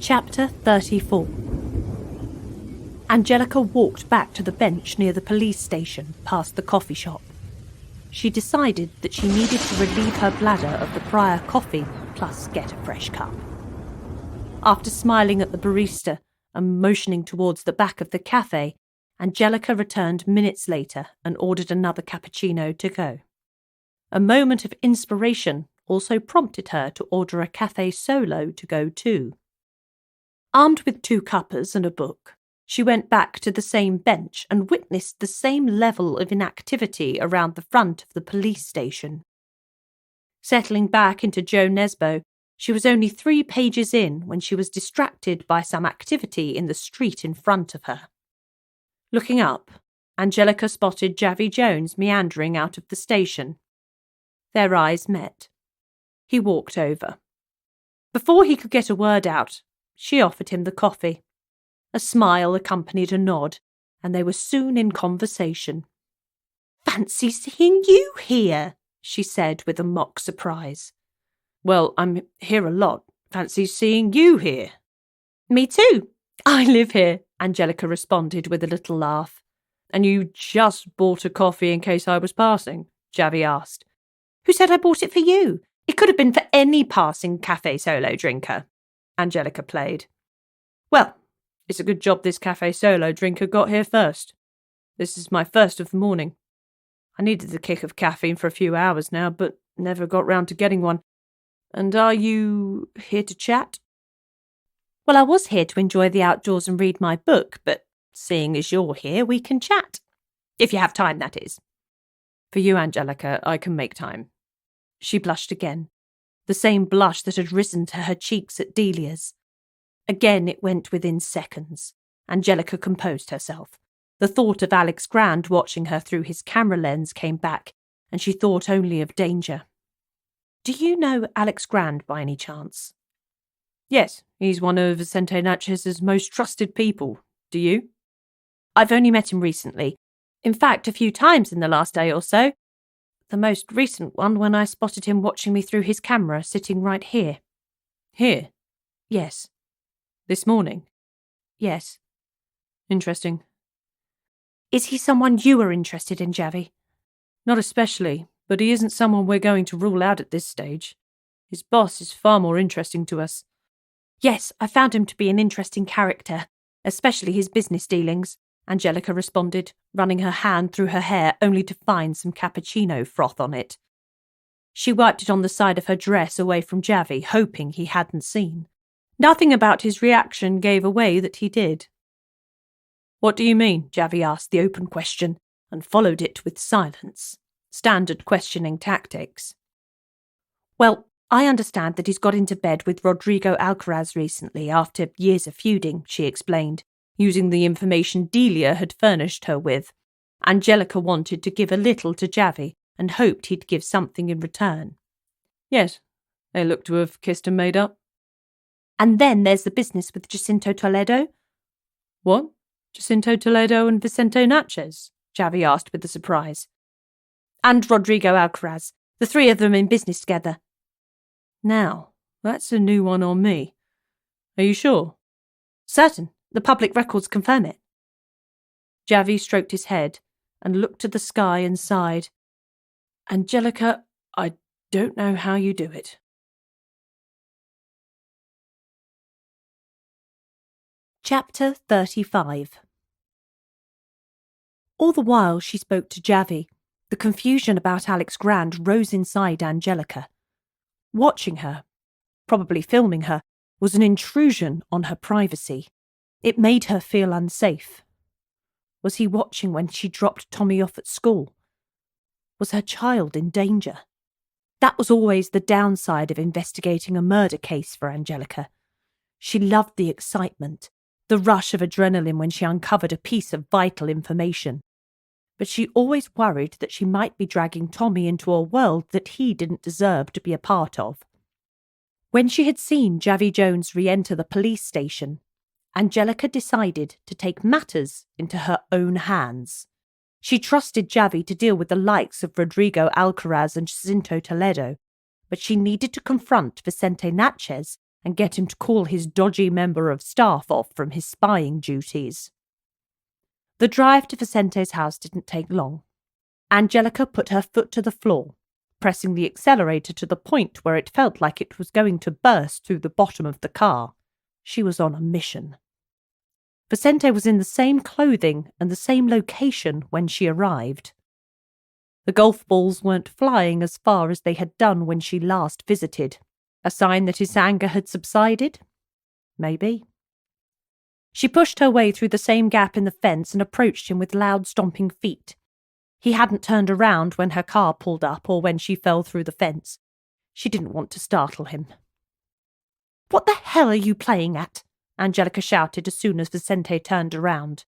Speaker 2: Chapter 34. Angelica walked back to the bench near the police station, past the coffee shop. She decided that she needed to relieve her bladder of the prior coffee, plus get a fresh cup. After smiling at the barista and motioning towards the back of the cafe, Angelica returned minutes later and ordered another cappuccino to go. A moment of inspiration also prompted her to order a cafe solo to go too. Armed with 2 cuppers and a book, she went back to the same bench and witnessed the same level of inactivity around the front of the police station. Settling back into Joe Nesbo, she was only 3 pages in when she was distracted by some activity in the street in front of her. Looking up, Angelica spotted Javi Jones meandering out of the station. Their eyes met. He walked over. Before he could get a word out, she offered him the coffee. A smile accompanied a nod, and they were soon in conversation. "Fancy seeing you here," she said with a mock surprise. "Well, I'm here a lot. Fancy seeing you here." "Me too. I live here," Angelica responded with a little laugh. "And you just bought a coffee in case I was passing?"
Speaker 3: Javi asked. Who said I bought it for you? It could have been for any passing cafe solo drinker. Angelica played. Well, it's a good job this cafe solo drinker got here first. This is my first of the morning. I needed the kick of caffeine for a few hours now, but never got round to getting one. And are you here to chat?
Speaker 2: Well, I was here to enjoy the outdoors and read my book, but seeing as you're here, we can chat. If you have time, that is.
Speaker 3: For you, Angelica, I can make time.
Speaker 2: She blushed again, the same blush that had risen to her cheeks at Delia's. Again it went within seconds. Angelica composed herself. The thought of Alex Grand watching her through his camera lens came back, and she thought only of danger. Do you know Alex Grand by any chance?
Speaker 3: Yes, he's one of Vicente Natchez' most trusted people. Do you?
Speaker 2: I've only met him recently. In fact, a few times in the last day or so. The most recent one when I spotted him watching me through his camera, sitting right here.
Speaker 3: Here?
Speaker 2: Yes.
Speaker 3: This morning?
Speaker 2: Yes.
Speaker 3: Interesting.
Speaker 2: Is he someone you are interested in, Javi?
Speaker 3: Not especially, but he isn't someone we're going to rule out at this stage. His boss is far more interesting to us.
Speaker 2: Yes, I found him to be an interesting character, especially his business dealings, Angelica responded, running her hand through her hair only to find some cappuccino froth on it. She wiped it on the side of her dress away from Javi, hoping he hadn't seen. Nothing about his reaction gave away that he did.
Speaker 3: What do you mean?
Speaker 2: Javi asked the open question, and followed it with silence. Standard questioning tactics. Well, I understand that he's got into bed with Rodrigo Alcaraz recently after years of feuding, she explained, using the information Delia had furnished her with. Angelica wanted to give a little to Javi and hoped he'd give something in return.
Speaker 3: Yes, they look to have kissed and made up.
Speaker 2: And then there's the business with Jacinto Toledo.
Speaker 3: What? Jacinto Toledo and Vicente Natchez? Javi asked with a surprise.
Speaker 2: And Rodrigo Alcaraz, the three of them in business together.
Speaker 3: Now, that's a new one on me. Are you sure?
Speaker 2: Certain. The public records confirm it.
Speaker 3: Javi stroked his head and looked to the sky and sighed. Angelica, I don't know how you do it.
Speaker 2: Chapter 35. All the while she spoke to Javi, the confusion about Alex Grand rose inside Angelica. Watching her, probably filming her, was an intrusion on her privacy. It made her feel unsafe. Was he watching when she dropped Tommy off at school? Was her child in danger? That was always the downside of investigating a murder case for Angelica. She loved the excitement, the rush of adrenaline when she uncovered a piece of vital information. But she always worried that she might be dragging Tommy into a world that he didn't deserve to be a part of. When she had seen Javi Jones re-enter the police station, Angelica decided to take matters into her own hands. She trusted Javi to deal with the likes of Rodrigo Alcaraz and Jacinto Toledo, but she needed to confront Vicente Natchez and get him to call his dodgy member of staff off from his spying duties. The drive to Vicente's house didn't take long. Angelica put her foot to the floor, pressing the accelerator to the point where it felt like it was going to burst through the bottom of the car. She was on a mission. Vicente was in the same clothing and the same location when she arrived. The golf balls weren't flying as far as they had done when she last visited. A sign that his anger had subsided? Maybe. She pushed her way through the same gap in the fence and approached him with loud stomping feet. He hadn't turned around when her car pulled up or when she fell through the fence. She didn't want to startle him. "What the hell are you playing at?" Angelica shouted as soon as Vicente turned around.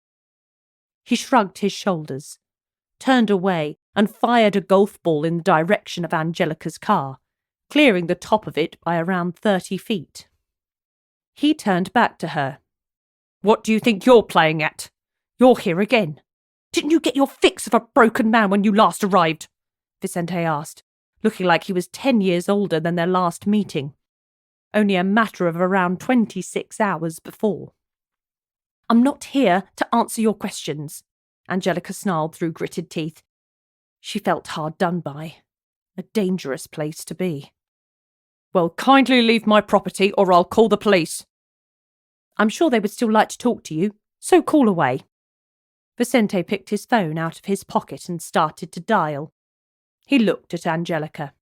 Speaker 2: He shrugged his shoulders, turned away, and fired a golf ball in the direction of Angelica's car, clearing the top of it by around 30 feet. He turned back to her. "What do you think you're playing at? You're here again. Didn't you get your fix of a broken man when you last arrived?" Vicente asked, looking like he was 10 years older than their last meeting, only a matter of around 26 hours before. "I'm not here to answer your questions," Angelica snarled through gritted teeth. She felt hard done by. A dangerous place to be.
Speaker 3: Well, kindly leave my property or I'll call the police.
Speaker 2: I'm sure they would still like to talk to you, so call away. Vicente picked his phone out of his pocket and started to dial. He looked at Angelica.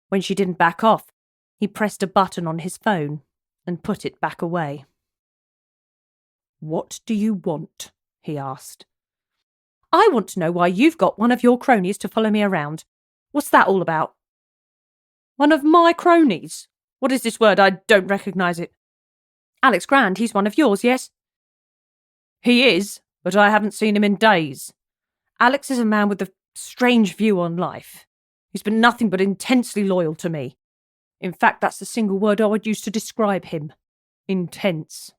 Speaker 2: When she didn't back off, he pressed a button on his phone and put it back away.
Speaker 3: What do you want? He asked.
Speaker 2: I want to know why you've got one of your cronies to follow me around. What's that all about?
Speaker 3: One of my cronies? What is this word? I don't recognise it.
Speaker 2: Alex Grand, he's one of yours, yes?
Speaker 3: He is, but I haven't seen him in days.
Speaker 2: Alex is a man with a strange view on life. He's been nothing but intensely loyal to me. In fact, that's the single word I would use to describe him. Intense.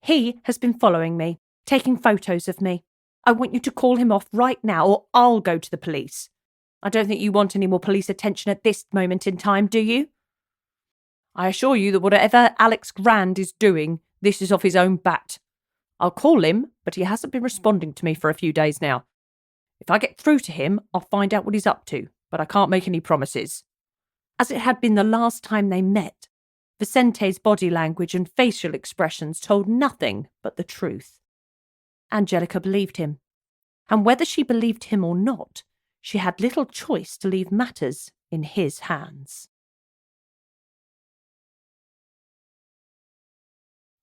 Speaker 2: He has been following me, taking photos of me. I want you to call him off right now or I'll go to the police. I don't think you want any more police attention at this moment in time, do you?
Speaker 3: I assure you that whatever Alex Grand is doing, this is off his own bat. I'll call him, but he hasn't been responding to me for a few days now. If I get through to him, I'll find out what he's up to, but I can't make any promises.
Speaker 2: As it had been the last time they met, Vicente's body language and facial expressions told nothing but the truth. Angelica believed him, and whether she believed him or not, she had little choice to leave matters in his hands.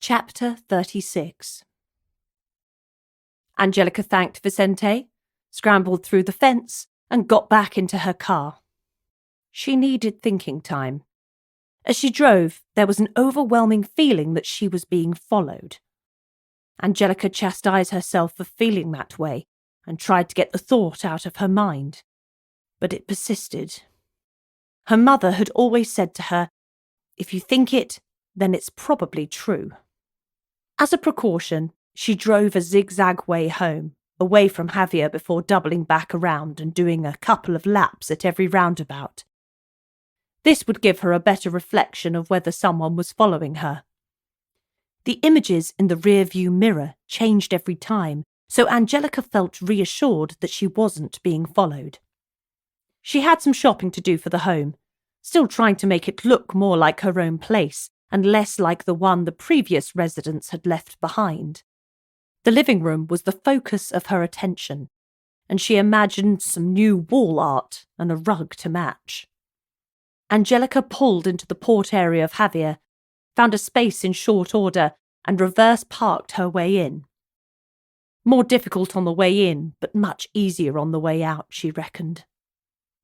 Speaker 2: Chapter 36. Angelica thanked Vicente, scrambled through the fence, and got back into her car. She needed thinking time. As she drove, there was an overwhelming feeling that she was being followed. Angelica chastised herself for feeling that way and tried to get the thought out of her mind. But it persisted. Her mother had always said to her, "If you think it, then it's probably true." As a precaution, she drove a zigzag way home, away from Javier before doubling back around and doing a couple of laps at every roundabout. This would give her a better reflection of whether someone was following her. The images in the rear-view mirror changed every time, so Angelica felt reassured that she wasn't being followed. She had some shopping to do for the home, still trying to make it look more like her own place and less like the one the previous residents had left behind. The living room was the focus of her attention, and she imagined some new wall art and a rug to match. Angelica pulled into the port area of Javier, found a space in short order, and reverse parked her way in. More difficult on the way in, but much easier on the way out, she reckoned.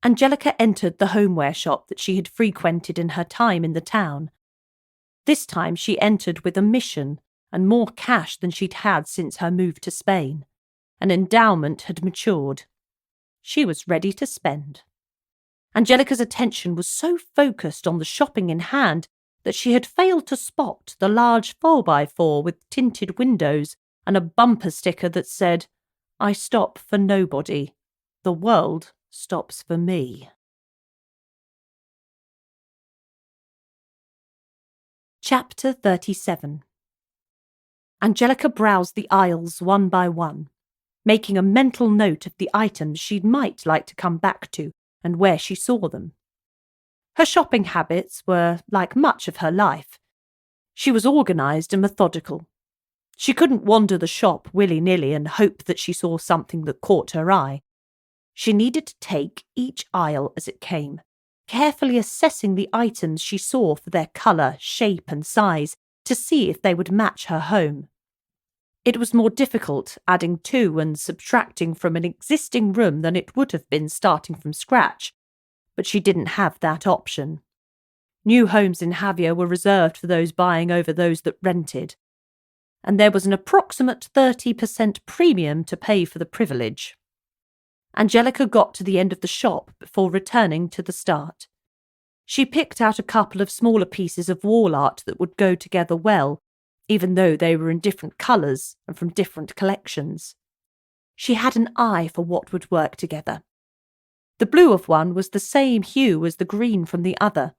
Speaker 2: Angelica entered the homeware shop that she had frequented in her time in the town. This time she entered with a mission and more cash than she'd had since her move to Spain. An endowment had matured. She was ready to spend. Angelica's attention was so focused on the shopping in hand that she had failed to spot the large 4x4 with tinted windows and a bumper sticker that said, "I stop for nobody. The world stops for me." Chapter 37. Angelica browsed the aisles one by one, making a mental note of the items she might like to come back to and where she saw them. Her shopping habits were like much of her life. She was organised and methodical. She couldn't wander the shop willy-nilly and hope that she saw something that caught her eye. She needed to take each aisle as it came, carefully assessing the items she saw for their colour, shape and size to see if they would match her home. It was more difficult adding to and subtracting from an existing room than it would have been starting from scratch, but she didn't have that option. New homes in Javier were reserved for those buying over those that rented, and there was an approximate 30% premium to pay for the privilege. Angelica got to the end of the shop before returning to the start. She picked out a couple of smaller pieces of wall art that would go together well, even though they were in different colours and from different collections. She had an eye for what would work together. The blue of one was the same hue as the green from the other,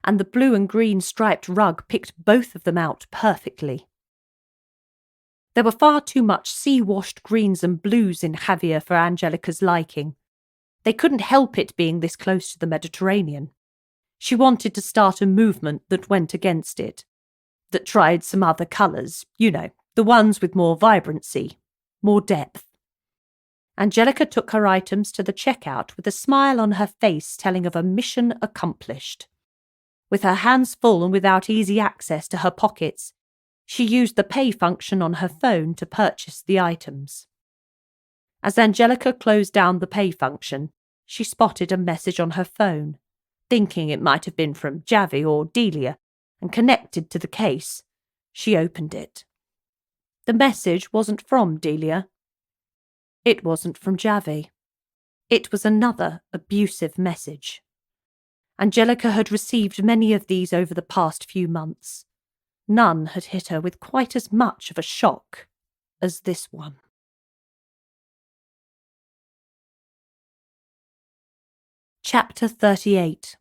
Speaker 2: and the blue and green striped rug picked both of them out perfectly. There were far too much sea-washed greens and blues in Javier for Angelica's liking, They couldn't help it being this close to the Mediterranean. She wanted to start a movement that went against it, that tried some other colours, the ones with more vibrancy, more depth. Angelica took her items to the checkout with a smile on her face telling of a mission accomplished. With her hands full and without easy access to her pockets, she used the pay function on her phone to purchase the items. As Angelica closed down the pay function, she spotted a message on her phone, thinking it might have been from Javi or Delia, and connected to the case. She opened it. The message wasn't from Delia. It wasn't from Javi. It was another abusive message. Angelica had received many of these over the past few months. None had hit her with quite as much of a shock as this one. Chapter 38.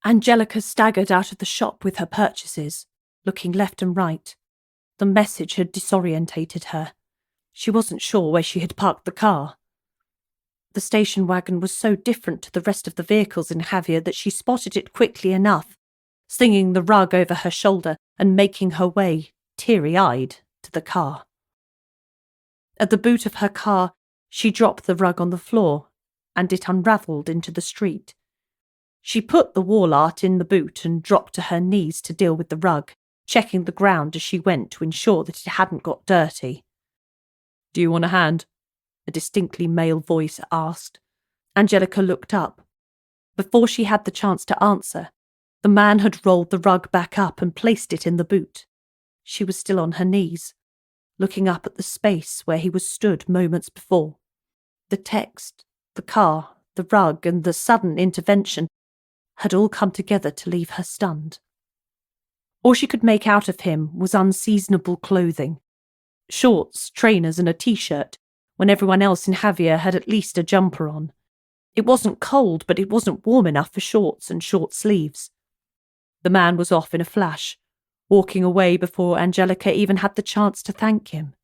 Speaker 2: Angelica staggered out of the shop with her purchases, looking left and right. The message had disorientated her. She wasn't sure where she had parked the car. The station wagon was so different to the rest of the vehicles in Javier that she spotted it quickly enough, slinging the rug over her shoulder and making her way, teary-eyed, to the car. At the boot of her car, she dropped the rug on the floor, and it unravelled into the street. She put the wall art in the boot and dropped to her knees to deal with the rug, checking the ground as she went to ensure that it hadn't got dirty.
Speaker 3: "Do you want a hand?"
Speaker 2: a distinctly male voice asked. Angelica looked up. Before she had the chance to answer, the man had rolled the rug back up and placed it in the boot. She was still on her knees, looking up at the space where he was stood moments before. The text, the car, the rug, and the sudden intervention had all come together to leave her stunned. All she could make out of him was unseasonable clothing. Shorts, trainers, and a t-shirt, when everyone else in Javier had at least a jumper on. It wasn't cold, but it wasn't warm enough for shorts and short sleeves. The man was off in a flash, walking away before Angelica even had the chance to thank him.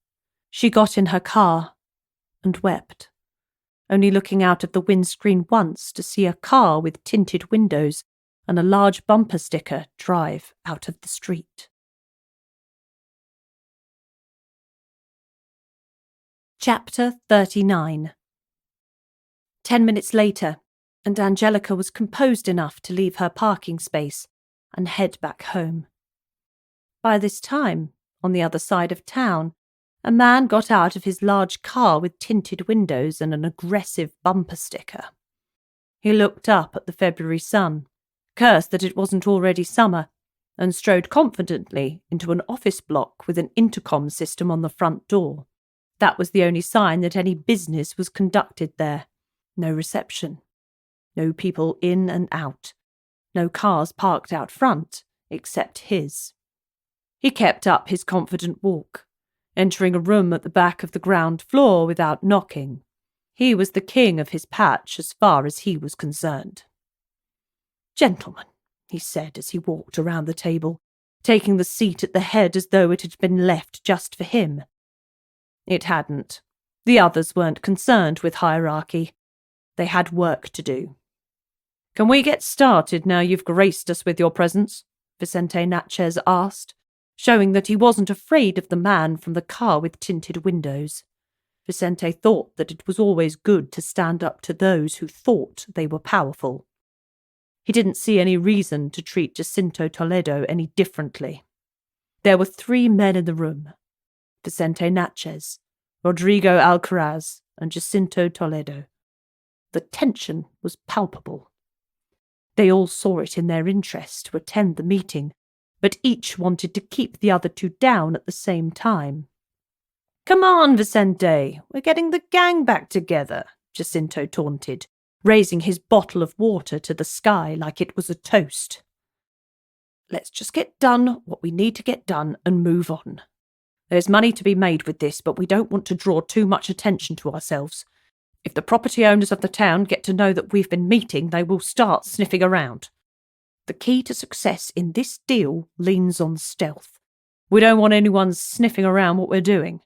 Speaker 2: She got in her car and wept, only looking out of the windscreen once to see a car with tinted windows and a large bumper sticker drive out of the street. Chapter 39. 10 minutes later, and Angelica was composed enough to leave her parking space and head back home. By this time, on the other side of town, a man got out of his large car with tinted windows and an aggressive bumper sticker. He looked up at the February sun, cursed that it wasn't already summer, and strode confidently into an office block with an intercom system on the front door. That was the only sign that any business was conducted there. No reception. No people in and out. No cars parked out front, except his. He kept up his confident walk, entering a room at the back of the ground floor without knocking. He was the king of his patch as far as he was concerned. "Gentlemen," he said as he walked around the table, taking the seat at the head as though it had been left just for him. It hadn't. The others weren't concerned with hierarchy. They had work to do. "Can we get started now you've graced us with your presence?" Vicente Natchez asked, showing that he wasn't afraid of the man from the car with tinted windows. Vicente thought that it was always good to stand up to those who thought they were powerful. He didn't see any reason to treat Jacinto Toledo any differently. There were 3 men in the room: Vicente Natchez, Rodrigo Alcaraz, and Jacinto Toledo. The tension was palpable. They all saw it in their interest to attend the meeting, but each wanted to keep the other 2 down at the same time. "Come on, Vicente, we're getting the gang back together," Jacinto taunted, raising his bottle of water to the sky like it was a toast. "Let's just get done what we need to get done and move on. There's money to be made with this, but we don't want to draw too much attention to ourselves. If the property owners of the town get to know that we've been meeting, they will start sniffing around. The key to success in this deal leans on stealth. We don't want anyone sniffing around what we're doing."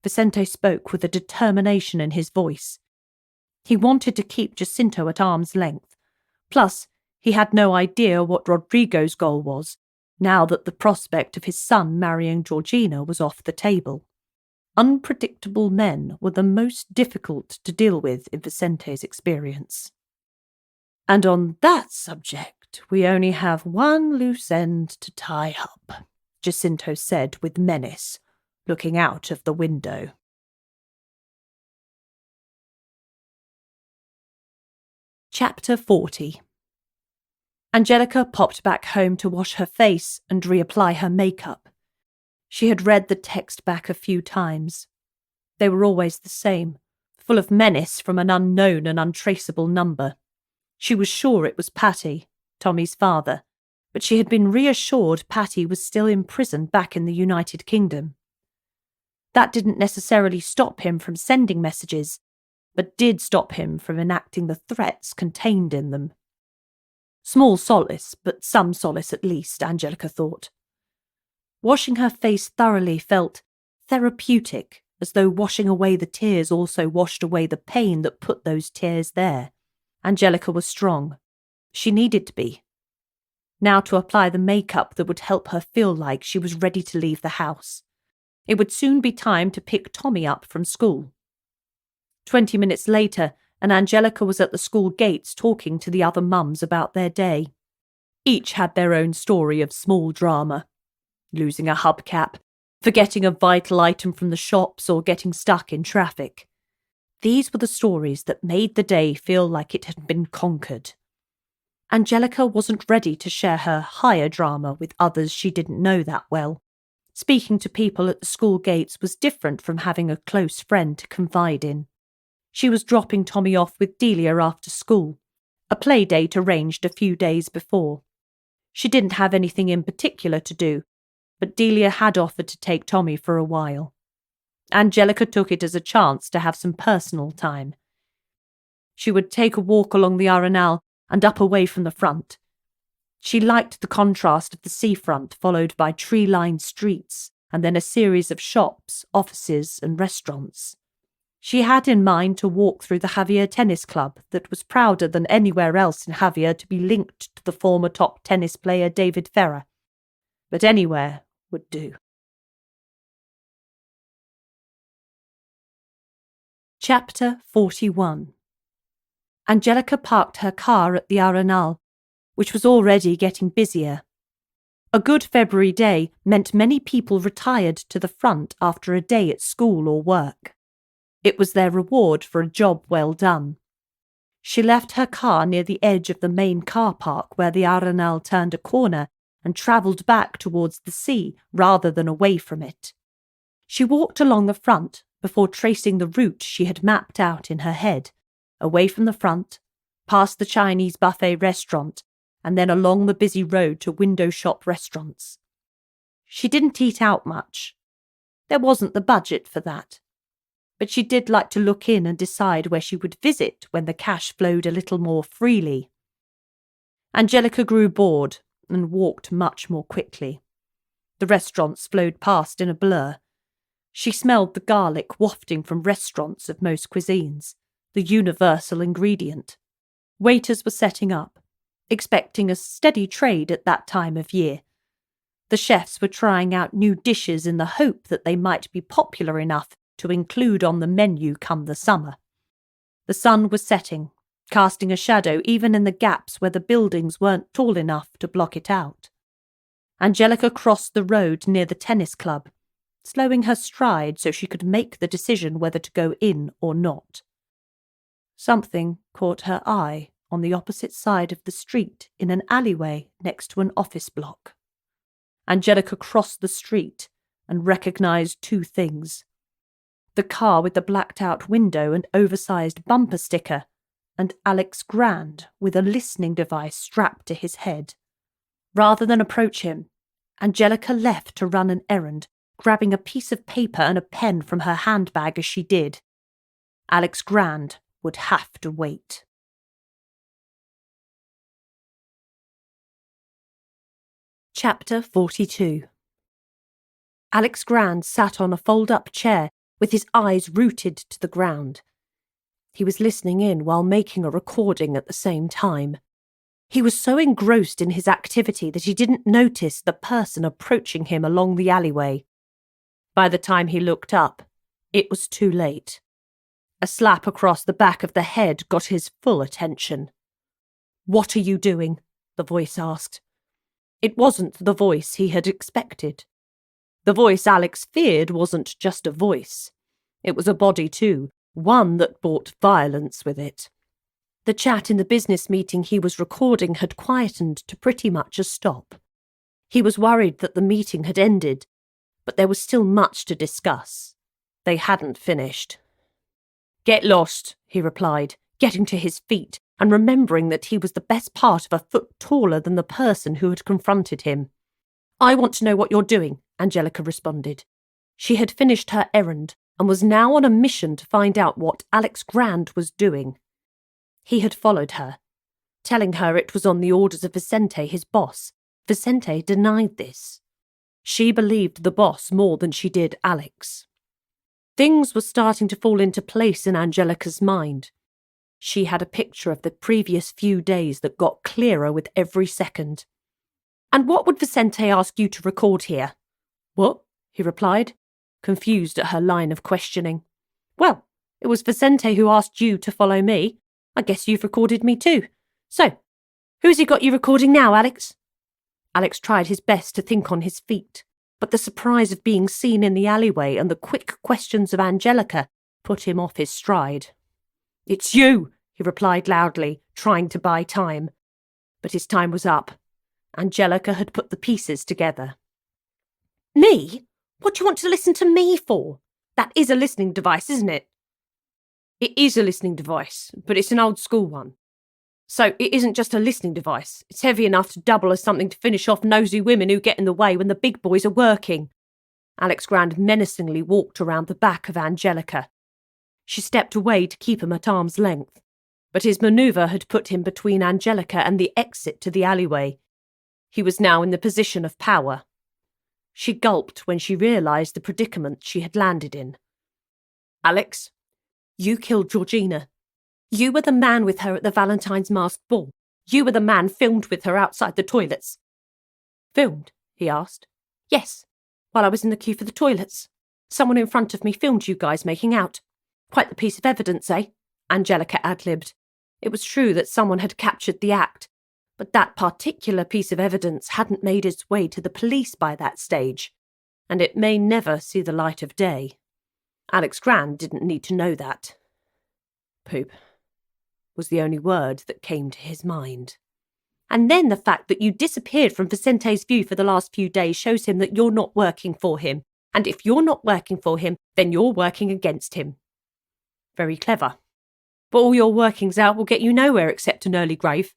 Speaker 2: Vicente spoke with a determination in his voice. He wanted to keep Jacinto at arm's length. Plus, he had no idea what Rodrigo's goal was, now that the prospect of his son marrying Georgina was off the table. Unpredictable men were the most difficult to deal with in Vicente's experience. And on that subject, we only have one loose end to tie up, Jacinto said with menace, looking out of the window. Chapter 40. Angelica popped back home to wash her face and reapply her makeup. She had read the text back a few times. They were always the same, full of menace from an unknown and untraceable number. She was sure it was Patty, Tommy's father, but she had been reassured Patty was still imprisoned back in the United Kingdom. That didn't necessarily stop him from sending messages, but did stop him from enacting the threats contained in them. Small solace, but some solace at least, Angelica thought. Washing her face thoroughly felt therapeutic, as though washing away the tears also washed away the pain that put those tears there. Angelica was strong. She needed to be. Now to apply the makeup that would help her feel like she was ready to leave the house. It would soon be time to pick Tommy up from school. 20 minutes later, and Angelica was at the school gates talking to the other mums about their day. Each had their own story of small drama. Losing a hubcap, forgetting a vital item from the shops, or getting stuck in traffic. These were the stories that made the day feel like it had been conquered. Angelica wasn't ready to share her higher drama with others she didn't know that well. Speaking to people at the school gates was different from having a close friend to confide in. She was dropping Tommy off with Delia after school, a play date arranged a few days before. She didn't have anything in particular to do, but Delia had offered to take Tommy for a while. Angelica took it as a chance to have some personal time. She would take a walk along the Arenal and up away from the front. She liked the contrast of the seafront followed by tree-lined streets and then a series of shops, offices and restaurants. She had in mind to walk through the Javier Tennis Club that was prouder than anywhere else in Javier to be linked to the former top tennis player David Ferrer. But anywhere would do. Chapter 41. Angelica parked her car at the Arenal, which was already getting busier. A good February day meant many people retired to the front after a day at school or work. It was their reward for a job well done. She left her car near the edge of the main car park where the Arenal turned a corner and travelled back towards the sea rather than away from it. She walked along the front before tracing the route she had mapped out in her head, away from the front, past the Chinese buffet restaurant, and then along the busy road to window shop restaurants. She didn't eat out much. There wasn't the budget for that. But she did like to look in and decide where she would visit when the cash flowed a little more freely. Angelica grew bored and walked much more quickly. The restaurants flowed past in a blur. She smelled the garlic wafting from restaurants of most cuisines, the universal ingredient. Waiters were setting up, expecting a steady trade at that time of year. The chefs were trying out new dishes in the hope that they might be popular enough to include on the menu come the summer. The sun was setting, casting a shadow even in the gaps where the buildings weren't tall enough to block it out. Angelica crossed the road near the tennis club, slowing her stride so she could make the decision whether to go in or not. Something caught her eye on the opposite side of the street in an alleyway next to an office block. Angelica crossed the street and recognised two things: the car with the blacked-out window and oversized bumper sticker, and Alex Grand with a listening device strapped to his head. Rather than approach him, Angelica left to run an errand, grabbing a piece of paper and a pen from her handbag as she did. Alex Grand would have to wait. Chapter 42. Alex Grand sat on a fold-up chair with his eyes rooted to the ground. He was listening in while making a recording at the same time. He was so engrossed in his activity that he didn't notice the person approaching him along the alleyway. By the time he looked up, it was too late. A slap across the back of the head got his full attention. "What are you doing?" the voice asked. It wasn't the voice he had expected. The voice Alex feared wasn't just a voice. It was a body too, one that brought violence with it. The chat in the business meeting he was recording had quietened to pretty much a stop. He was worried that the meeting had ended, but there was still much to discuss. They hadn't finished. "Get lost," he replied, getting to his feet and remembering that he was the best part of a foot taller than the person who had confronted him. "I want to know what you're doing," Angelica responded. She had finished her errand and was now on a mission to find out what Alex Grand was doing. He had followed her, telling her it was on the orders of Vicente, his boss. Vicente denied this. She believed the boss more than she did Alex. Things were starting to fall into place in Angelica's mind. She had a picture of the previous few days that got clearer with every second. "And what would Vicente ask you to record here?" "What?" he replied, confused at her line of questioning. "Well, it was Vicente who asked you to follow me. I guess you've recorded me too. So, who's he got you recording now, Alex?" Alex tried his best to think on his feet, but the surprise of being seen in the alleyway and the quick questions of Angelica put him off his stride. "It's you," he replied loudly, trying to buy time. But his time was up. Angelica had put the pieces together. "Me? What do you want to listen to me for? That is a listening device, isn't it?" "It is a listening device, but it's an old school one. So it isn't just a listening device. It's heavy enough to double as something to finish off nosy women who get in the way when the big boys are working." Alex Grand menacingly walked around the back of Angelica. She stepped away to keep him at arm's length, but his manoeuvre had put him between Angelica and the exit to the alleyway. He was now in the position of power. She gulped when she realised the predicament she had landed in. "Alex, you killed Georgina. You were the man with her at the Valentine's masked ball. You were the man filmed with her outside the toilets." "Filmed?" he asked. "Yes, while I was in the queue for the toilets. Someone in front of me filmed you guys making out. Quite the piece of evidence, eh?" Angelica ad-libbed. It was true that someone had captured the act, but that particular piece of evidence hadn't made its way to the police by that stage, and it may never see the light of day. Alex Grand didn't need to know that. "Poop," was the only word that came to his mind. "And then the fact that you disappeared from Vicente's view for the last few days shows him that you're not working for him. And if you're not working for him, then you're working against him." "Very clever. But all your workings out will get you nowhere except an early grave.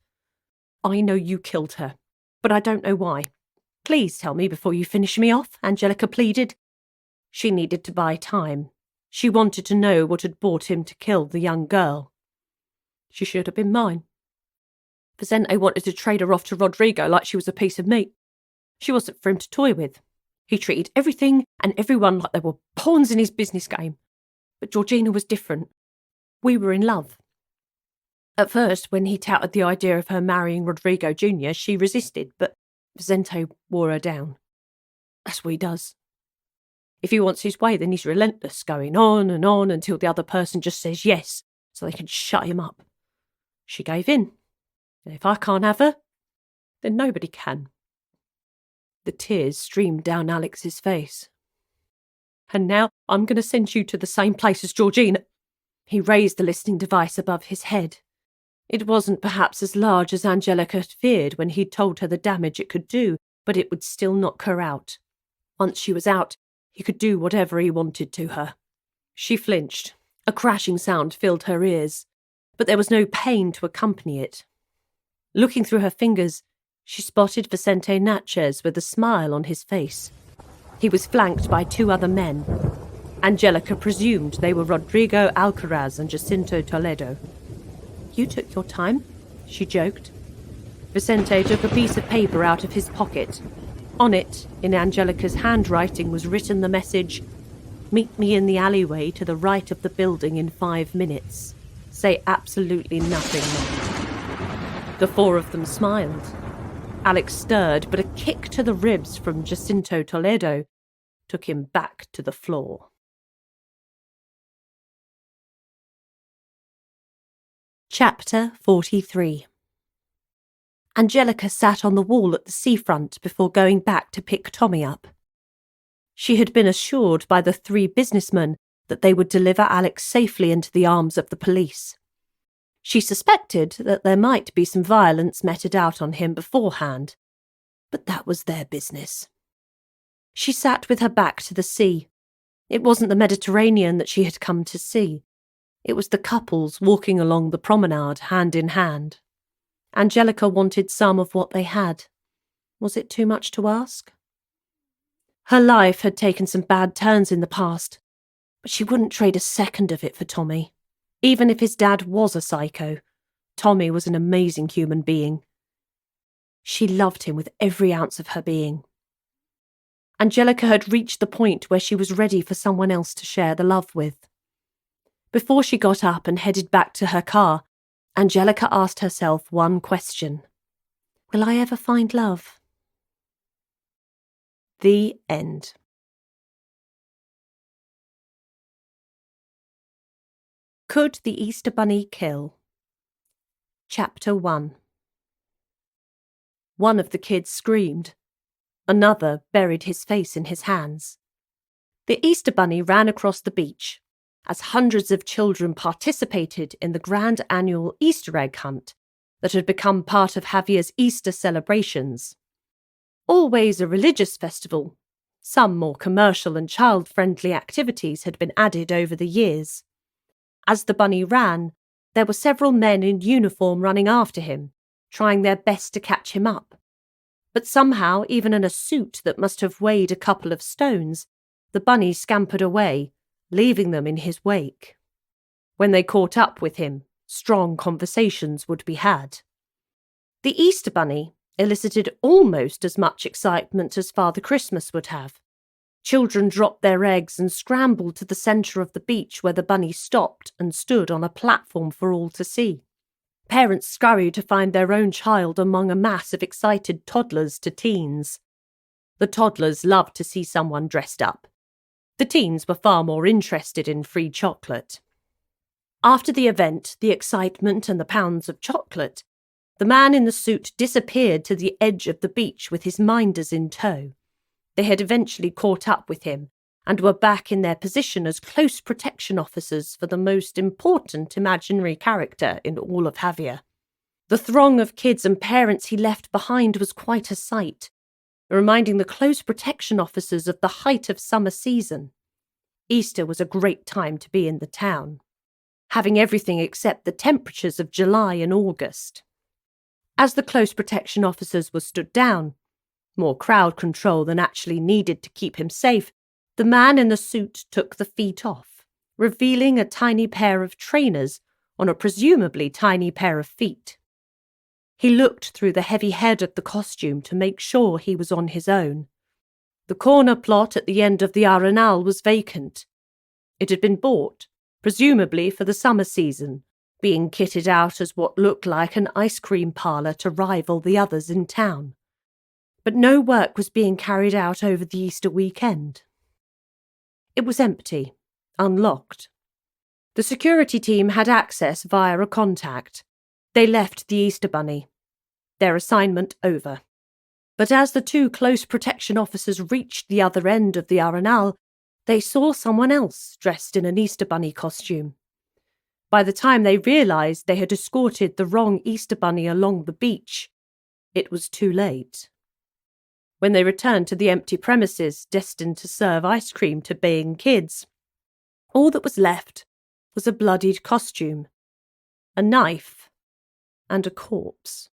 Speaker 2: I know you killed her, but I don't know why. Please tell me before you finish me off," Angelica pleaded. She needed to buy time. She wanted to know what had brought him to kill the young girl. "She should have been mine. Vicente wanted to trade her off to Rodrigo like she was a piece of meat. She wasn't for him to toy with. He treated everything and everyone like they were pawns in his business game. But Georgina was different. We were in love. At first, when he touted the idea of her marrying Rodrigo Jr., she resisted, but Vicente wore her down. That's what he does. If he wants his way, then he's relentless, going on until the other person just says yes, so they can shut him up. She gave in. And if I can't have her, then nobody can." The tears streamed down Alex's face. "And now I'm going to send you to the same place as Georgina." He raised the listening device above his head. It wasn't perhaps as large as Angelica had feared when he'd told her the damage it could do, but it would still knock her out. Once she was out, he could do whatever he wanted to her. She flinched. A crashing sound filled her ears, but there was no pain to accompany it. Looking through her fingers, she spotted Vicente Natchez with a smile on his face. He was flanked by 2 other men. Angelica presumed they were Rodrigo Alcaraz and Jacinto Toledo. "You took your time," she joked. Vicente took a piece of paper out of his pocket. On it, in Angelica's handwriting, was written the message, Meet me in the alleyway to the right of the building in 5 minutes. Say absolutely nothing more." The four of them smiled. Alex stirred, but a kick to the ribs from Jacinto Toledo took him back to the floor. Chapter 43. Angelica sat on the wall at the seafront before going back to pick Tommy up. She had been assured by the 3 businessmen that they would deliver Alex safely into the arms of the police. She suspected that there might be some violence meted out on him beforehand, but that was their business. She sat with her back to the sea. It wasn't the Mediterranean that she had come to see. It was the couples walking along the promenade hand in hand. Angelica wanted some of what they had. Was it too much to ask? Her life had taken some bad turns in the past, but she wouldn't trade a second of it for Tommy. Even if his dad was a psycho, Tommy was an amazing human being. She loved him with every ounce of her being. Angelica had reached the point where she was ready for someone else to share the love with. Before she got up and headed back to her car, Angelica asked herself one question. Will I ever find love? The end. Could the Easter Bunny kill? Chapter 1. One of the kids screamed. Another buried his face in his hands. The Easter Bunny ran across the beach as hundreds of children participated in the grand annual Easter egg hunt that had become part of Javier's Easter celebrations. Always a religious festival, some more commercial and child-friendly activities had been added over the years. As the bunny ran, there were several men in uniform running after him, trying their best to catch him up. But somehow, even in a suit that must have weighed a couple of stones, the bunny scampered away, leaving them in his wake. When they caught up with him, strong conversations would be had. The Easter Bunny elicited almost as much excitement as Father Christmas would have. Children dropped their eggs and scrambled to the centre of the beach where the bunny stopped and stood on a platform for all to see. Parents scurried to find their own child among a mass of excited toddlers to teens. The toddlers loved to see someone dressed up. The teens were far more interested in free chocolate. After the event, the excitement and the pounds of chocolate, the man in the suit disappeared to the edge of the beach with his minders in tow. They had eventually caught up with him and were back in their position as close protection officers for the most important imaginary character in all of Javier. The throng of kids and parents he left behind was quite a sight, reminding the close protection officers of the height of summer season. Easter was a great time to be in the town, having everything except the temperatures of July and August. As the close protection officers were stood down, more crowd control than actually needed to keep him safe, the man in the suit took the feet off, revealing a tiny pair of trainers on a presumably tiny pair of feet. He looked through the heavy head of the costume to make sure he was on his own. The corner plot at the end of the Arenal was vacant. It had been bought, presumably for the summer season, being kitted out as what looked like an ice cream parlour to rival the others in town. But no work was being carried out over the Easter weekend. It was empty, unlocked. The security team had access via a contact. They left the Easter Bunny. Their assignment over. But as the two close protection officers reached the other end of the Arenal, they saw someone else dressed in an Easter Bunny costume. By the time they realised they had escorted the wrong Easter Bunny along the beach, it was too late. When they returned to the empty premises destined to serve ice cream to baying kids, all that was left was a bloodied costume, a knife, and a corpse.